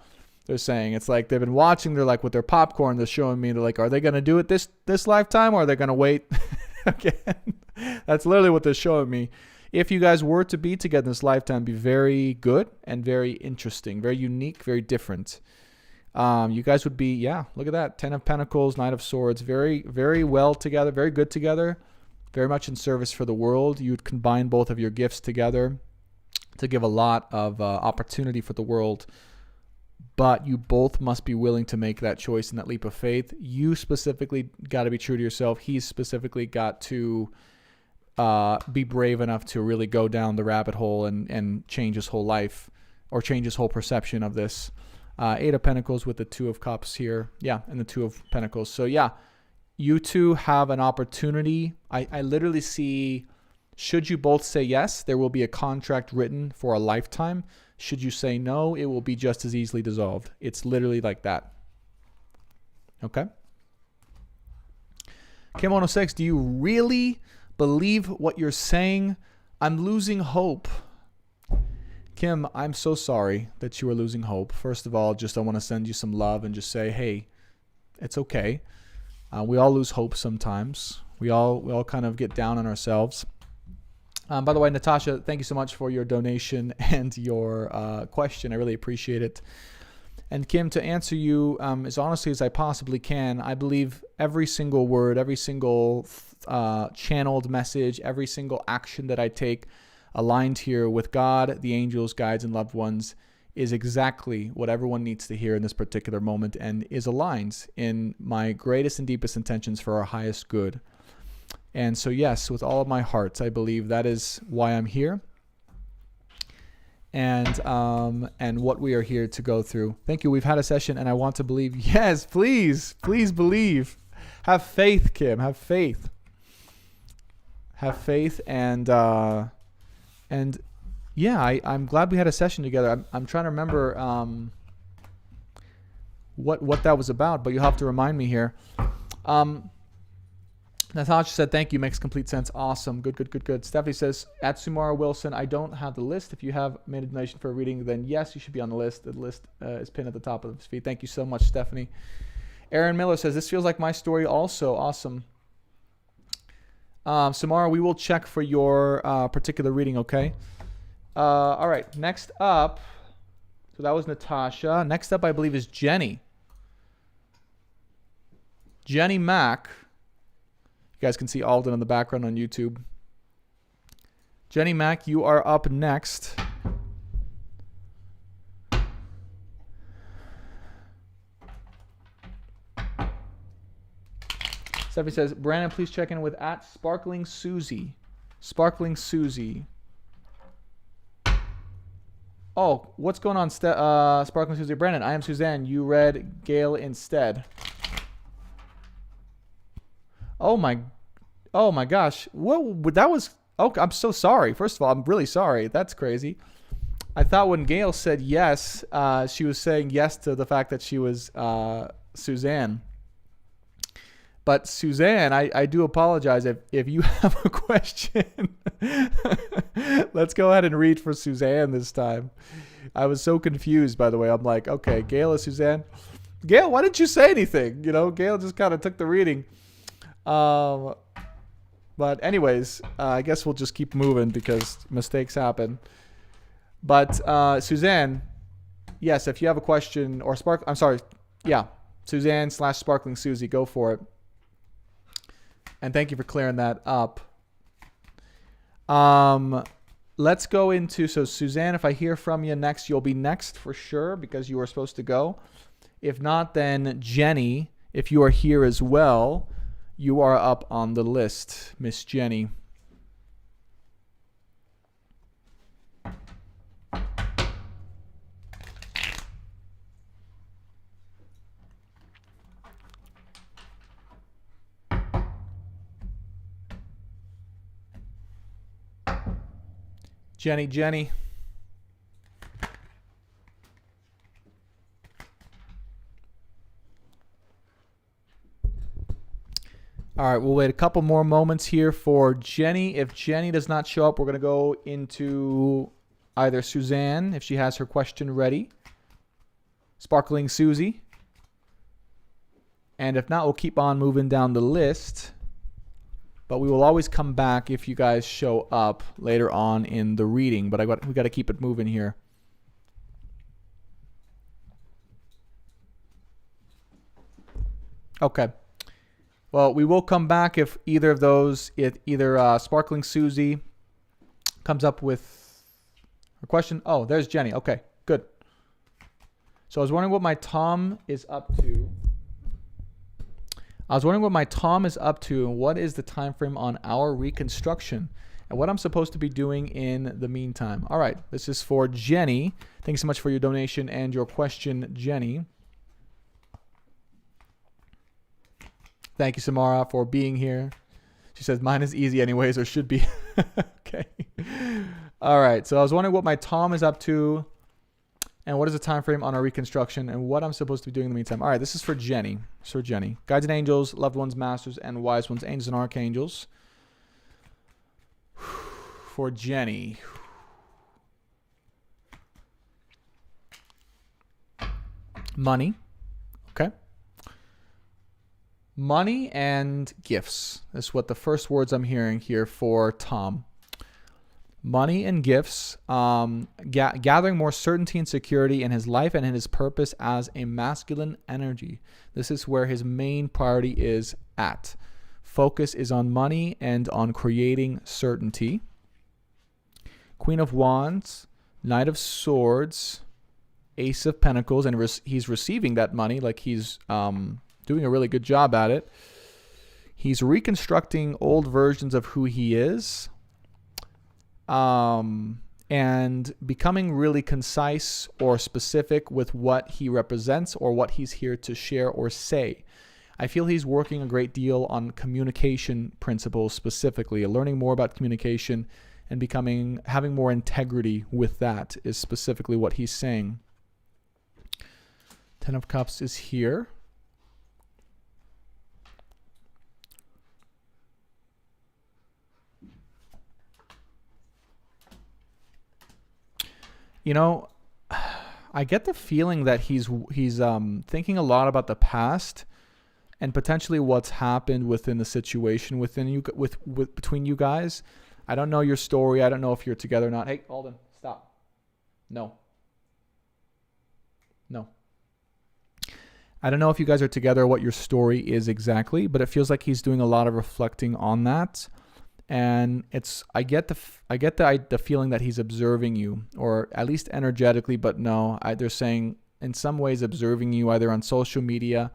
They're saying it's like they've been watching. They're like with their popcorn. They're showing me. They're like, are they going to do it this lifetime, or are they going to wait again? That's literally what they're showing me. If you guys were to be together in this lifetime, be very good and very interesting, very unique, very different. You guys would be, look at that. 10 of Pentacles, Knight of Swords, very, very well together, very good together, very much in service for the world. You would combine both of your gifts together to give a lot of opportunity for the world. But you both must be willing to make that choice and that leap of faith. You specifically got to be true to yourself. He's specifically got to be brave enough to really go down the rabbit hole and change his whole life, or change his whole perception of this. 8 of Pentacles with the 2 of Cups here. And the 2 of Pentacles. So you two have an opportunity. I literally see, should you both say yes, there will be a contract written for a lifetime. Should you say no, it will be just as easily dissolved. It's literally like that. Okay? Kim 106, do you really believe what you're saying? I'm losing hope. Kim, I'm so sorry that you are losing hope. First of all, I want to send you some love and just say, hey, it's okay. We all lose hope sometimes. We all kind of get down on ourselves. By the way, Natasha, thank you so much for your donation and your question. I really appreciate it. And Kim, to answer you as honestly as I possibly can, I believe every single word, every single channeled message, every single action that I take aligned here with God, the angels, guides, and loved ones is exactly what everyone needs to hear in this particular moment, and is aligned in my greatest and deepest intentions for our highest good. And so yes, with all of my heart, I believe that is why I'm here, and what we are here to go through. Thank you. We've had a session, and I want to believe. Yes, please believe. Have faith, Kim. Have faith. Have faith, and yeah, I'm glad we had a session together. I'm trying to remember what that was about, but you'll have to remind me here. Natasha said, thank you. Makes complete sense. Awesome. Good. Stephanie says, at Sumara Wilson, I don't have the list. If you have made a donation for a reading, then yes, you should be on the list. The list is pinned at the top of the feed. Thank you so much, Stephanie. Aaron Miller says, this feels like my story also. Awesome. Samara, we will check for your particular reading, okay? All right. Next up, So that was Natasha. Next up, I believe, is Jenny. Jenny Mack. You guys can see Alden in the background on YouTube. Jenny Mack, you are up next. Stephanie says, Brandon, please check in with @Sparkling Susie. Sparkling Susie. Oh, what's going on, Sparkling Susie? Brandon, I am Suzanne. You read Gail instead. Oh my gosh. What? That was... Oh, I'm so sorry. First of all, I'm really sorry. That's crazy. I thought when Gail said yes, she was saying yes to the fact that she was Suzanne. But Suzanne, I do apologize if you have a question. Let's go ahead and read for Suzanne this time. I was so confused, by the way. I'm like, okay, Gail is Suzanne. Gail, why didn't you say anything? You know, Gail just kind of took the reading. But anyways, I guess we'll just keep moving because mistakes happen. But Suzanne, yes, if you have a question or Suzanne / Sparkling Susie, go for it. And thank you for clearing that up. Let's go into, so Suzanne, if I hear from you next, you'll be next for sure because you were supposed to go. If not, then Jenny, if you are here as well, you are up on the list, Miss Jenny. Jenny. All right, we'll wait a couple more moments here for Jenny. If Jenny does not show up, we're going to go into either Suzanne, if she has her question ready, Sparkling Susie, and if not, we'll keep on moving down the list. But we will always come back if you guys show up later on in the reading. But we got to keep it moving here. Okay. Well, we will come back if either of those, either Sparkling Susie comes up with a question. Oh, there's Jenny. Okay, good. So I was wondering what my Tom is up to. And what is the time frame on our reconstruction and what I'm supposed to be doing in the meantime. All right, this is for Jenny. Thanks so much for your donation and your question, Jenny. Thank you, Samara, for being here. She says, mine is easy anyways, or should be. Okay. All right, so I was wondering what my Tom is up to and what is the time frame on our reconstruction and what I'm supposed to be doing in the meantime. All right, this is for Jenny. It's for Jenny. Guides and angels, loved ones, masters, and wise ones, angels and archangels. For Jenny. Money. Okay. Money and gifts. That's what the first words I'm hearing here for Tom. Money and gifts. Gathering more certainty and security in his life and in his purpose as a masculine energy. This is where his main priority is at. Focus is on money and on creating certainty. Queen of Wands, Knight of Swords, Ace of Pentacles, and he's receiving that money like he's doing a really good job at it. He's reconstructing old versions of who he is, and becoming really concise or specific with what he represents or what he's here to share or say. I feel he's working a great deal on communication principles specifically, learning more about communication and having more integrity with that is specifically what he's saying. Ten of Cups is here. You know, I get the feeling that he's thinking a lot about the past and potentially what's happened within the situation between you guys. I don't know your story. I don't know if you're together or not. Hey, Alden, stop. No. No. I don't know if you guys are together or what your story is exactly, but it feels like he's doing a lot of reflecting on that. And I get the feeling that he's observing you, or at least energetically, but no, they're saying in some ways observing you either on social media.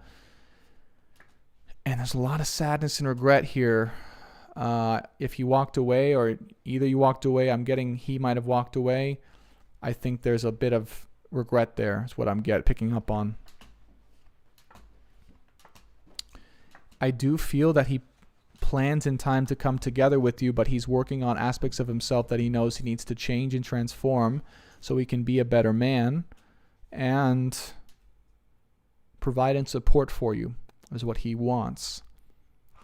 And there's a lot of sadness and regret here. If he walked away, or either you walked away, I'm getting he might have walked away. I think there's a bit of regret there, is what I'm picking up on. I do feel that he plans in time to come together with you, but he's working on aspects of himself that he knows he needs to change and transform so he can be a better man and provide and support for you, is what he wants.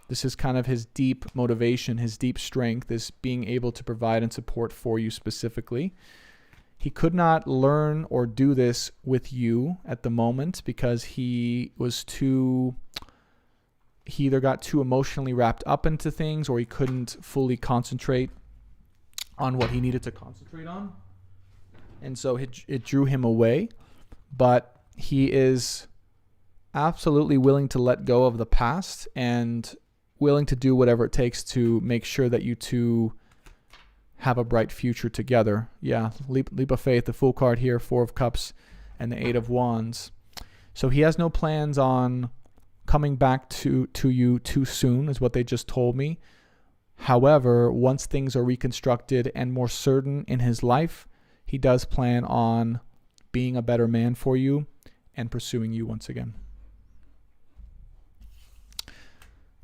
This is kind of his deep motivation, his deep strength, is being able to provide and support for you specifically. He could not learn or do this with you at the moment because he either got too emotionally wrapped up into things, or he couldn't fully concentrate on what he needed to concentrate on. And so it drew him away. But he is absolutely willing to let go of the past and willing to do whatever it takes to make sure that you two have a bright future together. Yeah, leap of faith, the Fool card here, 4 of Cups, and the 8 of Wands. So he has no plans on coming back to you too soon, is what they just told me. However, once things are reconstructed and more certain in his life, he does plan on being a better man for you and pursuing you once again.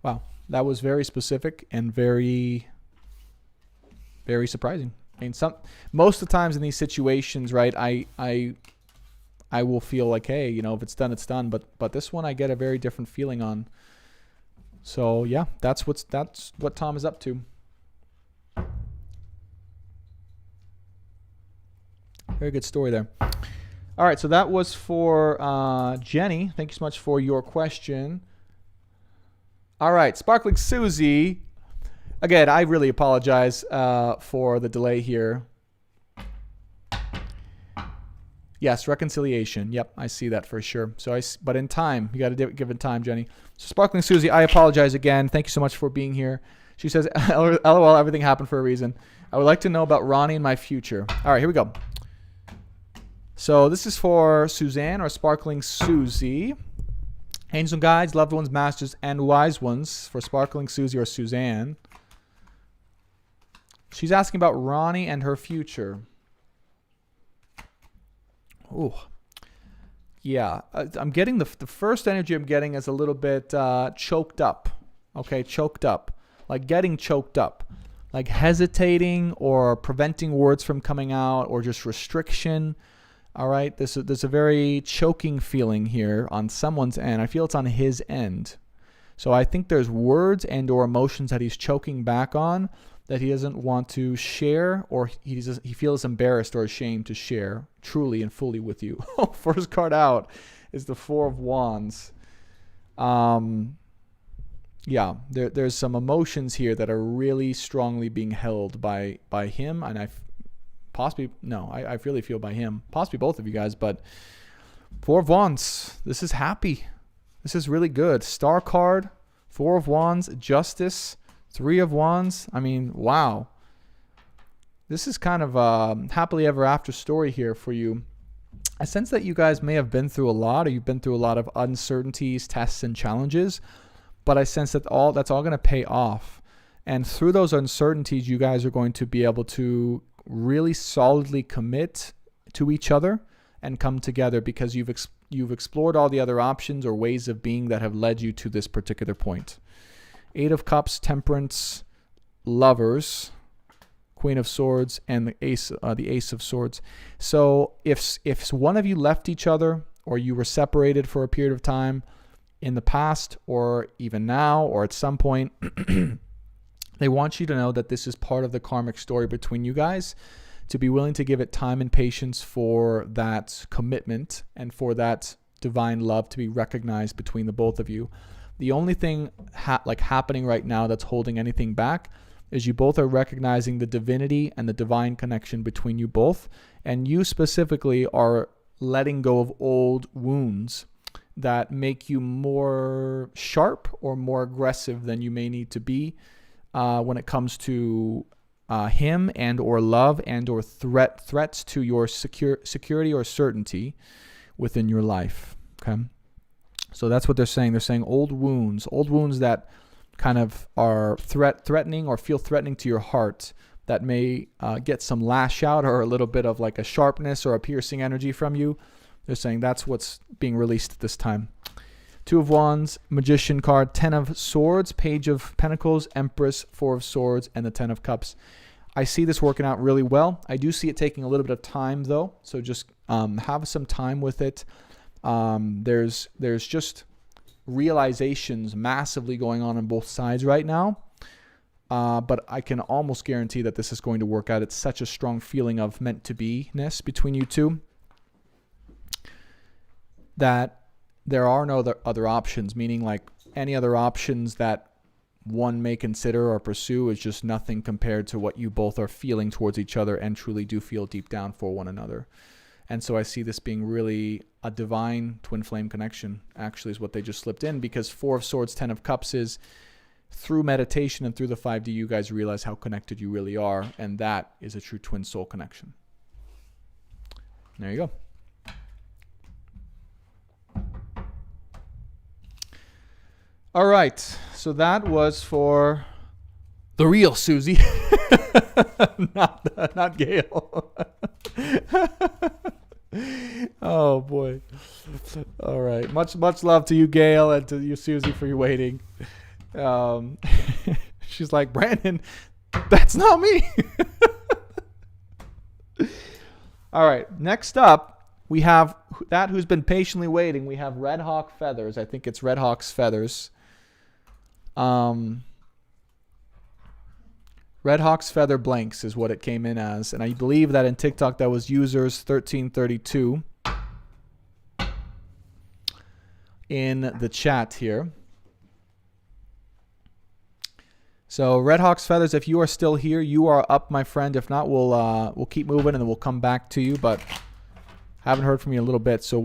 Wow, that was very specific and very, very surprising. I mean, most of the times in these situations, right, I will feel like, hey, if it's done, it's done. But this one I get a very different feeling on. So yeah, that's what Tom is up to. Very good story there. All right, so that was for Jenny. Thank you so much for your question. All right, Sparkling Susie. Again, I really apologize for the delay here. Yes, reconciliation. Yep, I see that for sure. But in time, you got to give it time, Jenny. So Sparkling Susie, I apologize again. Thank you so much for being here. She says, LOL, everything happened for a reason. I would like to know about Ronnie and my future. All right, here we go. So this is for Suzanne, or Sparkling Susie. Angels and guides, loved ones, masters, and wise ones for Sparkling Susie or Suzanne. She's asking about Ronnie and her future. Oh, yeah. I'm getting the first energy I'm getting is a little bit choked up. Okay, choked up. Like getting choked up. Like hesitating or preventing words from coming out, or just restriction. All right, there's a very choking feeling here on someone's end. I feel it's on his end. So I think there's words and or emotions that he's choking back on that he doesn't want to share, or he feels embarrassed or ashamed to share truly and fully with you. First card out is the 4 of Wands. Yeah, there's some emotions here that are really strongly being held by him, and I really feel by him, possibly both of you guys, but 4 of Wands, this is happy. This is really good. Star card, 4 of Wands, Justice, 3 of Wands. I mean, wow. This is kind of a happily ever after story here for you. I sense that you guys may have been through a lot, or you've been through a lot of uncertainties, tests, and challenges, but I sense that that's all going to pay off. And through those uncertainties, you guys are going to be able to really solidly commit to each other and come together, because you've explored all the other options or ways of being that have led you to this particular point. 8 of Cups, Temperance, Lovers, Queen of Swords, and the Ace of Swords. So if one of you left each other, or you were separated for a period of time in the past, or even now, or at some point, they want you to know that this is part of the karmic story between you guys, to be willing to give it time and patience for that commitment and for that divine love to be recognized between the both of you. The only thing happening right now that's holding anything back is you both are recognizing the divinity and the divine connection between you both, and you specifically are letting go of old wounds that make you more sharp or more aggressive than you may need to be when it comes to him and or love and or threats to your security or certainty within your life. Okay, so that's what they're saying. They're saying old wounds that kind of are threatening or feel threatening to your heart, that may get some lash out or a little bit of like a sharpness or a piercing energy from you. They're saying that's what's being released at this time. Two of Wands, Magician card, 10 of Swords, Page of Pentacles, Empress, 4 of Swords, and the 10 of Cups. I see this working out really well. I do see it taking a little bit of time though, so just have some time with it. There's just realizations massively going on both sides right now. But I can almost guarantee that this is going to work out. It's such a strong feeling of meant to be-ness between you two that there are no other options, meaning like any other options that one may consider or pursue is just nothing compared to what you both are feeling towards each other and truly do feel deep down for one another. And so I see this being really a divine twin flame connection, actually, is what they just slipped in, because 4 of Swords, 10 of Cups is through meditation and through the 5D, you guys realize how connected you really are, and that is a true twin soul connection. There you go. All right, so that was for the real Susie, not Gail. Oh boy. All right, much love to you, Gail, and to you, Susie, for your waiting. She's like, Brandon, that's not me. All right, next up, we have that who's been patiently waiting. We have Red Hawk Feathers. I think it's Red Hawk's Feathers. Red Hawk's Feather Blanks is what it came in as. And I believe that in TikTok that was users 1332 in the chat here. So Red Hawk's Feathers, if you are still here, you are up, my friend. If not, we'll keep moving and then we'll come back to you. But haven't heard from you in a little bit. So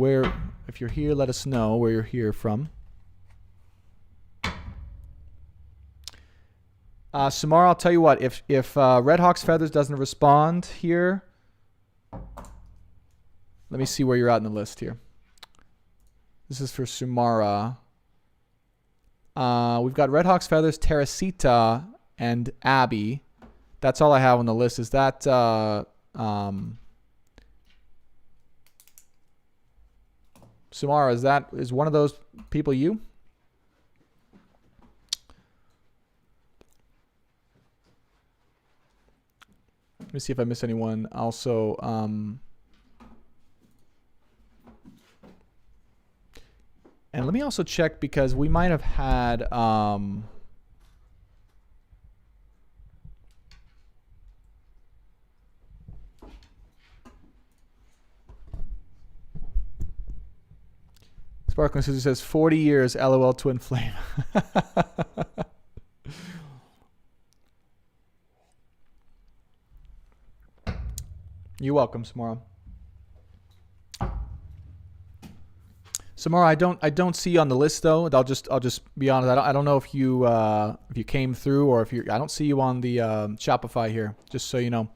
if you're here, let us know where you're here from. Samara, I'll tell you what. If Red Hawk's Feathers doesn't respond here, let me see where you're at in the list here. This is for Samara. We've got Red Hawk's Feathers, Teresita, and Abby. That's all I have on the list. Is that Samara? Is one of those people you? Let me see if I miss anyone. Also, and let me also check because we might have had Sparkling Susie says 40 years, LOL twin flame. You're welcome, Samara. Samara, I don't see you on the list though. I'll just be honest. I don't know if you came through or if I don't see you on the Shopify here. Just so you know.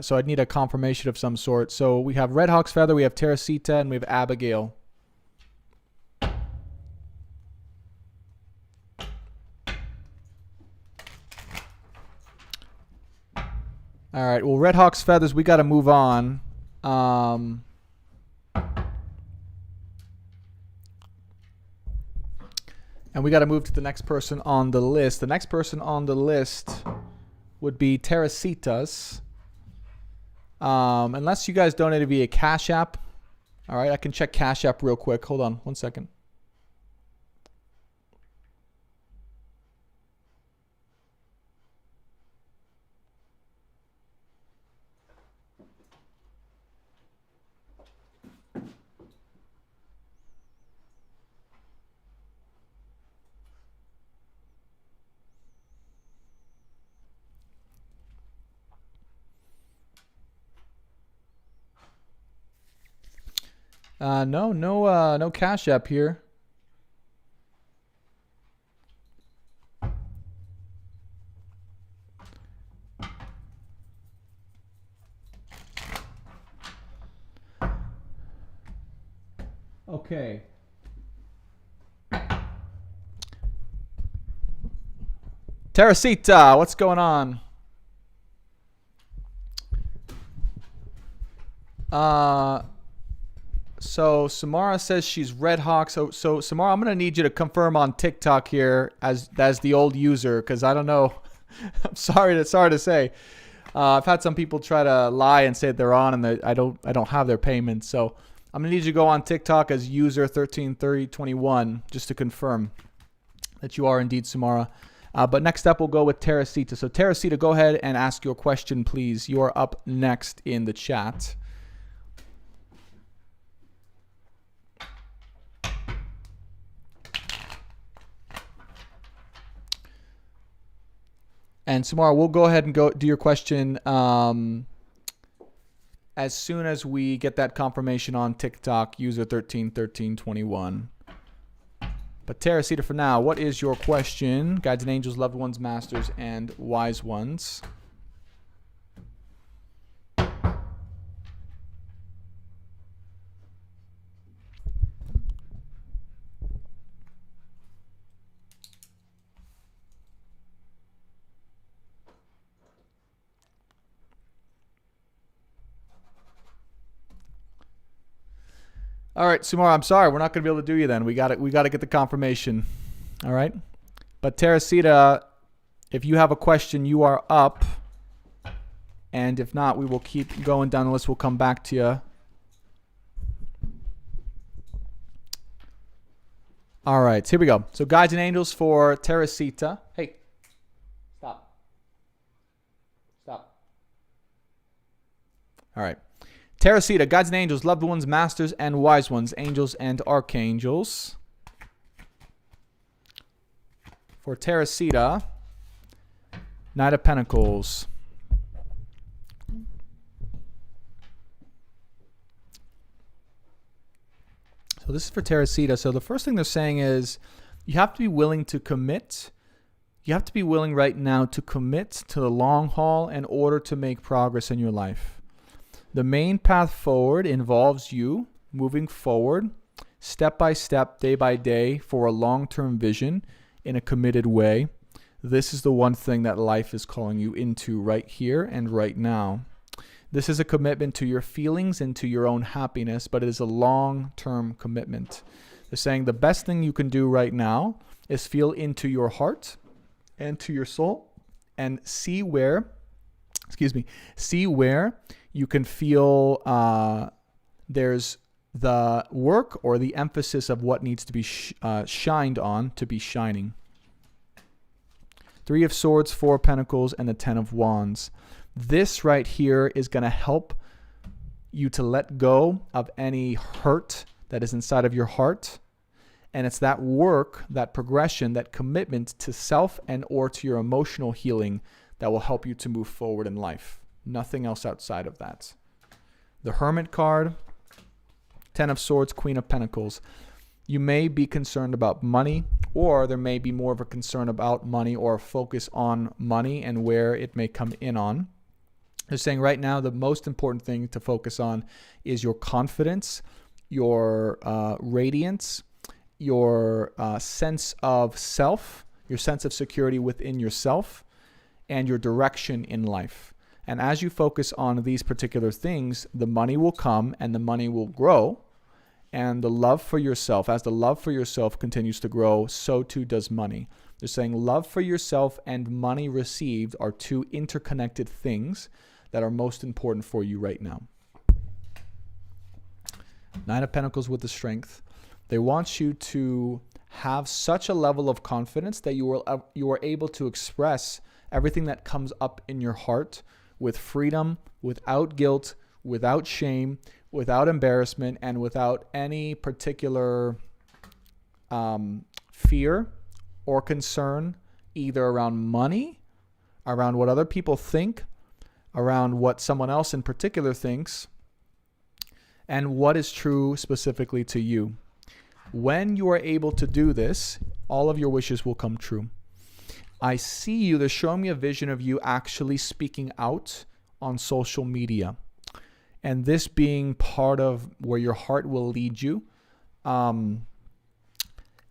So I'd need a confirmation of some sort. So we have Red Hawk's Feather, we have Teresita, and we have Abigail. All right. Well, Red Hawk's Feathers, we got to move on. And we got to move to the next person on the list. The next person on the list would be Teresita's. Unless you guys donated via Cash App. All right. I can check Cash App real quick. Hold on 1 second. No Cash App here. Okay. Teresita, what's going on? So Samara says she's Red Hawk. So Samara, I'm gonna need you to confirm on TikTok here as the old user, because I don't know. I'm sorry to say. I've had some people try to lie and say they're on, and I don't have their payments. So I'm gonna need you to go on TikTok as user 133021 just to confirm that you are indeed Samara. But next up, we'll go with Teresita. So Teresita, go ahead and ask your question, please. You are up next in the chat. And Samara, we'll go ahead and go do your question as soon as we get that confirmation on TikTok, user 131321. But Teresita, for now, what is your question? Guides and angels, loved ones, masters, and wise ones. All right, Samara, I'm sorry. We're not going to be able to do you then. We got to get the confirmation. All right? But Teresita, if you have a question, you are up. And if not, we will keep going down the list. We'll come back to you. All right, here we go. So guides and angels for Teresita. Hey, stop. All right. Teresita, guides and angels, loved ones, masters, and wise ones, angels and archangels. For Teresita, Knight of Pentacles. So this is for Teresita. So the first thing they're saying is you have to be willing to commit. You have to be willing right now to commit to the long haul in order to make progress in your life. The main path forward involves you moving forward step by step, day by day, for a long-term vision in a committed way. This is the one thing that life is calling you into right here and right now. This is a commitment to your feelings and to your own happiness, but it is a long-term commitment. They're saying the best thing you can do right now is feel into your heart and to your soul and see where you can feel there's the work or the emphasis of what needs to be shined on to be shining. 3 of Swords, 4 of Pentacles, and the 10 of Wands. This right here is going to help you to let go of any hurt that is inside of your heart. And it's that work, that progression, that commitment to self and or to your emotional healing that will help you to move forward in life. Nothing else outside of that. The Hermit card, 10 of Swords, Queen of Pentacles. You may be concerned about money, or there may be more of a concern about money or a focus on money and where it may come in on. They're saying right now the most important thing to focus on is your confidence, your radiance, your sense of self, your sense of security within yourself, and your direction in life. And as you focus on these particular things, the money will come and the money will grow. And the love for yourself, as the love for yourself continues to grow, so too does money. They're saying love for yourself and money received are two interconnected things that are most important for you right now. 9 of Pentacles with the Strength. They want you to have such a level of confidence that you are able to express everything that comes up in your heart with freedom, without guilt, without shame, without embarrassment, and without any particular fear or concern, either around money, around what other people think, around what someone else in particular thinks, and what is true specifically to you. When you are able to do this, all of your wishes will come true. I see you, they're showing me a vision of you actually speaking out on social media. And this being part of where your heart will lead you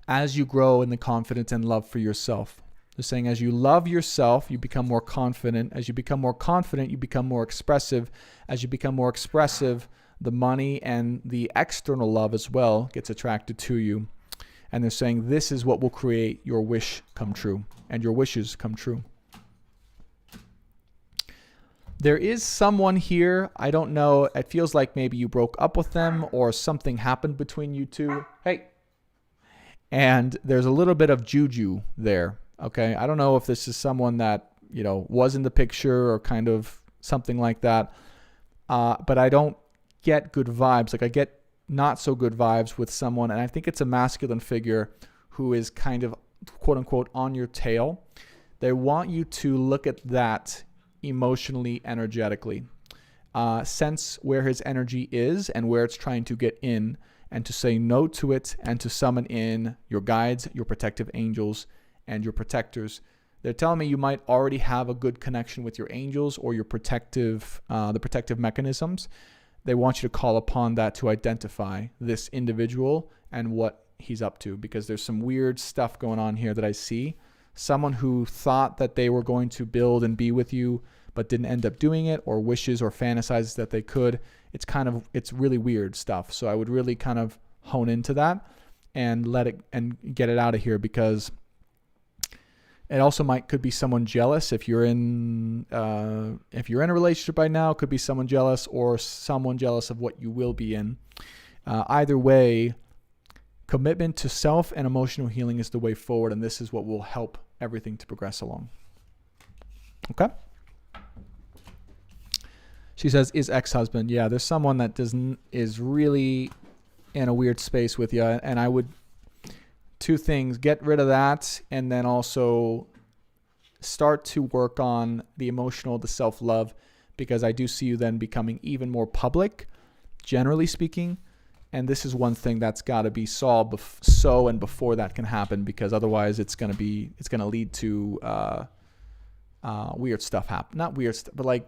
as you grow in the confidence and love for yourself. They're saying as you love yourself, you become more confident. As you become more confident, you become more expressive. As you become more expressive, the money and the external love as well gets attracted to you. And they're saying this is what will create your wish come true and your wishes come true. There is someone here, I don't know, it feels like maybe you broke up with them or something happened between you two. Hey. And there's a little bit of juju there, okay? I don't know if this is someone that, was in the picture or kind of something like that. But I don't get good vibes. Like I get not so good vibes with someone, and I think it's a masculine figure who is kind of, quote unquote, on your tail. They want you to look at that emotionally, energetically. Sense where his energy is and where it's trying to get in, and to say no to it and to summon in your guides, your protective angels, and your protectors. They're telling me you might already have a good connection with your angels or your protective, the protective mechanisms. They want you to call upon that to identify this individual and what he's up to, because there's some weird stuff going on here that I see. Someone who thought that they were going to build and be with you, but didn't end up doing it, or wishes or fantasizes that they could. It's really weird stuff. So I would really kind of hone into that and let it and get it out of here, because it also could be someone jealous. If you're in a relationship right now, it could be someone jealous or someone jealous of what you will be in. Either way, commitment to self and emotional healing is the way forward, and this is what will help everything to progress along. Okay? She says, is ex-husband. Yeah, there's someone that is really in a weird space with you, and I would, two things, get rid of that, and then also start to work on the emotional, the self-love, because I do see you then becoming even more public, generally speaking, and this is one thing that's got to be solved before that can happen, because otherwise it's going to lead to weird stuff happen. Not weird stuff, but like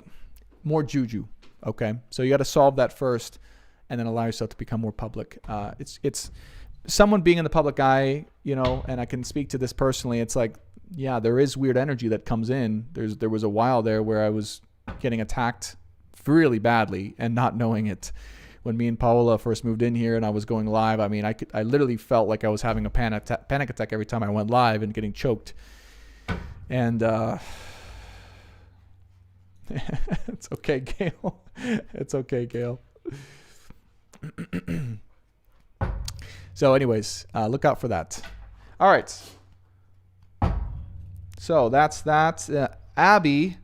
more juju. Okay, so you got to solve that first, and then allow yourself to become more public. It's someone being in the public eye, and I can speak to this personally. It's like, yeah, there is weird energy that comes in. There was a while there where I was getting attacked really badly and not knowing it. When me and Paola first moved in here and I was going live, I mean, I literally felt like I was having a panic attack every time I went live and getting choked. And it's okay, Gail. It's okay, Gail. So anyways, look out for that. All right. So that's that. Abby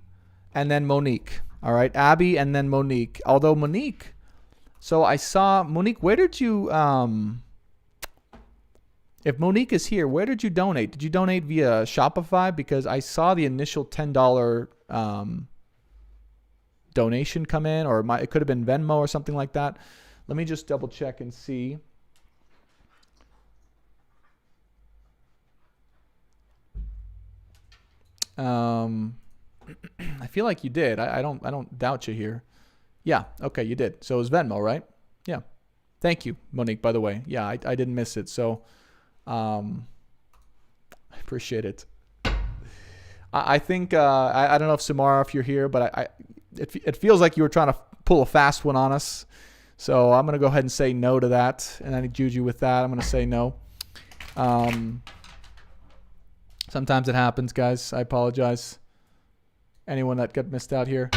and then Monique. All right. Abby and then Monique. Although Monique, so I saw Monique, where did you, if Monique is here, where did you donate? Did you donate via Shopify? Because I saw the initial $10 donation come in, or it could have been Venmo or something like that. Let me just double check and see. I feel like you did. I don't doubt you here. Yeah. Okay, you did. So it was Venmo, right? Yeah. Thank you, Monique, by the way. Yeah, I didn't miss it. So I appreciate it. I think I don't know if Samara, if you're here, but it feels like you were trying to pull a fast one on us. So I'm gonna go ahead and say no to that, and I need Juju with that. I'm gonna say no. Sometimes it happens, guys. I apologize. Anyone that got missed out here.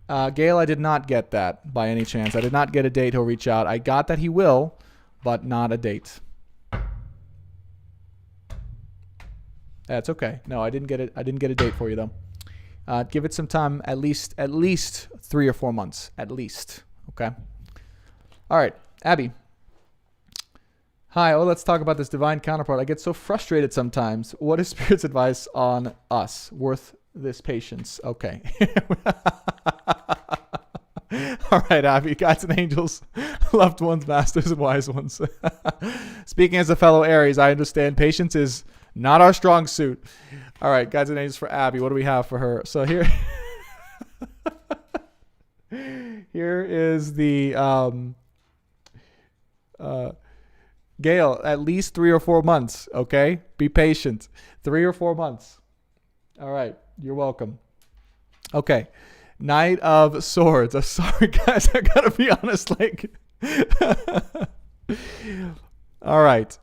Gail, I did not get that by any chance. I did not get a date he'll reach out. I got that he will, but not a date. That's okay. No, I didn't get it. I didn't get a date for you though. Give it some time, at least 3 or 4 months, at least. Okay. All right, Abby. Hi. Oh, let's talk about this divine counterpart. I get so frustrated sometimes. What is Spirit's advice on us? Worth this patience? Okay. All right, Abby, guides and angels, loved ones, masters, and wise ones. Speaking as a fellow Aries, I understand patience is not our strong suit. All right, guides and angels for Abby. What do we have for her? So here, here is the Gail. At least 3 or 4 months. Okay, be patient. 3 or 4 months. All right, you're welcome. Okay. Knight of Swords. I'm sorry, guys. I gotta be honest. All right.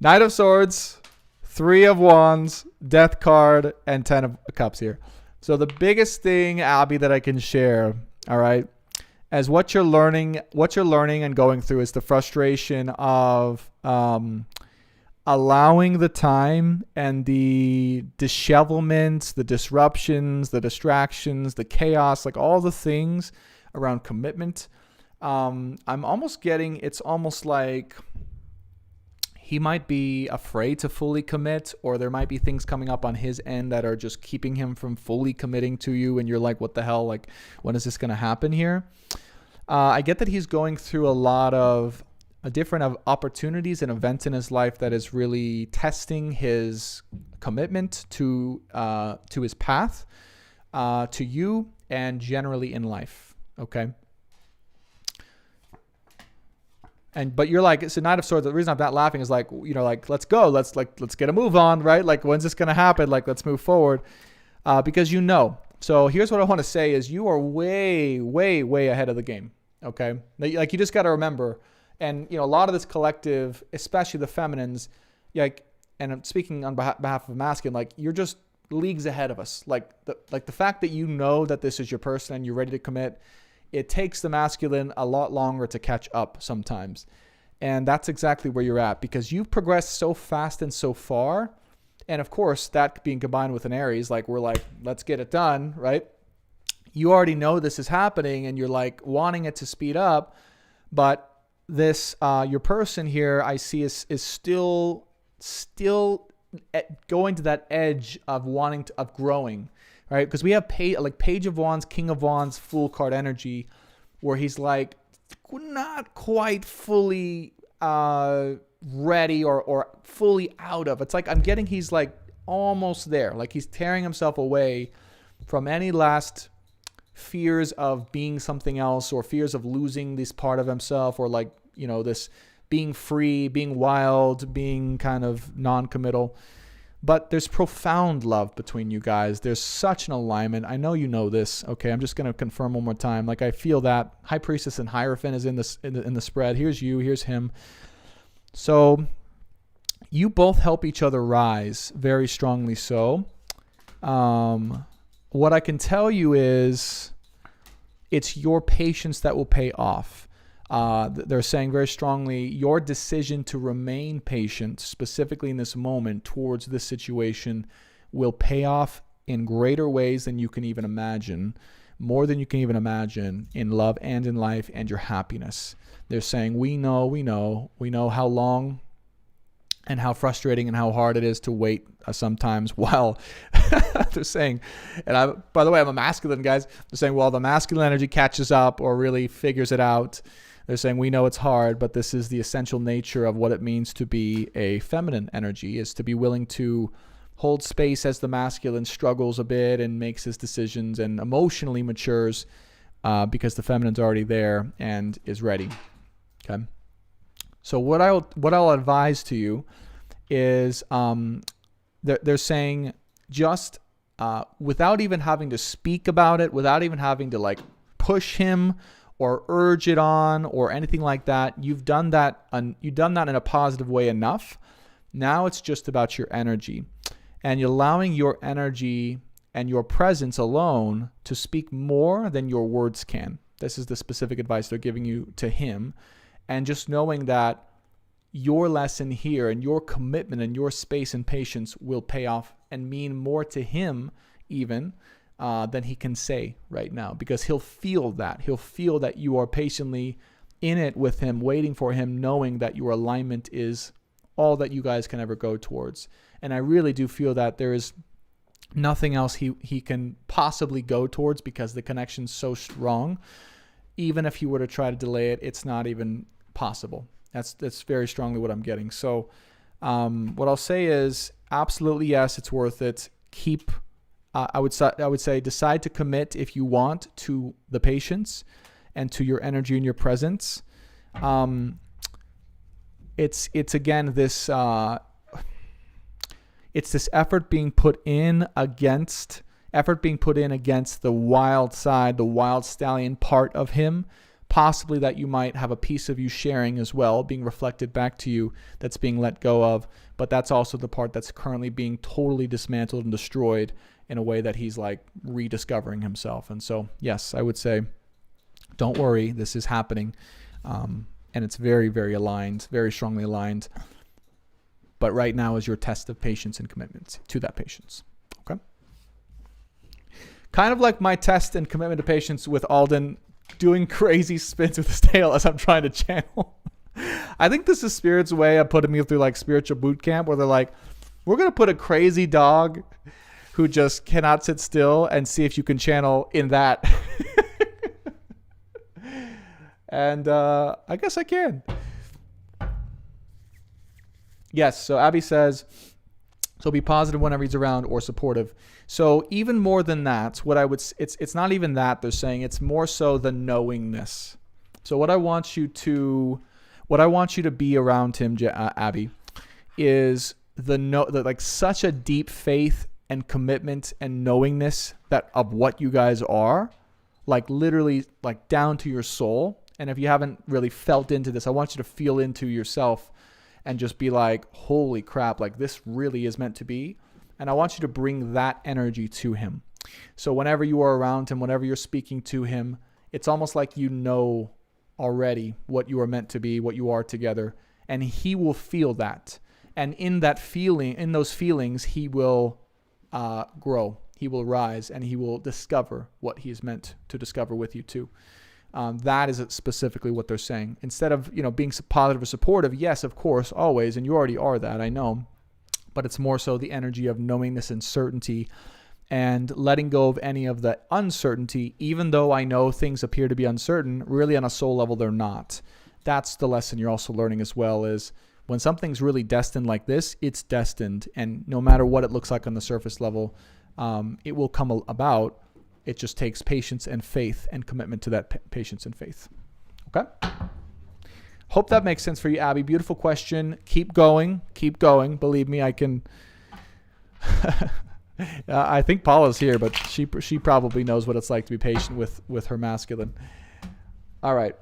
Knight of Swords, 3 of Wands, Death card, and 10 of Cups here. So the biggest thing, Abby, that I can share, all right, as what you're learning and going through is the frustration of allowing the time and the dishevelment, the disruptions, the distractions, the chaos, like all the things around commitment. I'm almost getting, it's almost like he might be afraid to fully commit, or there might be things coming up on his end that are just keeping him from fully committing to you. And you're like, what the hell? Like, when is this going to happen here? I get that he's going through a lot of different opportunities and events in his life that is really testing his commitment to his path, to you, and generally in life. Okay. But you're like, it's a Knight of Swords. The reason I'm not laughing is like, like, let's go. Let's get a move on, right? Like, when's this going to happen? Like, let's move forward. Because So here's what I want to say is you are way, way, way ahead of the game. Okay. Like, you just got to remember, and, a lot of this collective, especially the feminines, like, and I'm speaking on behalf of masculine, like, you're just leagues ahead of us. Like the fact that you know that this is your person and you're ready to commit, it takes the masculine a lot longer to catch up sometimes. And that's exactly where you're at, because you've progressed so fast and so far. And of course, that being combined with an Aries, like, we're like, let's get it done, right? You already know this is happening and you're like wanting it to speed up, but this, your person here, I see is still going to that edge of of growing, right? Because we have Page of Wands, King of Wands, Fool card energy, where he's like not quite fully ready or fully out of. It's like I'm getting he's like almost there, like he's tearing himself away from any last fears of being something else, or fears of losing this part of himself, or like, this being free, being wild, being kind of non-committal. But there's profound love between you guys. There's such an alignment. I know you know this. Okay, I'm just going to confirm one more time. Like, I feel that High Priestess and Hierophant is in the spread. Here's you, here's him. So you both help each other rise very strongly. So what I can tell you is it's your patience that will pay off. They're saying very strongly your decision to remain patient, specifically in this moment towards this situation, will pay off in greater ways than you can even imagine, more than you can even imagine, in love and in life and your happiness. They're saying, we know how long and how frustrating and how hard it is to wait sometimes while they're saying, and by the way, I'm a masculine, guys. They're saying, well, the masculine energy catches up or really figures it out. They're saying, we know it's hard, but this is the essential nature of what it means to be a feminine energy, is to be willing to hold space as the masculine struggles a bit and makes his decisions and emotionally matures, because the feminine's already there and is ready. Okay. So what I'll advise to you is they're saying just without even having to speak about it, without even having to like push him or urge it on or anything like that. You've done that in a positive way enough. Now it's just about your energy, and you're allowing your energy and your presence alone to speak more than your words can. This is the specific advice they're giving you to him. And just knowing that your lesson here and your commitment and your space and patience will pay off and mean more to him even than he can say right now, because he'll feel that. He'll feel that you are patiently in it with him, waiting for him, knowing that your alignment is all that you guys can ever go towards. And I really do feel that there is nothing else he can possibly go towards, because the connection's so strong. even if he were to try to delay it, it's not even possible. That's very strongly what I'm getting. So what I'll say is absolutely yes, it's worth it. Keep, I would say decide to commit if you want to the patience and to your energy and your presence. It's again this it's this effort being put in against the wild side, the wild stallion part of him, possibly that you might have a piece of you sharing as well, being reflected back to you, that's being let go of. But that's also the part that's currently being totally dismantled and destroyed in a way that he's like rediscovering himself. And so, yes, I would say, don't worry, this is happening. And it's very, very aligned, very strongly aligned. But right now is your test of patience and commitment to that patience. Okay? Kind of like my test and commitment to patience with Alden doing crazy spins with his tail as I'm trying to channel. I think this is Spirit's way of putting me through like spiritual boot camp, where they're like, we're going to put a crazy dog who just cannot sit still and see if you can channel in that. And I guess I can. Yes, so Abby says, so be positive whenever he's around or supportive. So even more than that, it's not even that they're saying, it's more so the knowingness. So what I want you to be around him, Abby, is like such a deep faith and commitment and knowingness that of what you guys are, like literally like down to your soul. And if you haven't really felt into this, I want you to feel into yourself and just be like, holy crap, like this really is meant to be. And I want you to bring that energy to him. So whenever you are around him, whenever you're speaking to him, it's almost like you know already what you are meant to be, what you are together. And he will feel that. And in that feeling, in those feelings, he will grow. He will rise and he will discover what he's meant to discover with you too. That is specifically what they're saying. Instead of, being positive or supportive, yes, of course, always, and you already are that, I know. But it's more so the energy of knowingness and certainty and letting go of any of the uncertainty, even though I know things appear to be uncertain, really on a soul level, they're not. That's the lesson you're also learning as well, is when something's really destined like this, it's destined. And no matter what it looks like on the surface level, it will come about. It just takes patience and faith and commitment to that patience and faith. Okay? Hope that makes sense for you, Abby. Beautiful question. Keep going. Keep going. Believe me, I can. I think Paula's here, but she probably knows what it's like to be patient with her masculine. All right.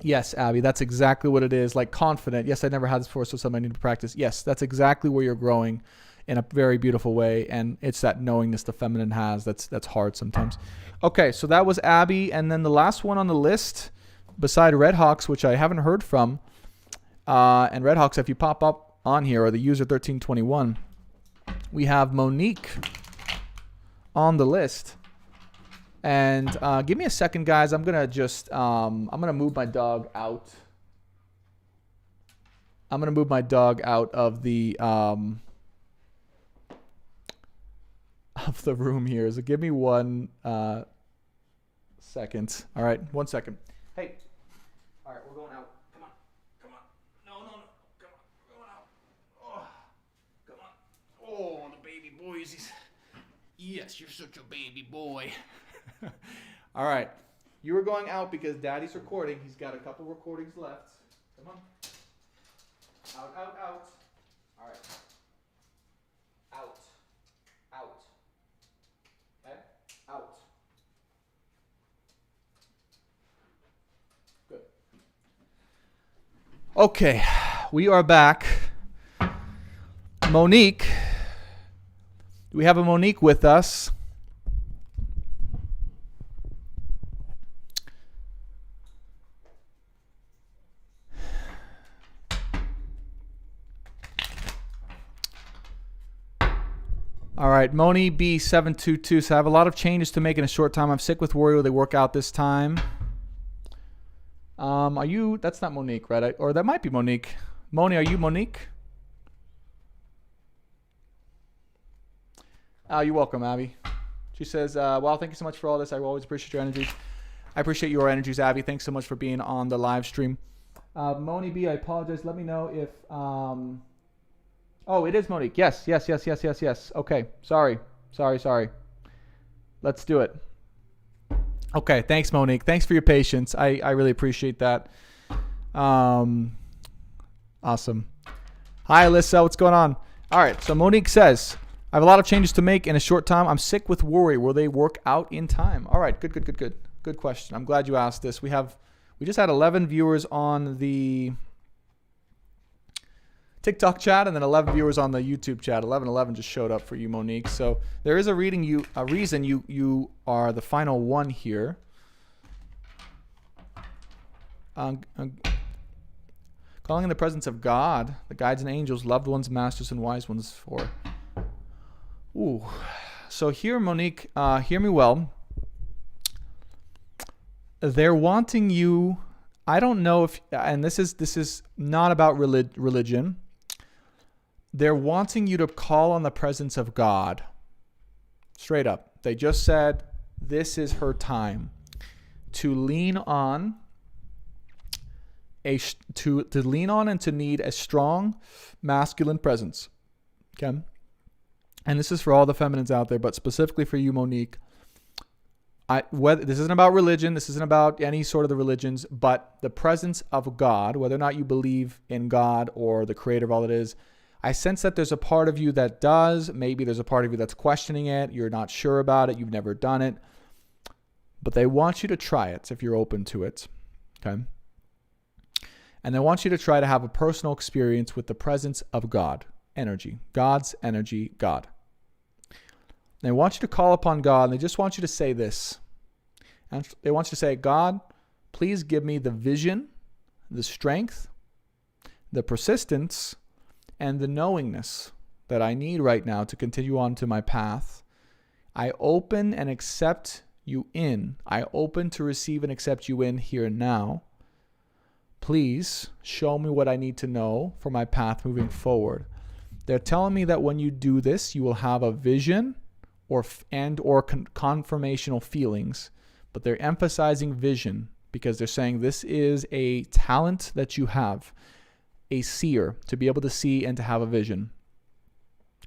Yes, Abby, that's exactly what it is. Like confident. Yes, I never had this before, so something I need to practice. Yes, that's exactly where you're growing in a very beautiful way, and it's that knowingness the feminine has that's hard sometimes. Okay, so that was Abby, and then the last one on the list, beside Red Hawks, which I haven't heard from, and Red Hawks, if you pop up on here, or the user 1321, we have Monique on the list. And give me a second, guys. I'm gonna just I'm gonna move my dog out. I'm gonna move my dog out of the room here. So give me one second. All right, 1 second. Hey. All right, we're going out. Come on. Come on. No. Come on. We're going out. Oh. Come on. Oh, the baby boys. Yes, you're such a baby boy. All right. You were going out because Daddy's recording. He's got a couple recordings left. Come on. Out. All right. Out. Okay? Out. Good. Okay. We are back. Monique. We have a Monique with us. All right, Moni B722. So I have a lot of changes to make in a short time. I'm sick with worry. Will they work out this time? Are you? That's not Monique, right? Or that might be Monique. Moni, are you Monique? You're welcome, Abby. She says, well, thank you so much for all this. I always appreciate your energies. I appreciate your energies, Abby. Thanks so much for being on the live stream. Moni B, I apologize. Let me know if... oh, it is Monique. Yes. Okay. Sorry. Let's do it. Okay. Thanks, Monique. Thanks for your patience. I really appreciate that. Awesome. Hi, Alyssa. What's going on? All right. So Monique says, I have a lot of changes to make in a short time. I'm sick with worry. Will they work out in time? All right. Good. Good question. I'm glad you asked this. We just had 11 viewers on the TikTok chat and then 11 viewers on the YouTube chat. 11 just showed up for you, Monique. So there is a reason you are the final one here. Calling in the presence of God, the guides and angels, loved ones, masters, and wise ones for. Ooh. So here, Monique, hear me well. They're wanting you. I don't know if, and this is not about religion. They're wanting you to call on the presence of God. Straight up. They just said, this is her time to lean on to lean on and to need a strong masculine presence. Okay? And this is for all the feminines out there, but specifically for you, Monique. This isn't about religion. This isn't about any sort of the religions, but the presence of God, whether or not you believe in God or the creator of all it is. I sense that there's a part of you that does. Maybe there's a part of you that's questioning it. You're not sure about it. You've never done it. But they want you to try it if you're open to it. Okay? And they want you to try to have a personal experience with the presence of God. Energy. God's energy. God. They want you to call upon God, and they just want you to say this. And they want you to say, God, please give me the vision, the strength, the persistence, and the knowingness that I need right now to continue on to my path. I open and accept you in. I open to receive and accept you in here and now. Please show me what I need to know for my path moving forward. They're telling me that when you do this, you will have a vision or confirmational feelings, but they're emphasizing vision because they're saying this is a talent that you have, a seer, to be able to see and to have a vision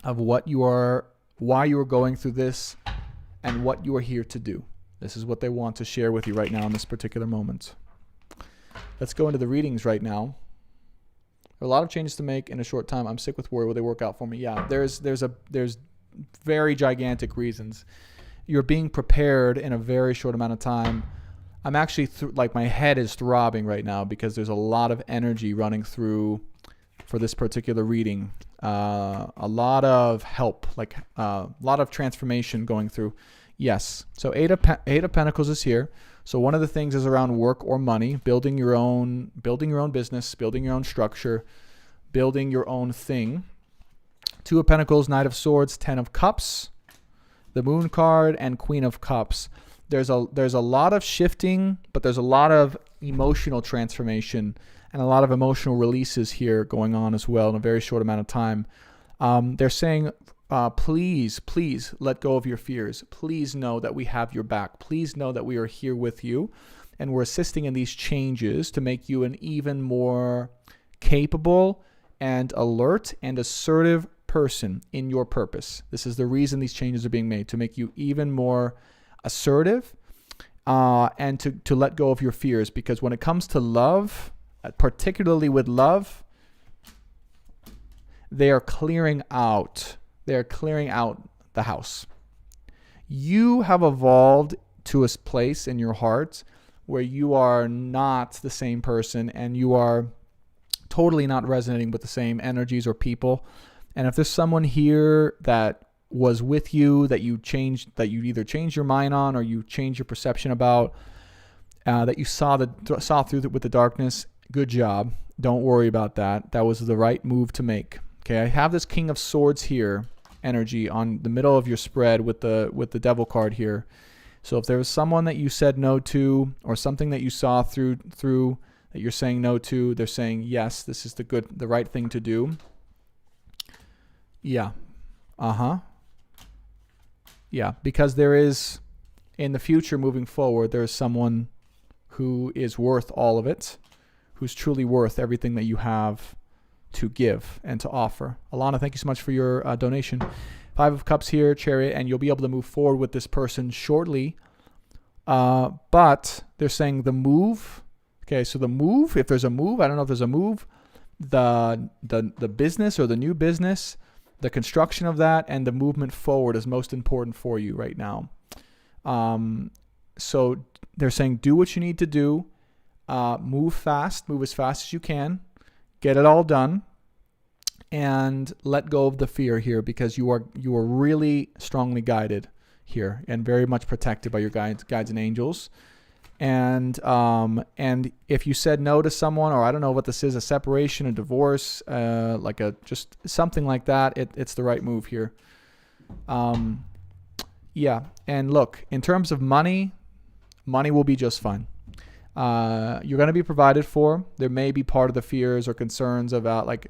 of what you are, why you are going through this, and what you are here to do. This is what they want to share with you right now in this particular moment. Let's go into the readings right now. There are a lot of changes to make in a short time. I'm sick with worry. Will they work out for me? Yeah, there's very gigantic reasons. You're being prepared in a very short amount of time. I'm actually like my head is throbbing right now because there's a lot of energy running through for this particular reading. A lot of help, like a lot of transformation going through. Yes. So Eight of Pentacles is here. So one of the things is around work or money, building your own business, building your own structure, building your own thing. Two of Pentacles, Knight of Swords, 10 of Cups, the Moon card, and Queen of Cups. There's a lot of shifting, but there's a lot of emotional transformation and a lot of emotional releases here going on as well in a very short amount of time. They're saying, please let go of your fears. Please know that we have your back. Please know that we are here with you, and we're assisting in these changes to make you an even more capable and alert and assertive person in your purpose. This is the reason these changes are being made, to make you even more assertive and to let go of your fears. Because when it comes to love, particularly with love, they are clearing out the house. You have evolved to a place in your heart where you are not the same person and you are totally not resonating with the same energies or people. And if there's someone here that was with you that you either changed your mind on or you changed your perception about, that you saw through with the darkness, good job. Don't worry about that. That was the right move to make. Okay, I have this King of Swords here energy on the middle of your spread with the Devil card here. So if there was someone that you said no to or something that you saw through that you're saying no to, they're saying yes, this is the right thing to do. Yeah. Yeah, because there is, in the future moving forward, there's someone who is worth all of it, who's truly worth everything that you have to give and to offer. Alana, thank you so much for your donation. 5 of Cups here, Chariot, and you'll be able to move forward with this person shortly. But they're saying the move. Okay, so the move, if there's a move, I don't know if there's a move, the business or the new business, the construction of that, and the movement forward is most important for you right now. So they're saying do what you need to do. Move fast, move as fast as you can, get it all done, and let go of the fear here, because you are really strongly guided here and very much protected by your guides and angels. And if you said no to someone, or I don't know what this is, a separation, a divorce, like just something like that, it's the right move here. Yeah, and look, in terms of money will be just fine. You're going to be provided for. There may be part of the fears or concerns about, like,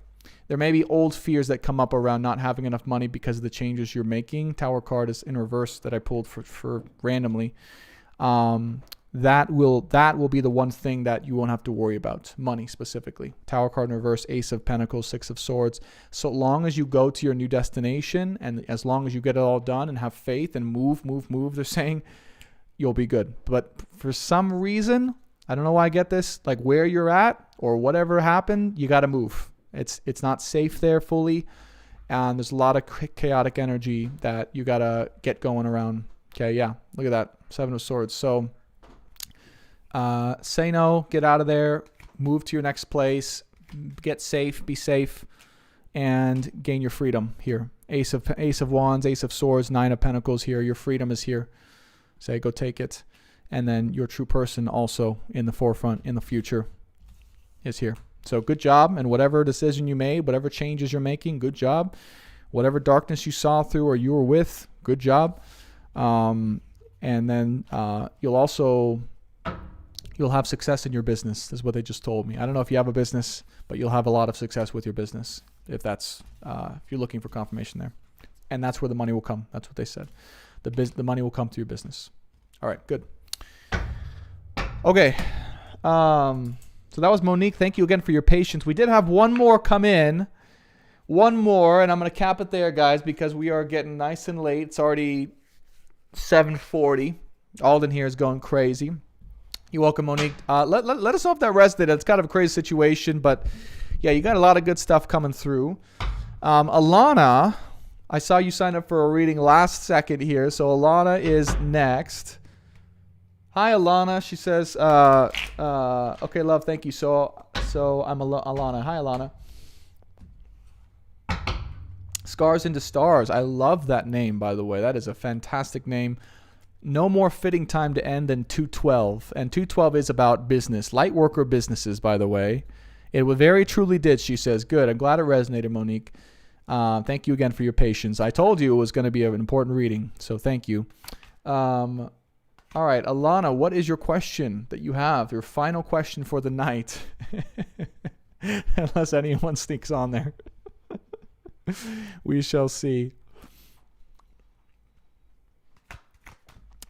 there may be old fears that come up around not having enough money because of the changes you're making. Tower card is in reverse that I pulled for randomly. That will be the one thing that you won't have to worry about, money specifically. Tower card in reverse, Ace of Pentacles, 6 of Swords. So long as you go to your new destination, and as long as you get it all done and have faith and move, they're saying you'll be good. But for some reason, I don't know why I get this, like where you're at or whatever happened, you got to move. It's not safe there fully, and there's a lot of chaotic energy that you got to get going around. Okay, yeah, look at that, 7 of Swords. So say no, get out of there, move to your next place, get safe, be safe, and gain your freedom here. Ace of Wands, Ace of Swords, 9 of Pentacles here. Your freedom is here. Say go take it. And then your true person also in the forefront in the future is here. So good job, and whatever decision you made, whatever changes you're making, good job. Whatever darkness you saw through or you were with, good job. And then you'll have success in your business, is what they just told me. I don't know if you have a business, but you'll have a lot of success with your business if you're looking for confirmation there. And that's where the money will come. That's what they said. The money will come through your business. All right, good. Okay. So that was Monique. Thank you again for your patience. We did have one more come in. One more, and I'm going to cap it there, guys, because we are getting nice and late. It's already 7:40. Alden here is going crazy. You're welcome, Monique. Let us know if that resonated. It's kind of a crazy situation, but yeah, you got a lot of good stuff coming through. Alana, I saw you sign up for a reading last second here, so Alana is next. Hi, Alana. She says, okay, love, thank you. So I'm Alana. Hi, Alana. Scars into Stars. I love that name, by the way. That is a fantastic name. No more fitting time to end than 212. And 212 is about business. Light worker businesses, by the way. It very truly did, she says. Good. I'm glad it resonated, Monique. Thank you again for your patience. I told you it was going to be an important reading, so thank you. All right, Alana, what is your question that you have? Your final question for the night. Unless anyone sneaks on there. We shall see.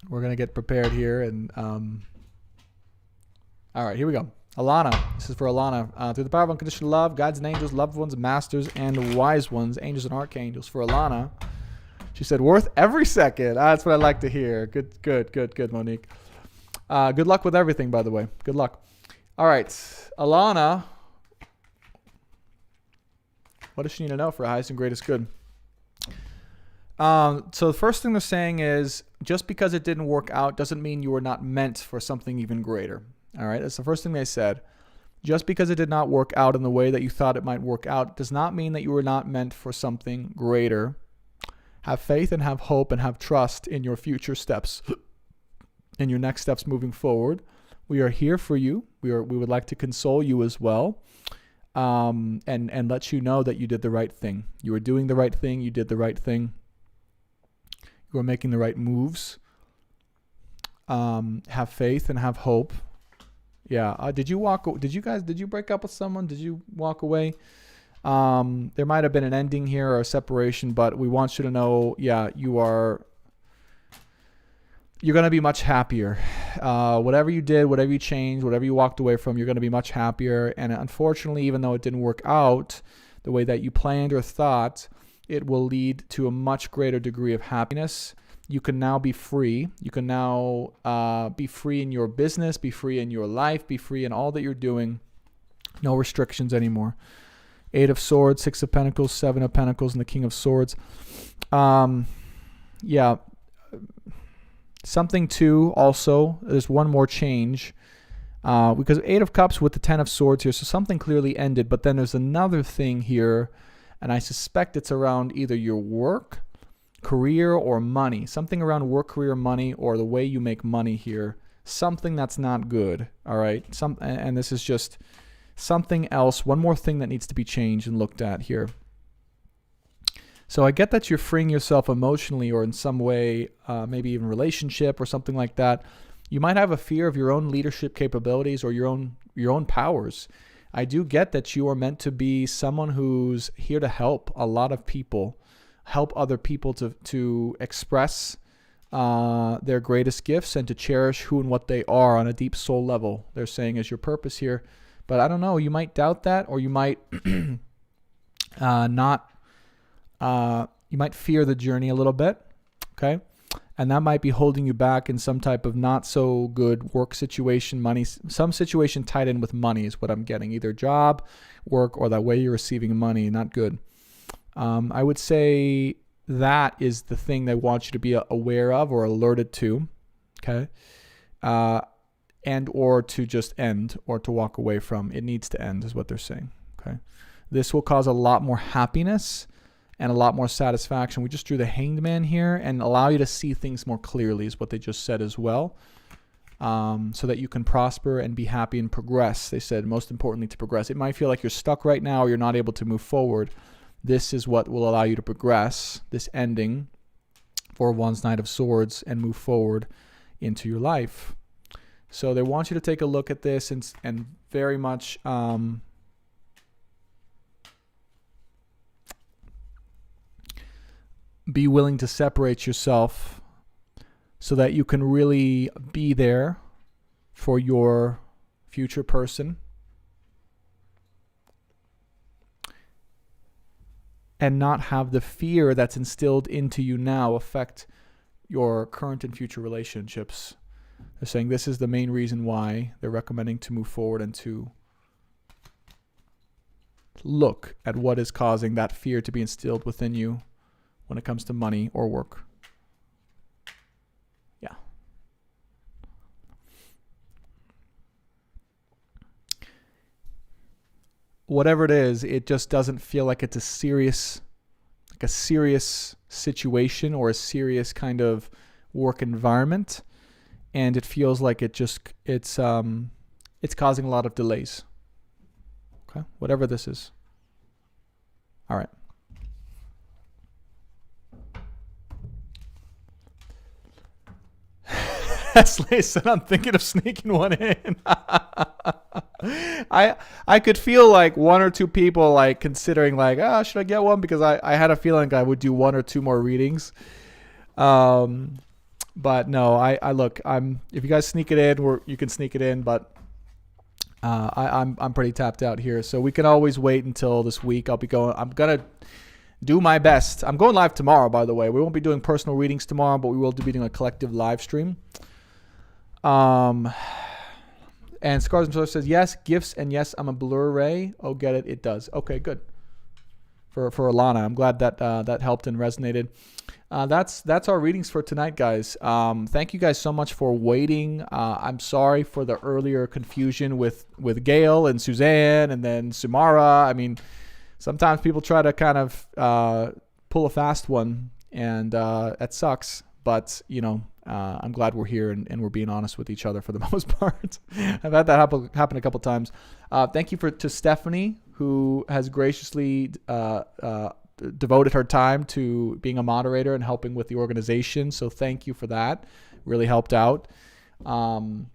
We're going to get prepared here. And all right, here we go. Alana, this is for Alana. Through the power of unconditional love, guides and angels, loved ones, masters, and wise ones, angels and archangels. For Alana, she said, worth every second. That's what I like to hear. Good, Monique. Good luck with everything, by the way. Good luck. All right, Alana, what does she need to know for highest and greatest good? So the first thing they're saying is, just because it didn't work out doesn't mean you were not meant for something even greater. All right, that's the first thing they said. Just because it did not work out in the way that you thought it might work out does not mean that you were not meant for something greater. Have faith and have hope and have trust in your future steps, in your next steps moving forward. We are here for you. We would like to console you as well, and let you know that you did the right thing. You were doing the right thing. You did the right thing. You were making the right moves. Have faith and have hope. Yeah. Did you break up with someone? Did you walk away? There might have been an ending here or a separation, but we want you to know, yeah, you are you're going to be much happier. Whatever you did, whatever you changed, whatever you walked away from, you're going to be much happier. And unfortunately, even though it didn't work out the way that you planned or thought, it will lead to a much greater degree of happiness. You can now be free. You can now be free in your business, be free in your life, be free in all that you're doing. No restrictions anymore. 8 of Swords, 6 of Pentacles, 7 of Pentacles, and the King of Swords. Yeah. Something too, also, there's one more change. Because 8 of Cups with the 10 of Swords here, so something clearly ended. But then there's another thing here, and I suspect it's around either your work, career, or money. Something around work, career, money, or the way you make money here. Something that's not good, all right? And this is just something else, one more thing that needs to be changed and looked at here. So I get that you're freeing yourself emotionally or in some way, maybe even relationship or something like that. You might have a fear of your own leadership capabilities or your own powers. I do get that you are meant to be someone who's here to help a lot of people, help other people to express their greatest gifts and to cherish who and what they are on a deep soul level. They're saying is your purpose here. But I don't know, you might doubt that, or you might not. You might fear the journey a little bit, okay? And that might be holding you back in some type of not so good work situation, money, some situation tied in with money is what I'm getting. Either job, work, or that way you're receiving money, not good. I would say that is the thing they want you to be aware of or alerted to, okay? And or to just end or to walk away from. It needs to end is what they're saying, okay? This will cause a lot more happiness and a lot more satisfaction. We just drew the Hanged Man here and allow you to see things more clearly is what they just said as well. So that you can prosper and be happy and progress. They said most importantly to progress. It might feel like you're stuck right now or you're not able to move forward. This is what will allow you to progress, this ending for Wands, Knight of Swords, and move forward into your life. So they want you to take a look at this and very much be willing to separate yourself so that you can really be there for your future person and not have the fear that's instilled into you now affect your current and future relationships. They're saying this is the main reason why they're recommending to move forward and to look at what is causing that fear to be instilled within you when it comes to money or work. Yeah. Whatever it is, it just doesn't feel like it's a serious situation or a serious kind of work environment. And it feels like it's causing a lot of delays. Okay, whatever this is. All right. Leslie said, I'm thinking of sneaking one in. I could feel like one or two people like considering like, should I get one? Because I had a feeling I would do one or two more readings. But no, I look, if you guys sneak it in, you can sneak it in, but I'm pretty tapped out here. So we can always wait until this week. I'm going to do my best. I'm going live tomorrow, by the way. We won't be doing personal readings tomorrow, but we will be doing a collective live stream. And Scars and Stars says, yes, gifts, and yes, I'm a Blu-ray. Oh, get it? It does. Okay, good. For Alana, I'm glad that that helped and resonated. That's our readings for tonight, guys. Thank you guys so much for waiting. I'm sorry for the earlier confusion with Gail and Suzanne and then Sumara. I mean, sometimes people try to kind of pull a fast one, and that sucks. But, I'm glad we're here and we're being honest with each other for the most part. I've had that happen a couple times. Thank you to Stephanie, who has graciously devoted her time to being a moderator and helping with the organization. So thank you for that. Really helped out. You're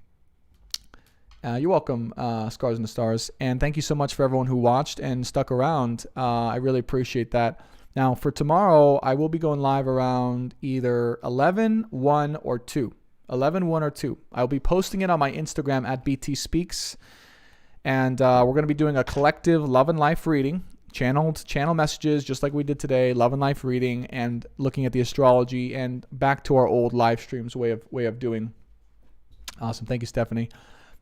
welcome, Scars and the Stars. And thank you so much for everyone who watched and stuck around. I really appreciate that. Now, for tomorrow, I will be going live around either 11, 1, or 2. 11, 1, or 2. I'll be posting it on my Instagram at BT Speaks. And we're going to be doing a collective love and life reading, channel messages, just like we did today, love and life reading, and looking at the astrology, and back to our old live streams way of doing. Awesome. Thank you, Stephanie.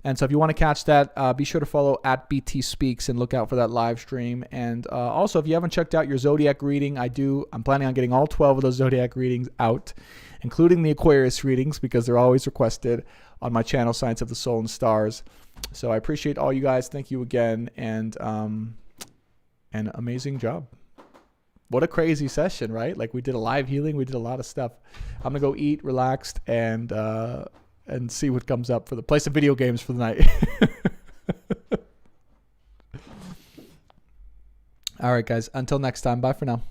And so if you want to catch that, be sure to follow at BT Speaks and look out for that live stream. And also, if you haven't checked out your Zodiac reading, I'm planning on getting all 12 of those Zodiac readings out, including the Aquarius readings, because they're always requested on my channel, Science of the Soul and Stars. So I appreciate all you guys. Thank you again. And an amazing job. What a crazy session, right? Like, we did a live healing. We did a lot of stuff. I'm going to go eat, relaxed, and see what comes up for play some video games for the night. All right, guys. Until next time. Bye for now.